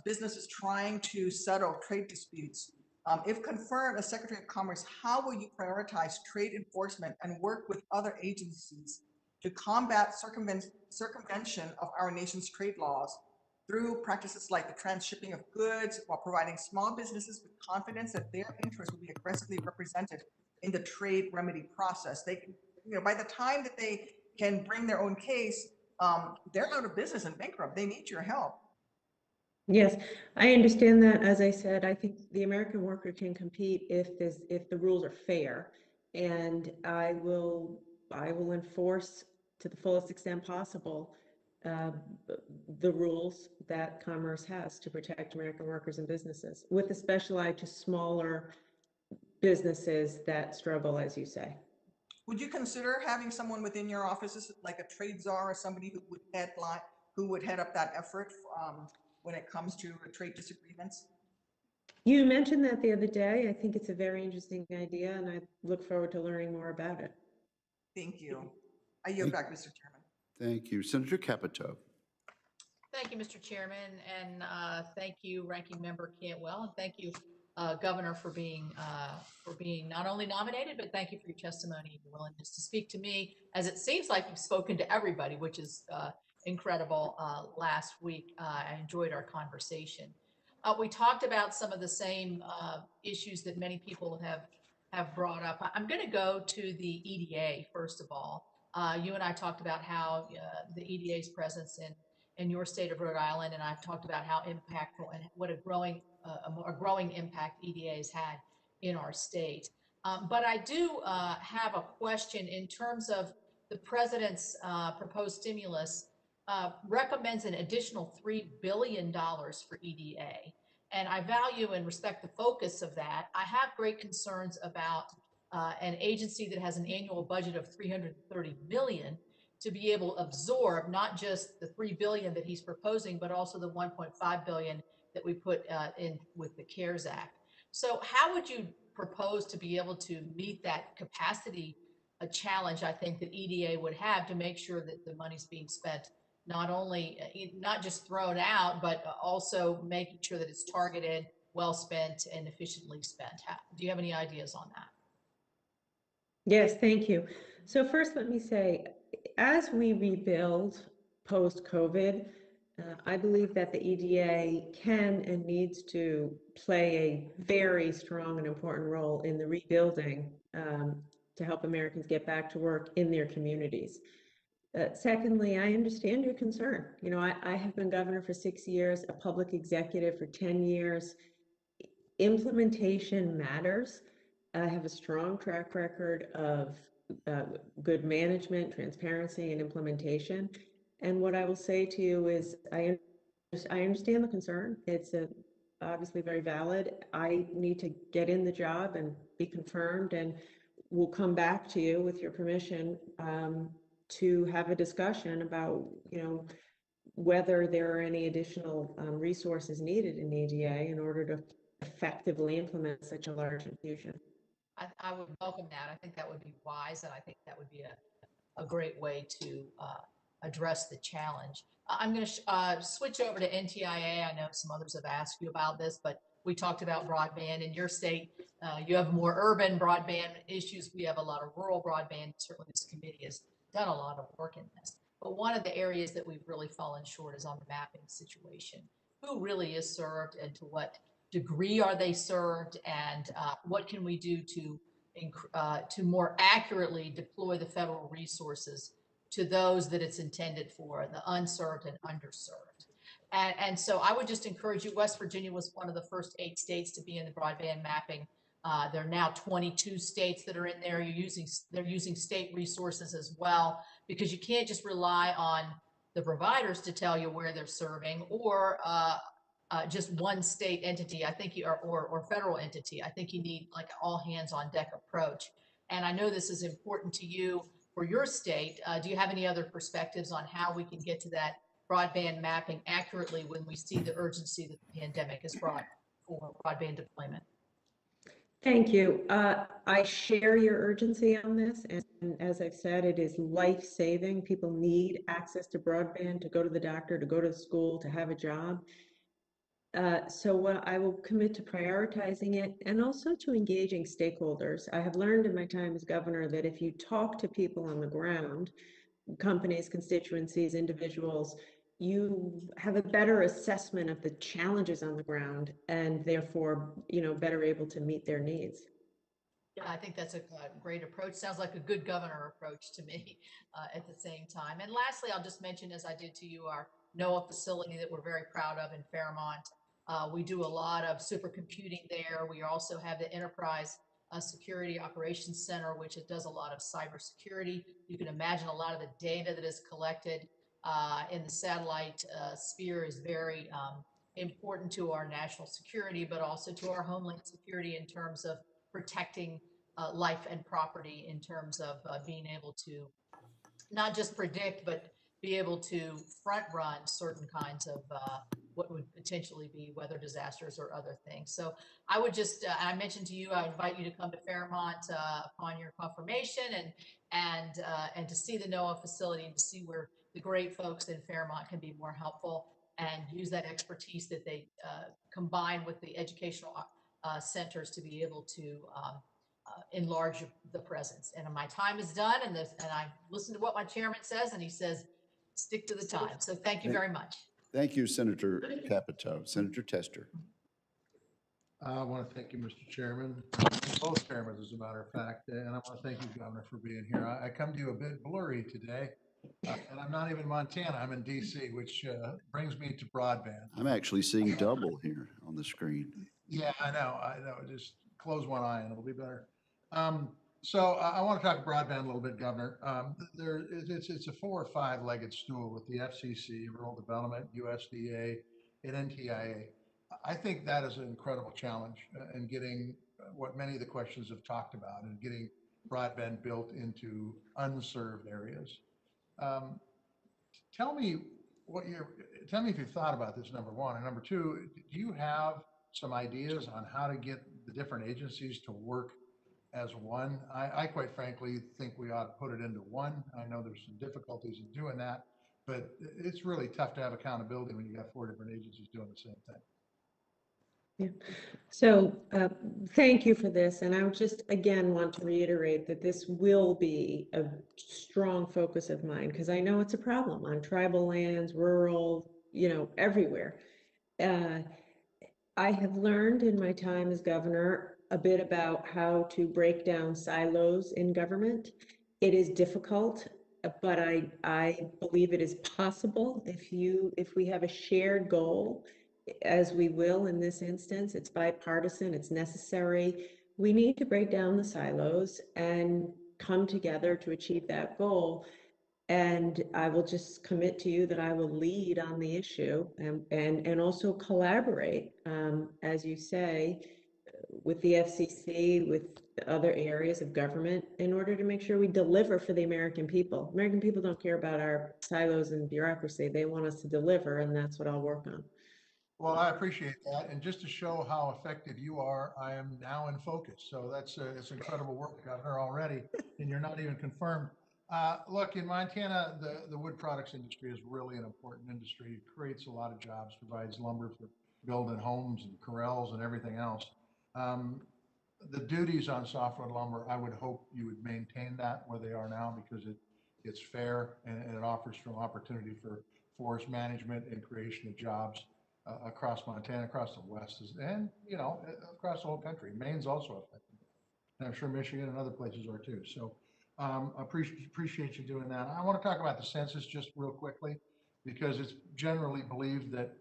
businesses trying to settle trade disputes. If confirmed as Secretary of Commerce, how will you prioritize trade enforcement and work with other agencies to combat circumvention of our nation's trade laws through practices like the transshipping of goods, while providing small businesses with confidence that their interests will be aggressively represented in the trade remedy process? They can, by the time that they can bring their own case, they're out of business and bankrupt. They need your help. Yes, I understand that. As I said, I think the American worker can compete if the rules are fair, and I will enforce to the fullest extent possible the rules that Commerce has to protect American workers and businesses, with a special eye to smaller businesses that struggle, as you say. Would you consider having someone within your offices, like a trade czar or somebody who would head up that effort when it comes to trade disagreements? You mentioned that the other day. I think it's a very interesting idea, and I look forward to learning more about it. Thank you. I yield back, Mr. Chairman. Thank you. Senator Capito. Thank you, Mr. Chairman, and thank you, Ranking Member Cantwell, and thank you, Governor, for being not only nominated, but thank you for your testimony and your willingness to speak to me, as it seems like you've spoken to everybody, which is incredible. Last week, I enjoyed our conversation. We talked about some of the same issues that many people have brought up. I'm going to go to the EDA first of all. You and I talked about how the EDA's presence in your state of Rhode Island, and I've talked about how impactful and what a growing impact EDA has had in our state. But I do have a question in terms of the president's proposed stimulus recommends an additional $3 billion for EDA. And I value and respect the focus of that. I have great concerns about an agency that has an annual budget of $330 million to be able to absorb not just the $3 billion that he's proposing, but also the $1.5 billion that we put in with the CARES Act. So how would you propose to be able to meet that capacity challenge, I think, that EDA would have to make sure that the money's being spent not just thrown out, but also making sure that it's targeted, well spent, and efficiently spent? Do you have any ideas on that? Yes, thank you. So first, let me say, as we rebuild post-COVID, I believe that the EDA can and needs to play a very strong and important role in the rebuilding to help Americans get back to work in their communities. Secondly, I understand your concern. I have been governor for 6 years, a public executive for 10 years. Implementation matters. I have a strong track record of good management, transparency, and implementation. And what I will say to you is I understand the concern. It's obviously very valid. I need to get in the job and be confirmed, and we'll come back to you with your permission to have a discussion about, whether there are any additional resources needed in EDA in order to effectively implement such a large infusion. I would welcome that. I think that would be wise, and I think that would be a great way to address the challenge. I'm going to switch over to NTIA. I know some others have asked you about this, but we talked about broadband. In your state, you have more urban broadband issues. We have a lot of rural broadband. Certainly this committee has done a lot of work in this. But one of the areas that we've really fallen short is on the mapping situation. who really is served and to what degree are they served, and what can we do to more accurately deploy the federal resources to those that it's intended for, the unserved and underserved. And so I would just encourage you, West Virginia was one of the first 8 states to be in the broadband mapping. There are now 22 states that are in there. They're using state resources as well, because you can't just rely on the providers to tell you where they're serving, or just one state entity, I think, or federal entity. I think you need like an all hands on deck approach. And I know this is important to you for your state. Do you have any other perspectives on how we can get to that broadband mapping accurately when we see the urgency that the pandemic has brought for broadband deployment? Thank you. I share your urgency on this, and as I've said, it is life-saving. People need access to broadband to go to the doctor, to go to school, to have a job. So what I will commit to prioritizing it and also to engaging stakeholders. I have learned in my time as governor that if you talk to people on the ground, companies, constituencies, individuals, you have a better assessment of the challenges on the ground and therefore, better able to meet their needs. Yeah, I think that's a great approach. Sounds like a good governor approach to me at the same time. And lastly, I'll just mention, as I did to you, our Noaa facility that we're very proud of in Fairmont. We do a lot of supercomputing there. We also have the Enterprise Security Operations Center, which it does a lot of cybersecurity. You can imagine a lot of the data that is collected in the satellite sphere is very important to our national security, but also to our homeland security in terms of protecting life and property, in terms of being able to not just predict, but be able to front run certain kinds of what would potentially be weather disasters or other things. So I would just, I mentioned to you, I invite you to come to Fairmont upon your confirmation and to see the Noaa facility and to see where the great folks in Fairmont can be more helpful and use that expertise that they combine with the educational centers to be able to enlarge the presence. And my time is done, and I listened to what my chairman says, and he says, stick to the time. So thank you very much. Thank you, Senator Capito. Senator Tester. I want to thank you, Mr. Chairman, both chairmen, as a matter of fact, and I want to thank you, Governor, for being here. I come to you a bit blurry today, and I'm not even in Montana. I'm in D.C., which brings me to broadband. I'm actually seeing double here on the screen. Yeah, I know. Just close one eye and it'll be better. So I want to talk broadband a little bit, Governor. It's a 4 or 5-legged stool with the FCC, Rural Development, USDA, and NTIA. I think that is an incredible challenge in getting what many of the questions have talked about, and getting broadband built into unserved areas. Tell me if you've thought about this, number one, and number two, do you have some ideas on how to get the different agencies to work as one? I quite frankly think we ought to put it into one. I know there's some difficulties in doing that, but it's really tough to have accountability when you got 4 different agencies doing the same thing. Yeah. So thank you for this. And I would just again want to reiterate that this will be a strong focus of mine, because I know it's a problem on tribal lands, rural, everywhere. I have learned in my time as governor a bit about how to break down silos in government. It is difficult, but I believe it is possible if we have a shared goal, as we will in this instance. It's bipartisan, it's necessary. We need to break down the silos and come together to achieve that goal. And I will just commit to you that I will lead on the issue and also collaborate, as you say, with the FCC, with other areas of government, in order to make sure we deliver for the American people. American people don't care about our silos and bureaucracy. They want us to deliver, and that's what I'll work on. Well, I appreciate that. And just to show how effective you are, I am now in focus. So it's incredible work, Governor, already, and you're not even confirmed. Look, in Montana, the wood products industry is really an important industry. It creates a lot of jobs, provides lumber for building homes and corrals and everything else. The duties on softwood lumber, I would hope you would maintain that where they are now, because it's fair and it offers some opportunity for forest management and creation of jobs. across Montana, across the West, and, you know, across the whole country. Maine's also affected. And I'm sure Michigan and other places are too. So appreciate you doing that. I want to talk about the census just real quickly, because it's generally believed that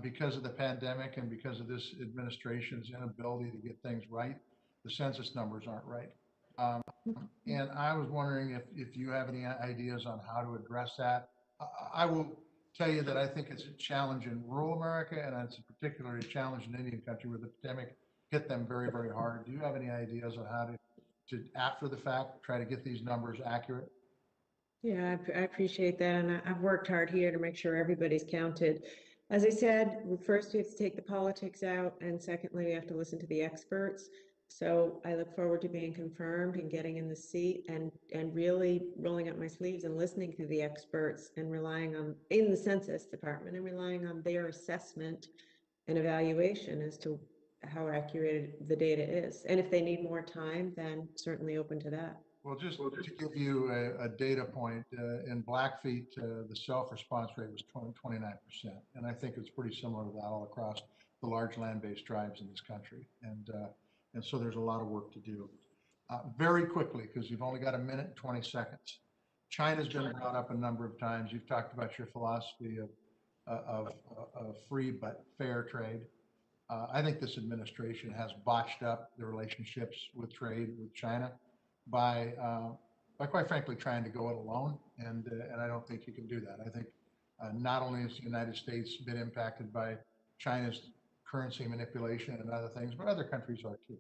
because of the pandemic and because of this administration's inability to get things right, the census numbers aren't right. And I was wondering if you have any ideas on how to address that. I will tell you that I think it's a challenge in rural America, and it's particularly a challenge in Indian country where the pandemic hit them very, very hard. Do you have any ideas on how to after the fact, try to get these numbers accurate? Yeah, I appreciate that, and I've worked hard here to make sure everybody's counted. As I said, first we have to take the politics out, and secondly, we have to listen to the experts. So I look forward to being confirmed and getting in the seat and really rolling up my sleeves and listening to the experts and relying on, in the Census Department, and relying on their assessment and evaluation as to how accurate the data is. And if they need more time, then certainly open to that. Well, just to give you a data point, in Blackfeet, the self-response rate was 29%. And I think it's pretty similar to that all across the large land-based tribes in this country. And so there's a lot of work to do. Very quickly, because you've only got a minute and 20 seconds. China's been brought up a number of times. You've talked about your philosophy of free but fair trade. I think this administration has botched up the relationships with trade with China by quite frankly trying to go it alone, and I don't think you can do that. I think not only has the United States been impacted by China's currency manipulation and other things, but other countries are too.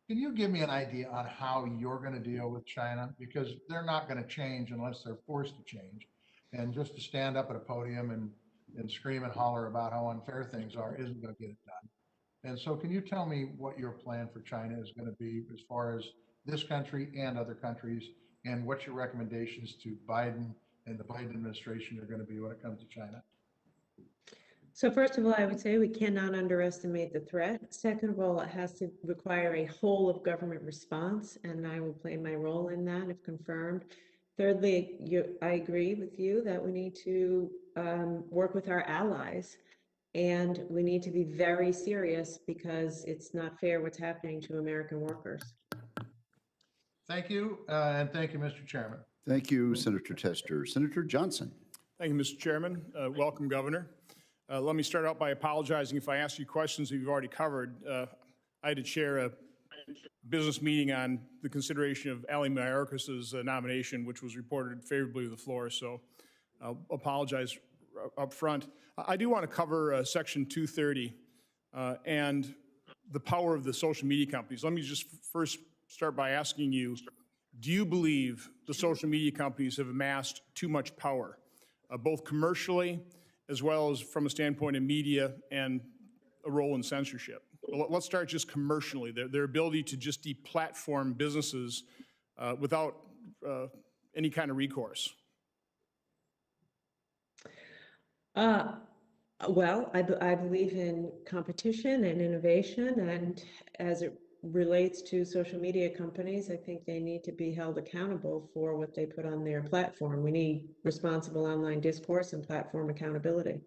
Can you give me an idea on how you're going to deal with China? Because they're not going to change unless they're forced to change. And just to stand up at a podium and scream and holler about how unfair things are isn't going to get it done. And so can you tell me what your plan for China is going to be as far as this country and other countries, and what your recommendations to Biden and the Biden administration are going to be when it comes to China? So first of all, I would say we cannot underestimate the threat. Second of all, it has to require a whole of government response, and I will play my role in that if confirmed. Thirdly, I agree with you that we need to work with our allies, and we need to be very serious because it's not fair what's happening to American workers. Thank you, and thank you, Mr. Chairman. Thank you, Senator Tester. Senator Johnson. Thank you, Mr. Chairman. Welcome, Governor. Let me start out by apologizing if I ask you questions that you've already covered. I had to chair a business meeting on the consideration of Ali Mayorkas's nomination, which was reported favorably to the floor, so I'll apologize up front. I do want to cover Section 230 and the power of the social media companies. Let me just first start by asking you, do you believe the social media companies have amassed too much power, both commercially as well as from a standpoint of media and a role in censorship? Let's start just commercially, their ability to just deplatform businesses without any kind of recourse. Well, I believe in competition and innovation, and as it relates to social media companies, I think they need to be held accountable for what they put on their platform. We need responsible online discourse and platform accountability.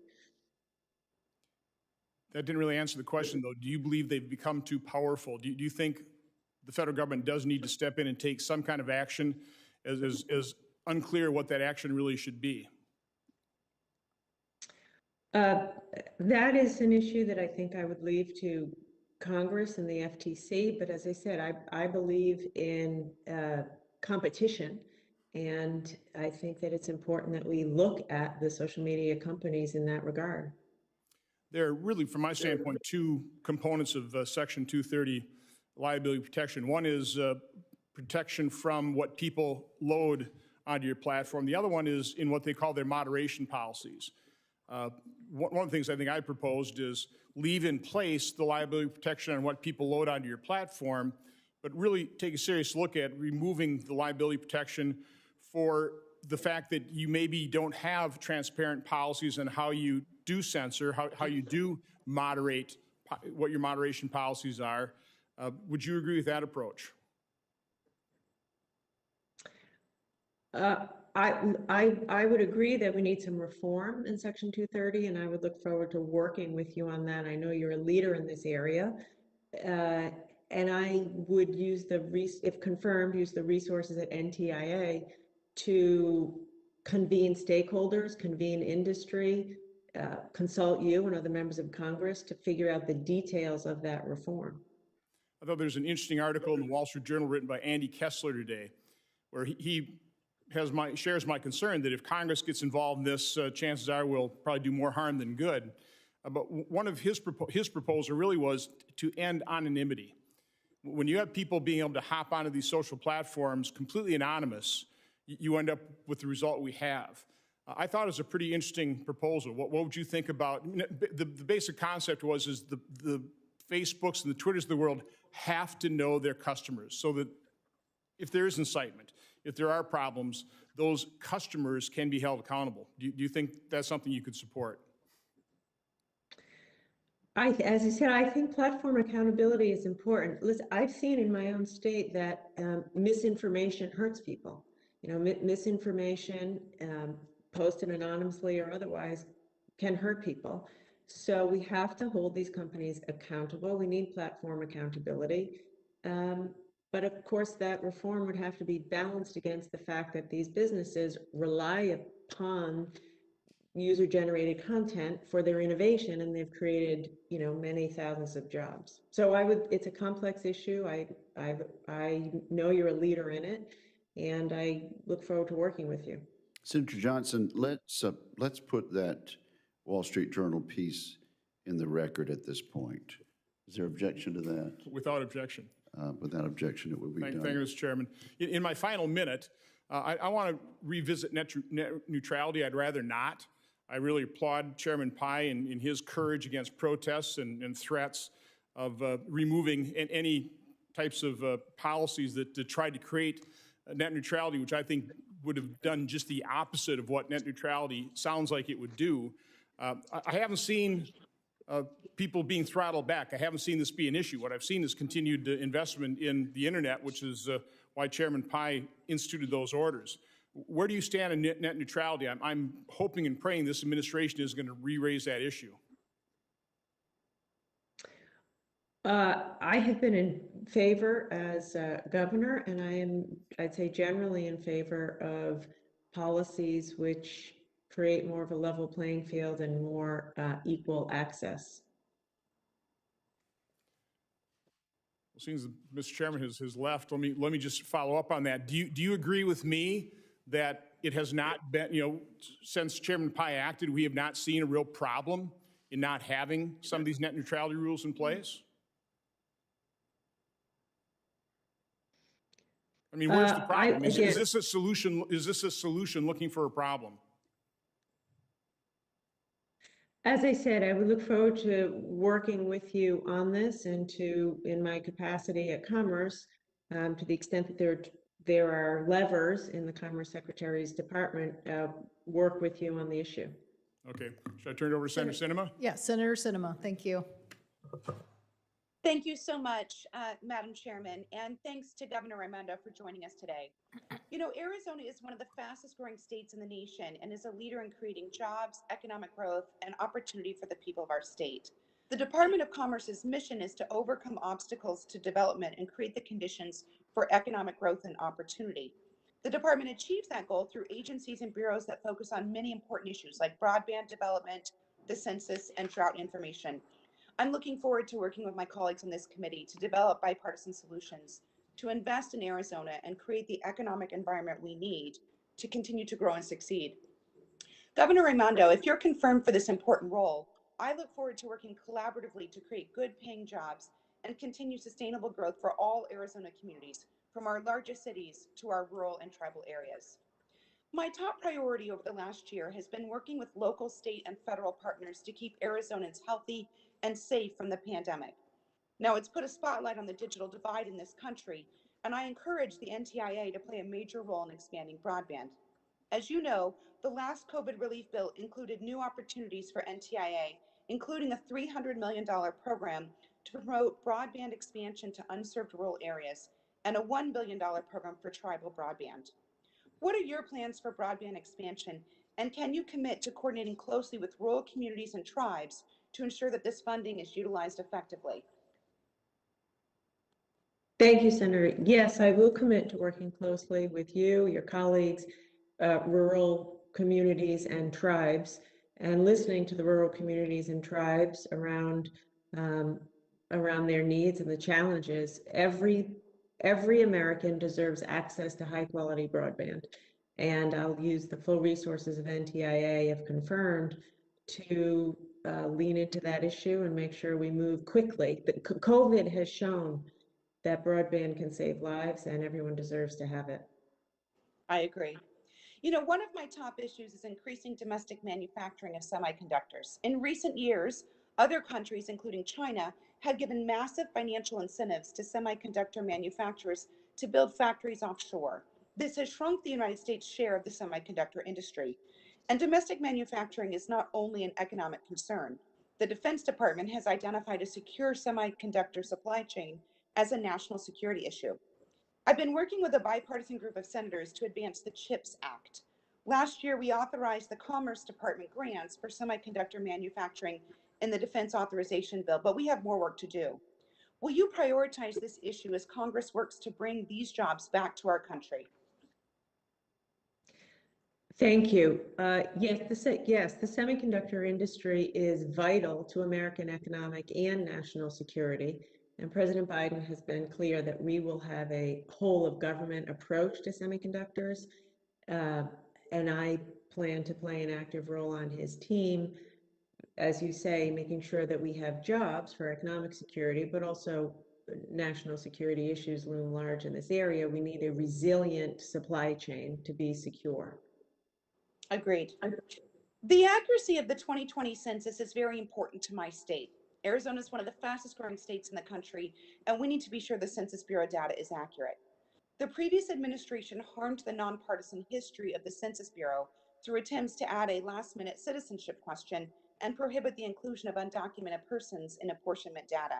That didn't really answer the question, though. Do you believe they've become too powerful? Do you think the federal government does need to step in and take some kind of action, as unclear what that action really should be? That is an issue that I think I would leave to Congress and the FTC, but as I said, I believe in competition, and I think that it's important that we look at the social media companies in that regard. There are really, from my standpoint, two components of Section 230 liability protection. One is protection from what people load onto your platform. The other one is in what they call their moderation policies. One of the things I think I proposed is leave in place the liability protection on what people load onto your platform, but really take a serious look at removing the liability protection for the fact that you maybe don't have transparent policies on how you do censor, how you do moderate, what your moderation policies are. Would you agree with that approach? I would agree that we need some reform in Section 230, and I would look forward to working with you on that. I know you're a leader in this area. And I would use if confirmed, use the resources at NTIA to convene stakeholders, convene industry, consult you and other members of Congress to figure out the details of that reform. I thought there's an interesting article in the Wall Street Journal written by Andy Kessler today, where he shares my concern that if Congress gets involved in this, chances are we'll probably do more harm than good. But one of his proposal really was to end anonymity. When you have people being able to hop onto these social platforms completely anonymous, you end up with the result we have. I thought it was a pretty interesting proposal. What would you think about, the basic concept is the Facebooks and the Twitters of the world have to know their customers so that if there is incitement, if there are problems, those customers can be held accountable. Do you think that's something you could support? As I said, I think platform accountability is important. Listen, I've seen in my own state that misinformation hurts people. You know, misinformation posted anonymously or otherwise can hurt people. So we have to hold these companies accountable. We need platform accountability. But of course, that reform would have to be balanced against the fact that these businesses rely upon user-generated content for their innovation, and they've created, you know, many thousands of jobs. So it's a complex issue. I know you're a leader in it, and I look forward to working with you. Senator Johnson, let's put that Wall Street Journal piece in the record at this point. Is there objection to that? Without objection. Without objection, it will be done. Thank you, Mr. Chairman. In my final minute, I want to revisit net neutrality. I'd rather not. I really applaud Chairman Pai in his courage against protests and threats of removing any types of policies that tried to create net neutrality, which I think would have done just the opposite of what net neutrality sounds like it would do. I haven't seen people being throttled back. I haven't seen this be an issue. What I've seen is continued investment in the internet, which is why Chairman Pai instituted those orders. Where do you stand on net neutrality? I'm hoping and praying this administration is going to re-raise that issue. I have been in favor as governor, and I'd say generally in favor of policies which create more of a level playing field and more equal access. Well, since Mr. Chairman has left, let me just follow up on that. Do you agree with me that it has not been, you know, since Chairman Pai acted, we have not seen a real problem in not having some of these net neutrality rules in place? I mean, where's the problem? Is this a solution? Is this a solution looking for a problem? As I said, I would look forward to working with you on this and in my capacity at Commerce, to the extent that there are levers in the Commerce Secretary's department, work with you on the issue. Okay. Should I turn it over to Senator Sinema? Yes, Senator Sinema, thank you. Thank you so much, Madam Chairman, and thanks to Governor Raimondo for joining us today. You know, Arizona is one of the fastest growing states in the nation and is a leader in creating jobs, economic growth, and opportunity for the people of our state. The Department of Commerce's mission is to overcome obstacles to development and create the conditions for economic growth and opportunity. The department achieves that goal through agencies and bureaus that focus on many important issues like broadband development, the census, and drought information. I'm looking forward to working with my colleagues on this committee to develop bipartisan solutions, to invest in Arizona and create the economic environment we need to continue to grow and succeed. Governor Raimondo, if you're confirmed for this important role, I look forward to working collaboratively to create good paying jobs and continue sustainable growth for all Arizona communities, from our largest cities to our rural and tribal areas. My top priority over the last year has been working with local, state, and federal partners to keep Arizonans healthy and safe from the pandemic. Now, it's put a spotlight on the digital divide in this country, and I encourage the NTIA to play a major role in expanding broadband. As you know, the last COVID relief bill included new opportunities for NTIA, including a $300 million program to promote broadband expansion to unserved rural areas and a $1 billion program for tribal broadband. What are your plans for broadband expansion? And can you commit to coordinating closely with rural communities and tribes to ensure that this funding is utilized effectively? Thank you, Senator. Yes, I will commit to working closely with you, your colleagues, rural communities and tribes, and listening to the rural communities and tribes around their needs and the challenges. Every American deserves access to high quality broadband. And I'll use the full resources of NTIA, if confirmed, to lean into that issue and make sure we move quickly. COVID has shown that broadband can save lives and everyone deserves to have it. I agree. You know, one of my top issues is increasing domestic manufacturing of semiconductors. In recent years, other countries, including China, have given massive financial incentives to semiconductor manufacturers to build factories offshore. This has shrunk the United States' share of the semiconductor industry. And domestic manufacturing is not only an economic concern. The Defense Department has identified a secure semiconductor supply chain as a national security issue. I've been working with a bipartisan group of senators to advance the CHIPS Act. Last year, we authorized the Commerce Department grants for semiconductor manufacturing in the Defense Authorization Bill, but we have more work to do. Will you prioritize this issue as Congress works to bring these jobs back to our country? Thank you. Yes, the semiconductor industry is vital to American economic and national security. And President Biden has been clear that we will have a whole of government approach to semiconductors. And I plan to play an active role on his team, as you say, making sure that we have jobs for economic security, but also national security issues loom large in this area. We need a resilient supply chain to be secure. Agreed. The accuracy of the 2020 census is very important to my state. Arizona is one of the fastest growing states in the country, and we need to be sure the Census Bureau data is accurate. The previous administration harmed the nonpartisan history of the Census Bureau through attempts to add a last-minute citizenship question and prohibit the inclusion of undocumented persons in apportionment data.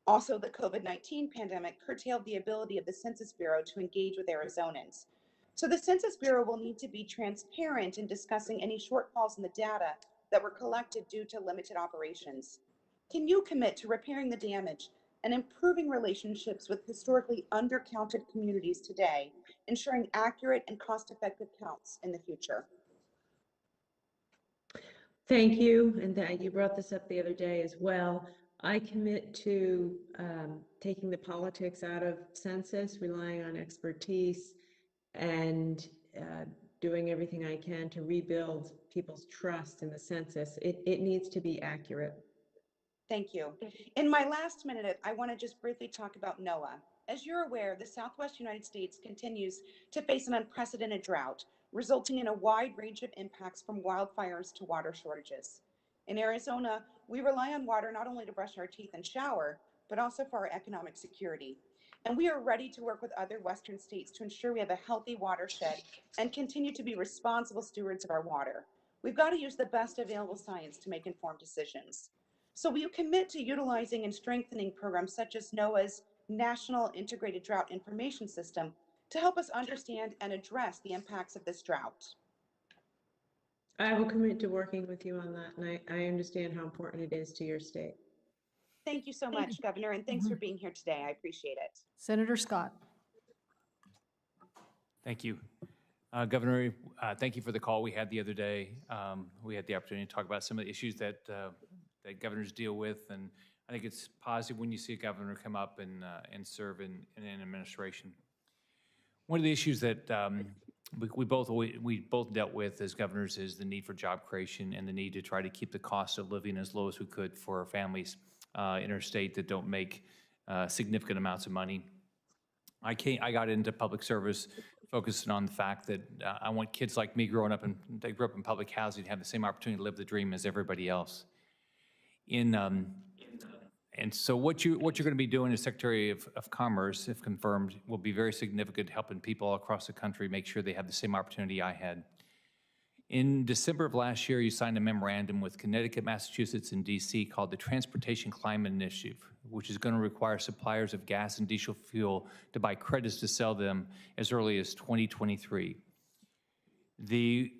Also, the COVID-19 pandemic curtailed the ability of the Census Bureau to engage with Arizonans. So the Census Bureau will need to be transparent in discussing any shortfalls in the data that were collected due to limited operations. Can you commit to repairing the damage and improving relationships with historically undercounted communities today, ensuring accurate and cost-effective counts in the future? Thank you, and you brought this up the other day as well. I commit to taking the politics out of census, relying on expertise, and doing everything I can to rebuild people's trust in the census. It needs to be accurate. Thank you. In my last minute, I want to just briefly talk about Noaa. As you're aware, the Southwest United States continues to face an unprecedented drought, resulting in a wide range of impacts from wildfires to water shortages. In Arizona, we rely on water not only to brush our teeth and shower, but also for our economic security. And we are ready to work with other Western states to ensure we have a healthy watershed and continue to be responsible stewards of our water. We've got to use the best available science to make informed decisions. So will you commit to utilizing and strengthening programs such as NOAA's National Integrated Drought Information System to help us understand and address the impacts of this drought? I will commit to working with you on that, and I understand how important it is to your state. Thank you so much, Governor, and thanks for being here today. I appreciate it. Senator Scott. Thank you. Governor, thank you for the call we had the other day. We had the opportunity to talk about some of the issues that governors deal with, and I think it's positive when you see a governor come up and serve in an administration. One of the issues that we both dealt with as governors is the need for job creation and the need to try to keep the cost of living as low as we could for our families interstate that don't make significant amounts of money. I got into public service focusing on the fact that I want kids like me they grew up in public housing to have the same opportunity to live the dream as everybody else. And so what you're going to be doing as Secretary of Commerce, if confirmed, will be very significant, helping people all across the country make sure they have the same opportunity I had. In December of last year, you signed a memorandum with Connecticut, Massachusetts, and DC called the Transportation Climate Initiative, which is going to require suppliers of gas and diesel fuel to buy credits to sell them as early as 2023. In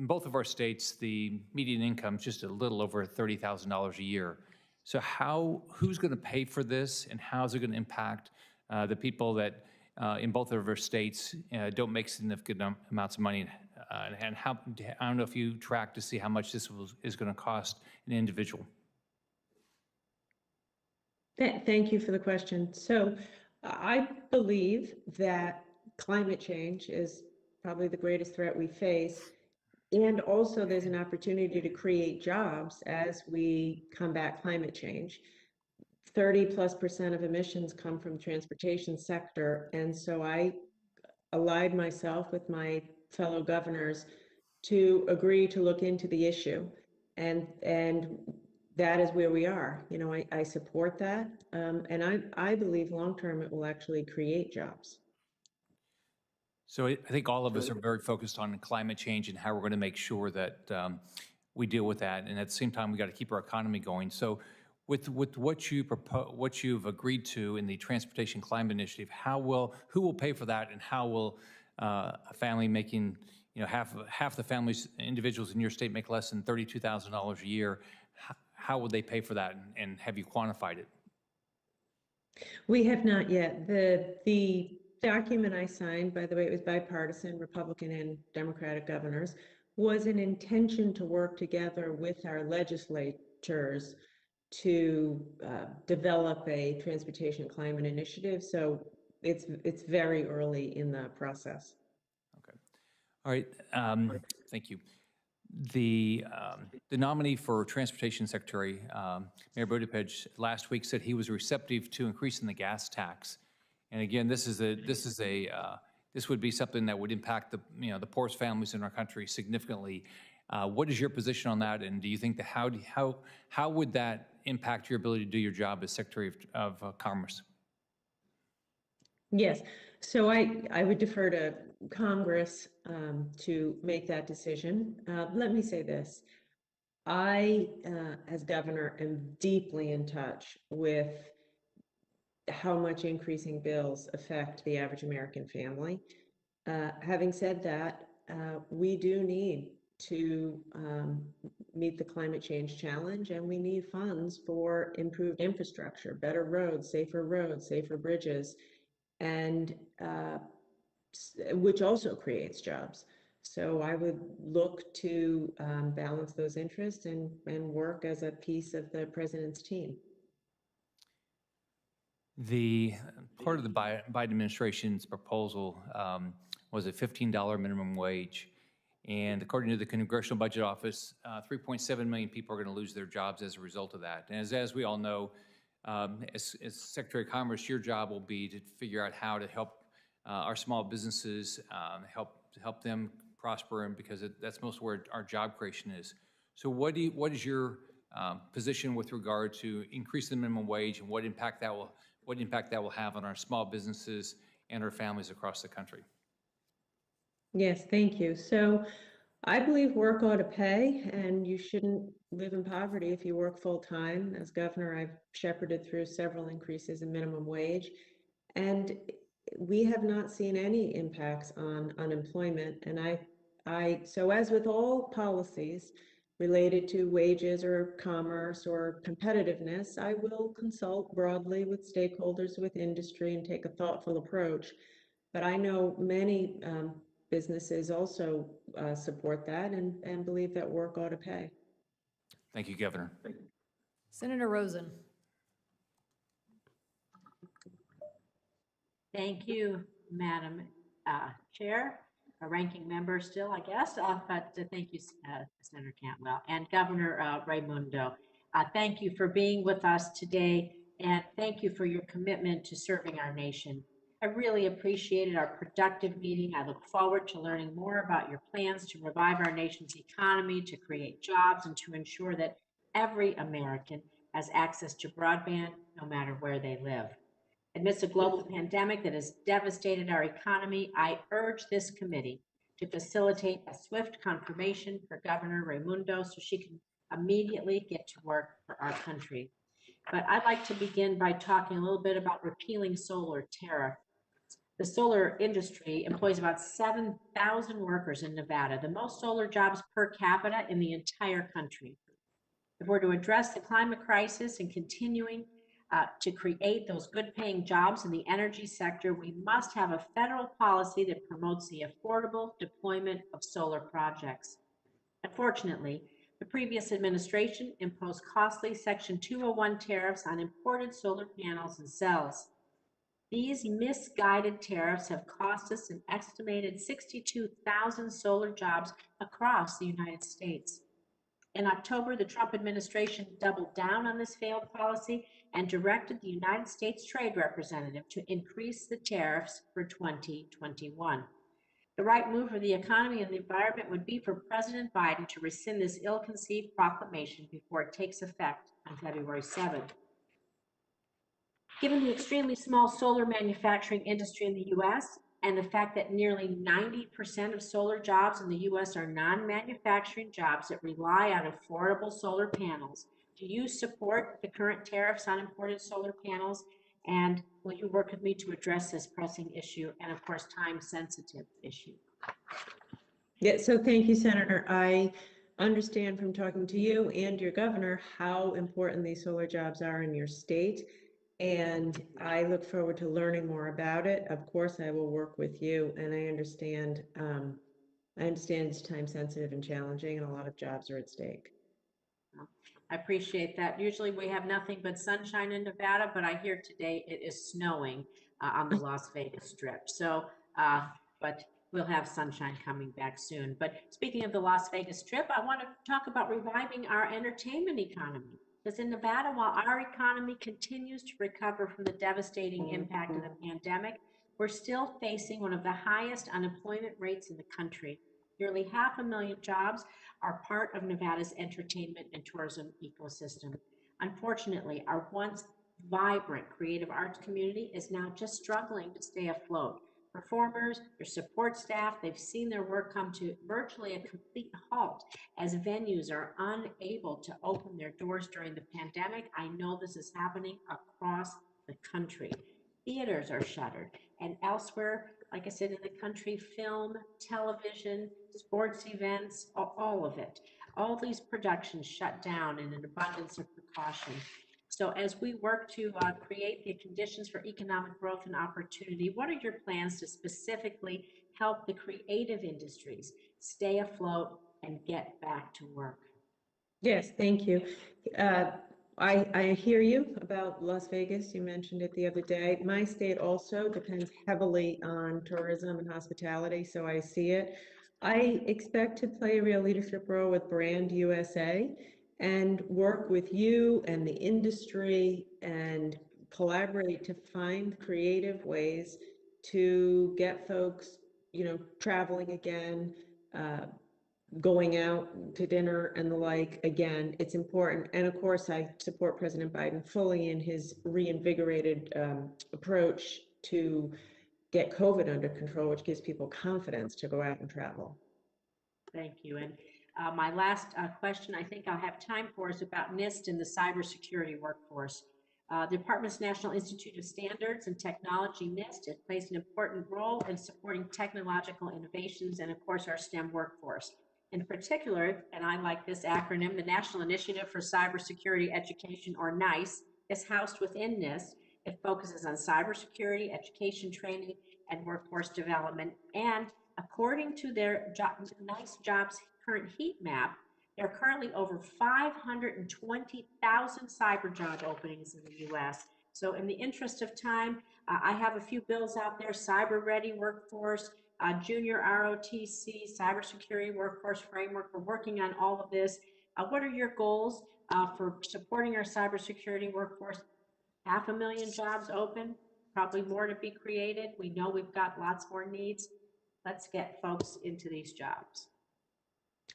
both of our states, the median income is just a little over $30,000 a year. So who's going to pay for this, and how is it going to impact the people that in both of our states don't make significant amounts of money? And how, I don't know if you track to see how much this is going to cost an individual. Thank you for the question. So I believe that climate change is probably the greatest threat we face. And also there's an opportunity to create jobs as we combat climate change. 30+% of emissions come from transportation sector. And so I allied myself with my fellow governors to agree to look into the issue. And that is where we are. You know, I support that. And I believe long-term it will actually create jobs. So I think all of us are very focused on climate change and how we're going to make sure that we deal with that. And at the same time, we got to keep our economy going. So with what you propose, what you've agreed to in the Transportation Climate Initiative, who will pay for that, and how will a family making, half the families, individuals in your state make less than $32,000 a year, how would they pay for that, and have you quantified it? We have not yet. The document I signed, by the way, it was bipartisan, Republican and Democratic governors, was an intention to work together with our legislatures to develop a transportation climate initiative. So it's very early in the process. Okay. All right. Thank you. The nominee for Transportation Secretary, Mayor Buttigieg, last week said he was receptive to increasing the gas tax. And again, this would be something that would impact the poorest families in our country significantly. What is your position on that? And do you think that how would that impact your ability to do your job as Secretary of Commerce? Yes. So I would defer to Congress to make that decision. Let me say this. I, as governor, am deeply in touch with how much increasing bills affect the average American family. Having said that, we do need to meet the climate change challenge, and we need funds for improved infrastructure, better roads, safer bridges, and which also creates jobs. So I would look to balance those interests and work as a piece of the president's team. The part of the Biden administration's proposal was a $15 minimum wage. And according to the Congressional Budget Office, 3.7 million people are going to lose their jobs as a result of that. And as we all know, as Secretary of Commerce, your job will be to figure out how to help our small businesses, help them prosper, and because that's most where our job creation is. So what is your position with regard to increasing the minimum wage, and what impact that will have on our small businesses and our families across the country? Yes, thank you. So I believe work ought to pay, and you shouldn't live in poverty if you work full time. As governor, I've shepherded through several increases in minimum wage, and we have not seen any impacts on unemployment. And so as with all policies related to wages or commerce or competitiveness, I will consult broadly with stakeholders, with industry, and take a thoughtful approach. But I know many businesses also support that and believe that work ought to pay. Thank you, Governor. Senator Rosen. Thank you, Madam Chair, a ranking member still, I guess, but thank you, Senator Cantwell, and Governor Raimondo. Thank you for being with us today, and thank you for your commitment to serving our nation. I really appreciated our productive meeting. I look forward to learning more about your plans to revive our nation's economy, to create jobs, and to ensure that every American has access to broadband, no matter where they live. Amidst a global pandemic that has devastated our economy, I urge this committee to facilitate a swift confirmation for Governor Raimondo so she can immediately get to work for our country. But I'd like to begin by talking a little bit about repealing solar tariff. The solar industry employs about 7,000 workers in Nevada, the most solar jobs per capita in the entire country. If we're to address the climate crisis and continuing to create those good-paying jobs in the energy sector, we must have a federal policy that promotes the affordable deployment of solar projects. Unfortunately, the previous administration imposed costly Section 201 tariffs on imported solar panels and cells. These misguided tariffs have cost us an estimated 62,000 solar jobs across the United States. In October, the Trump administration doubled down on this failed policy and directed the United States Trade Representative to increase the tariffs for 2021. The right move for the economy and the environment would be for President Biden to rescind this ill-conceived proclamation before it takes effect on February 7th. Given the extremely small solar manufacturing industry in the U.S. and the fact that nearly 90% of solar jobs in the U.S. are non-manufacturing jobs that rely on affordable solar panels, do you support the current tariffs on imported solar panels? And will you work with me to address this pressing issue and, of course, time-sensitive issue? Yeah, so thank you, Senator. I understand from talking to you and your governor how important these solar jobs are in your state, and I look forward to learning more about it. Of course, I will work with you, and I understand it's time-sensitive and challenging, and a lot of jobs are at stake. I appreciate that. Usually we have nothing but sunshine in Nevada, but I hear today it is snowing on the Las Vegas Strip. So, but we'll have sunshine coming back soon. But speaking of the Las Vegas Strip, I want to talk about reviving our entertainment economy. Because in Nevada, while our economy continues to recover from the devastating impact of the pandemic, we're still facing one of the highest unemployment rates in the country. Nearly 500,000 jobs are part of Nevada's entertainment and tourism ecosystem. Unfortunately, our once vibrant creative arts community is now just struggling to stay afloat. Performers, their support staff, they've seen their work come to virtually a complete halt as venues are unable to open their doors during the pandemic. I know this is happening across the country. Theaters are shuttered, and elsewhere, like I said, in the country, film, television, sports events, all of it. All these productions shut down in an abundance of precaution. So as we work to create the conditions for economic growth and opportunity, what are your plans to specifically help the creative industries stay afloat and get back to work? Yes, thank you. I hear you about Las Vegas. You mentioned it the other day. My state also depends heavily on tourism and hospitality, so I see it. I expect to play a real leadership role with Brand USA and work with you and the industry and collaborate to find creative ways to get folks, traveling again, going out to dinner and the like. Again, it's important. And of course, I support President Biden fully in his reinvigorated approach to get COVID under control, which gives people confidence to go out and travel. Thank you. And my last question I think I'll have time for is about Nist and the cybersecurity workforce. The Department's National Institute of Standards and Technology, Nist, it plays an important role in supporting technological innovations and, of course, our STEM workforce. In particular, and I like this acronym, the National Initiative for Cybersecurity Education, or NICE, is housed within Nist. It focuses on cybersecurity, education training, and workforce development. And according to their NICE jobs current heat map, there are currently over 520,000 cyber job openings in the U.S. So in the interest of time, I have a few bills out there: cyber ready workforce, junior ROTC, cybersecurity workforce framework. We're working on all of this. What are your goals for supporting our cybersecurity workforce? 500,000 jobs open, probably more to be created. We know we've got lots more needs. Let's get folks into these jobs.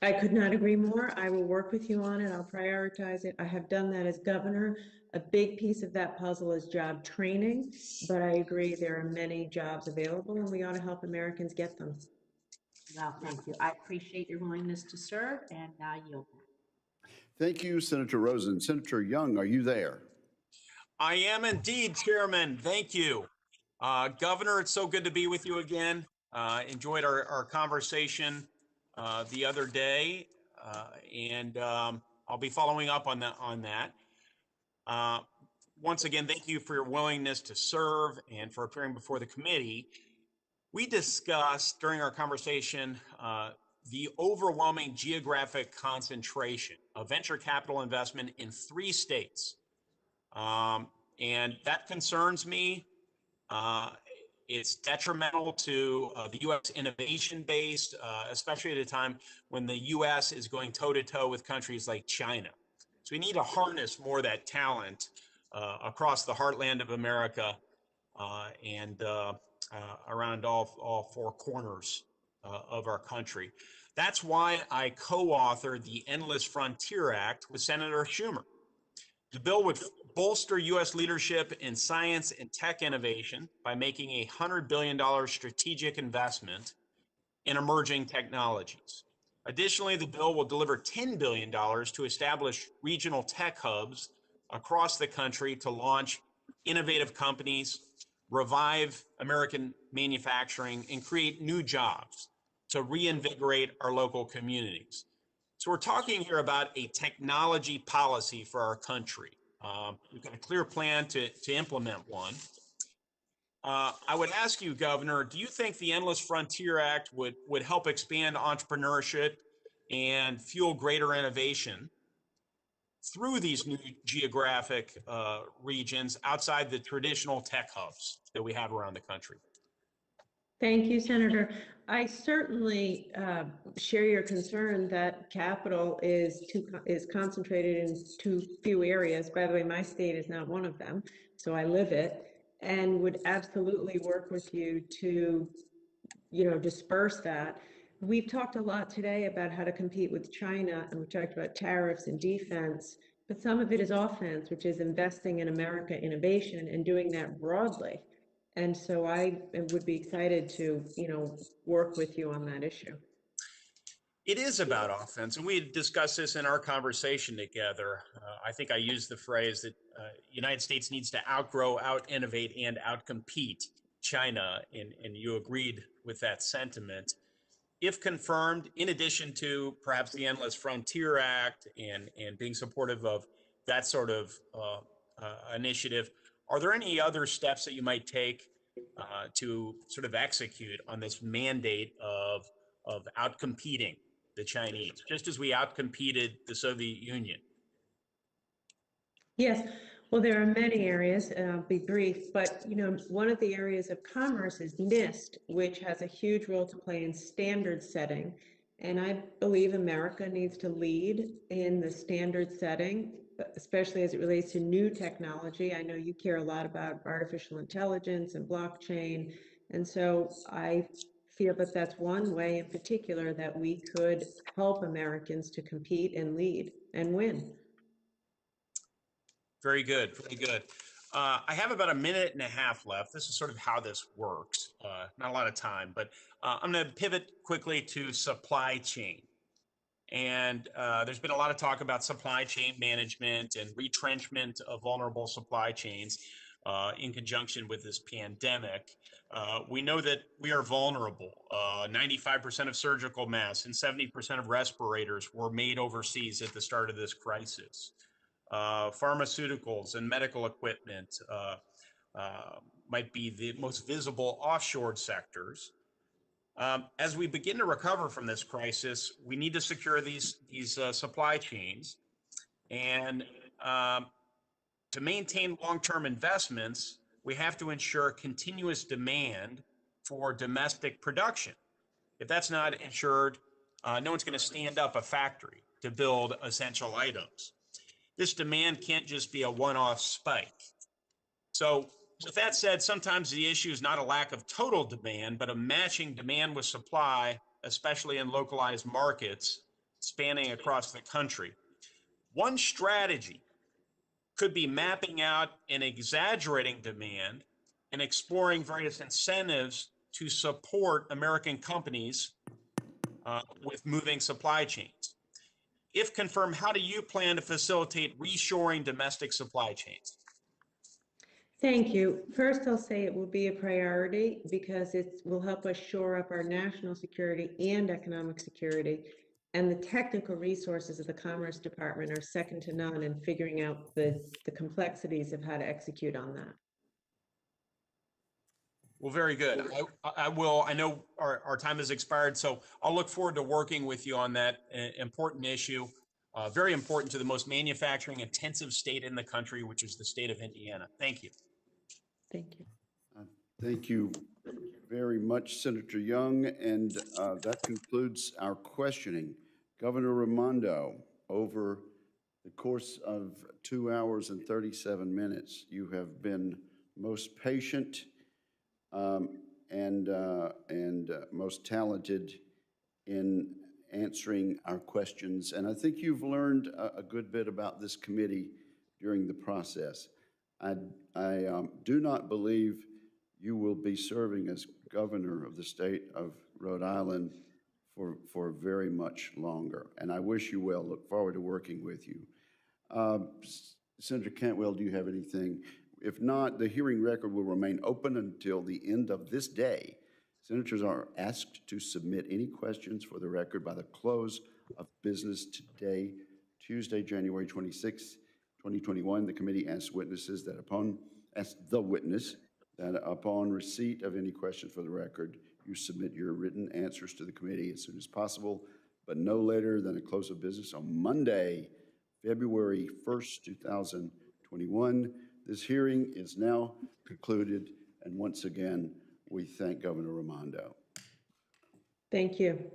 I could not agree more. I will work with you on it. I'll prioritize it. I have done that as governor. A big piece of that puzzle is job training, but I agree there are many jobs available and we ought to help Americans get them. Well, thank you. I appreciate your willingness to serve, and I yield. Thank you, Senator Rosen. Senator Young, are you there? I am indeed, Chairman. Thank you. Governor, it's so good to be with you again. Enjoyed our conversation the other day, and I'll be following up on that. Once again, thank you for your willingness to serve and for appearing before the committee. We discussed during our conversation the overwhelming geographic concentration of venture capital investment in 3 states. And that concerns me. It's detrimental to the U.S. innovation base, especially at a time when the U.S. is going toe-to-toe with countries like China. So we need to harness more of that talent across the heartland of America and around all 4 corners of our country. That's why I co-authored the Endless Frontier Act with Senator Schumer. The bill would bolster U.S. leadership in science and tech innovation by making a $100 billion strategic investment in emerging technologies. Additionally, the bill will deliver $10 billion to establish regional tech hubs across the country to launch innovative companies, revive American manufacturing, and create new jobs to reinvigorate our local communities. So we're talking here about a technology policy for our country. We've got a clear plan to implement one. I would ask you, Governor, do you think the Endless Frontier Act would help expand entrepreneurship and fuel greater innovation through these new geographic regions outside the traditional tech hubs that we have around the country? Thank you, Senator. I certainly share your concern that capital is concentrated in too few areas. By the way, my state is not one of them, so I live it, and would absolutely work with you to, disperse that. We've talked a lot today about how to compete with China, and we talked about tariffs and defense, but some of it is offense, which is investing in America innovation and doing that broadly. And so I would be excited to, work with you on that issue. It is about offense, and we had discussed this in our conversation together. I think I used the phrase that United States needs to outgrow, out-innovate, and out-compete China, and you agreed with that sentiment. If confirmed, in addition to perhaps the Endless Frontier Act and being supportive of that sort of initiative, are there any other steps that you might take to sort of execute on this mandate of outcompeting the Chinese, just as we outcompeted the Soviet Union? Yes, well, there are many areas, and I'll be brief, but one of the areas of commerce is Nist, which has a huge role to play in standard setting. And I believe America needs to lead in the standard setting, especially as it relates to new technology. I know you care a lot about artificial intelligence and blockchain. And so I feel that that's one way in particular that we could help Americans to compete and lead and win. Very good, very good. I have about a minute and a half left. This is sort of how this works. Not a lot of time, but I'm going to pivot quickly to supply chain. And there's been a lot of talk about supply chain management and retrenchment of vulnerable supply chains in conjunction with this pandemic. We know that we are vulnerable. 95% of surgical masks and 70% of respirators were made overseas at the start of this crisis. Pharmaceuticals and medical equipment might be the most visible offshore sectors. As we begin to recover from this crisis, we need to secure these supply chains. And to maintain long-term investments, we have to ensure continuous demand for domestic production. If that's not ensured, no one's going to stand up a factory to build essential items. This demand can't just be a one-off spike. So with that said, sometimes the issue is not a lack of total demand, but a matching demand with supply, especially in localized markets spanning across the country. One strategy could be mapping out and exaggerating demand and exploring various incentives to support American companies with moving supply chains. If confirmed, how do you plan to facilitate reshoring domestic supply chains? Thank you. First, I'll say it will be a priority because it will help us shore up our national security and economic security. And the technical resources of the Commerce Department are second to none in figuring out the complexities of how to execute on that. Well, very good. I know our time has expired, so I'll look forward to working with you on that important issue. Very important to the most manufacturing intensive state in the country, which is the state of Indiana. Thank you. Thank you. Thank you very much, Senator Young. And that concludes our questioning. Governor Raimondo, over the course of 2 hours and 37 minutes, you have been most patient and most talented in answering our questions. And I think you've learned a good bit about this committee during the process. I do not believe you will be serving as governor of the state of Rhode Island for very much longer. And I wish you well. Look forward to working with you. Senator Cantwell, do you have anything? If not, the hearing record will remain open until the end of this day. Senators are asked to submit any questions for the record by the close of business today, Tuesday, January 26, 2021. The committee asks the witness that upon receipt of any question for the record, you submit your written answers to the committee as soon as possible, but no later than the close of business on Monday, February 1st, 2021. This hearing is now concluded, and once again, we thank Governor Raimondo. Thank you.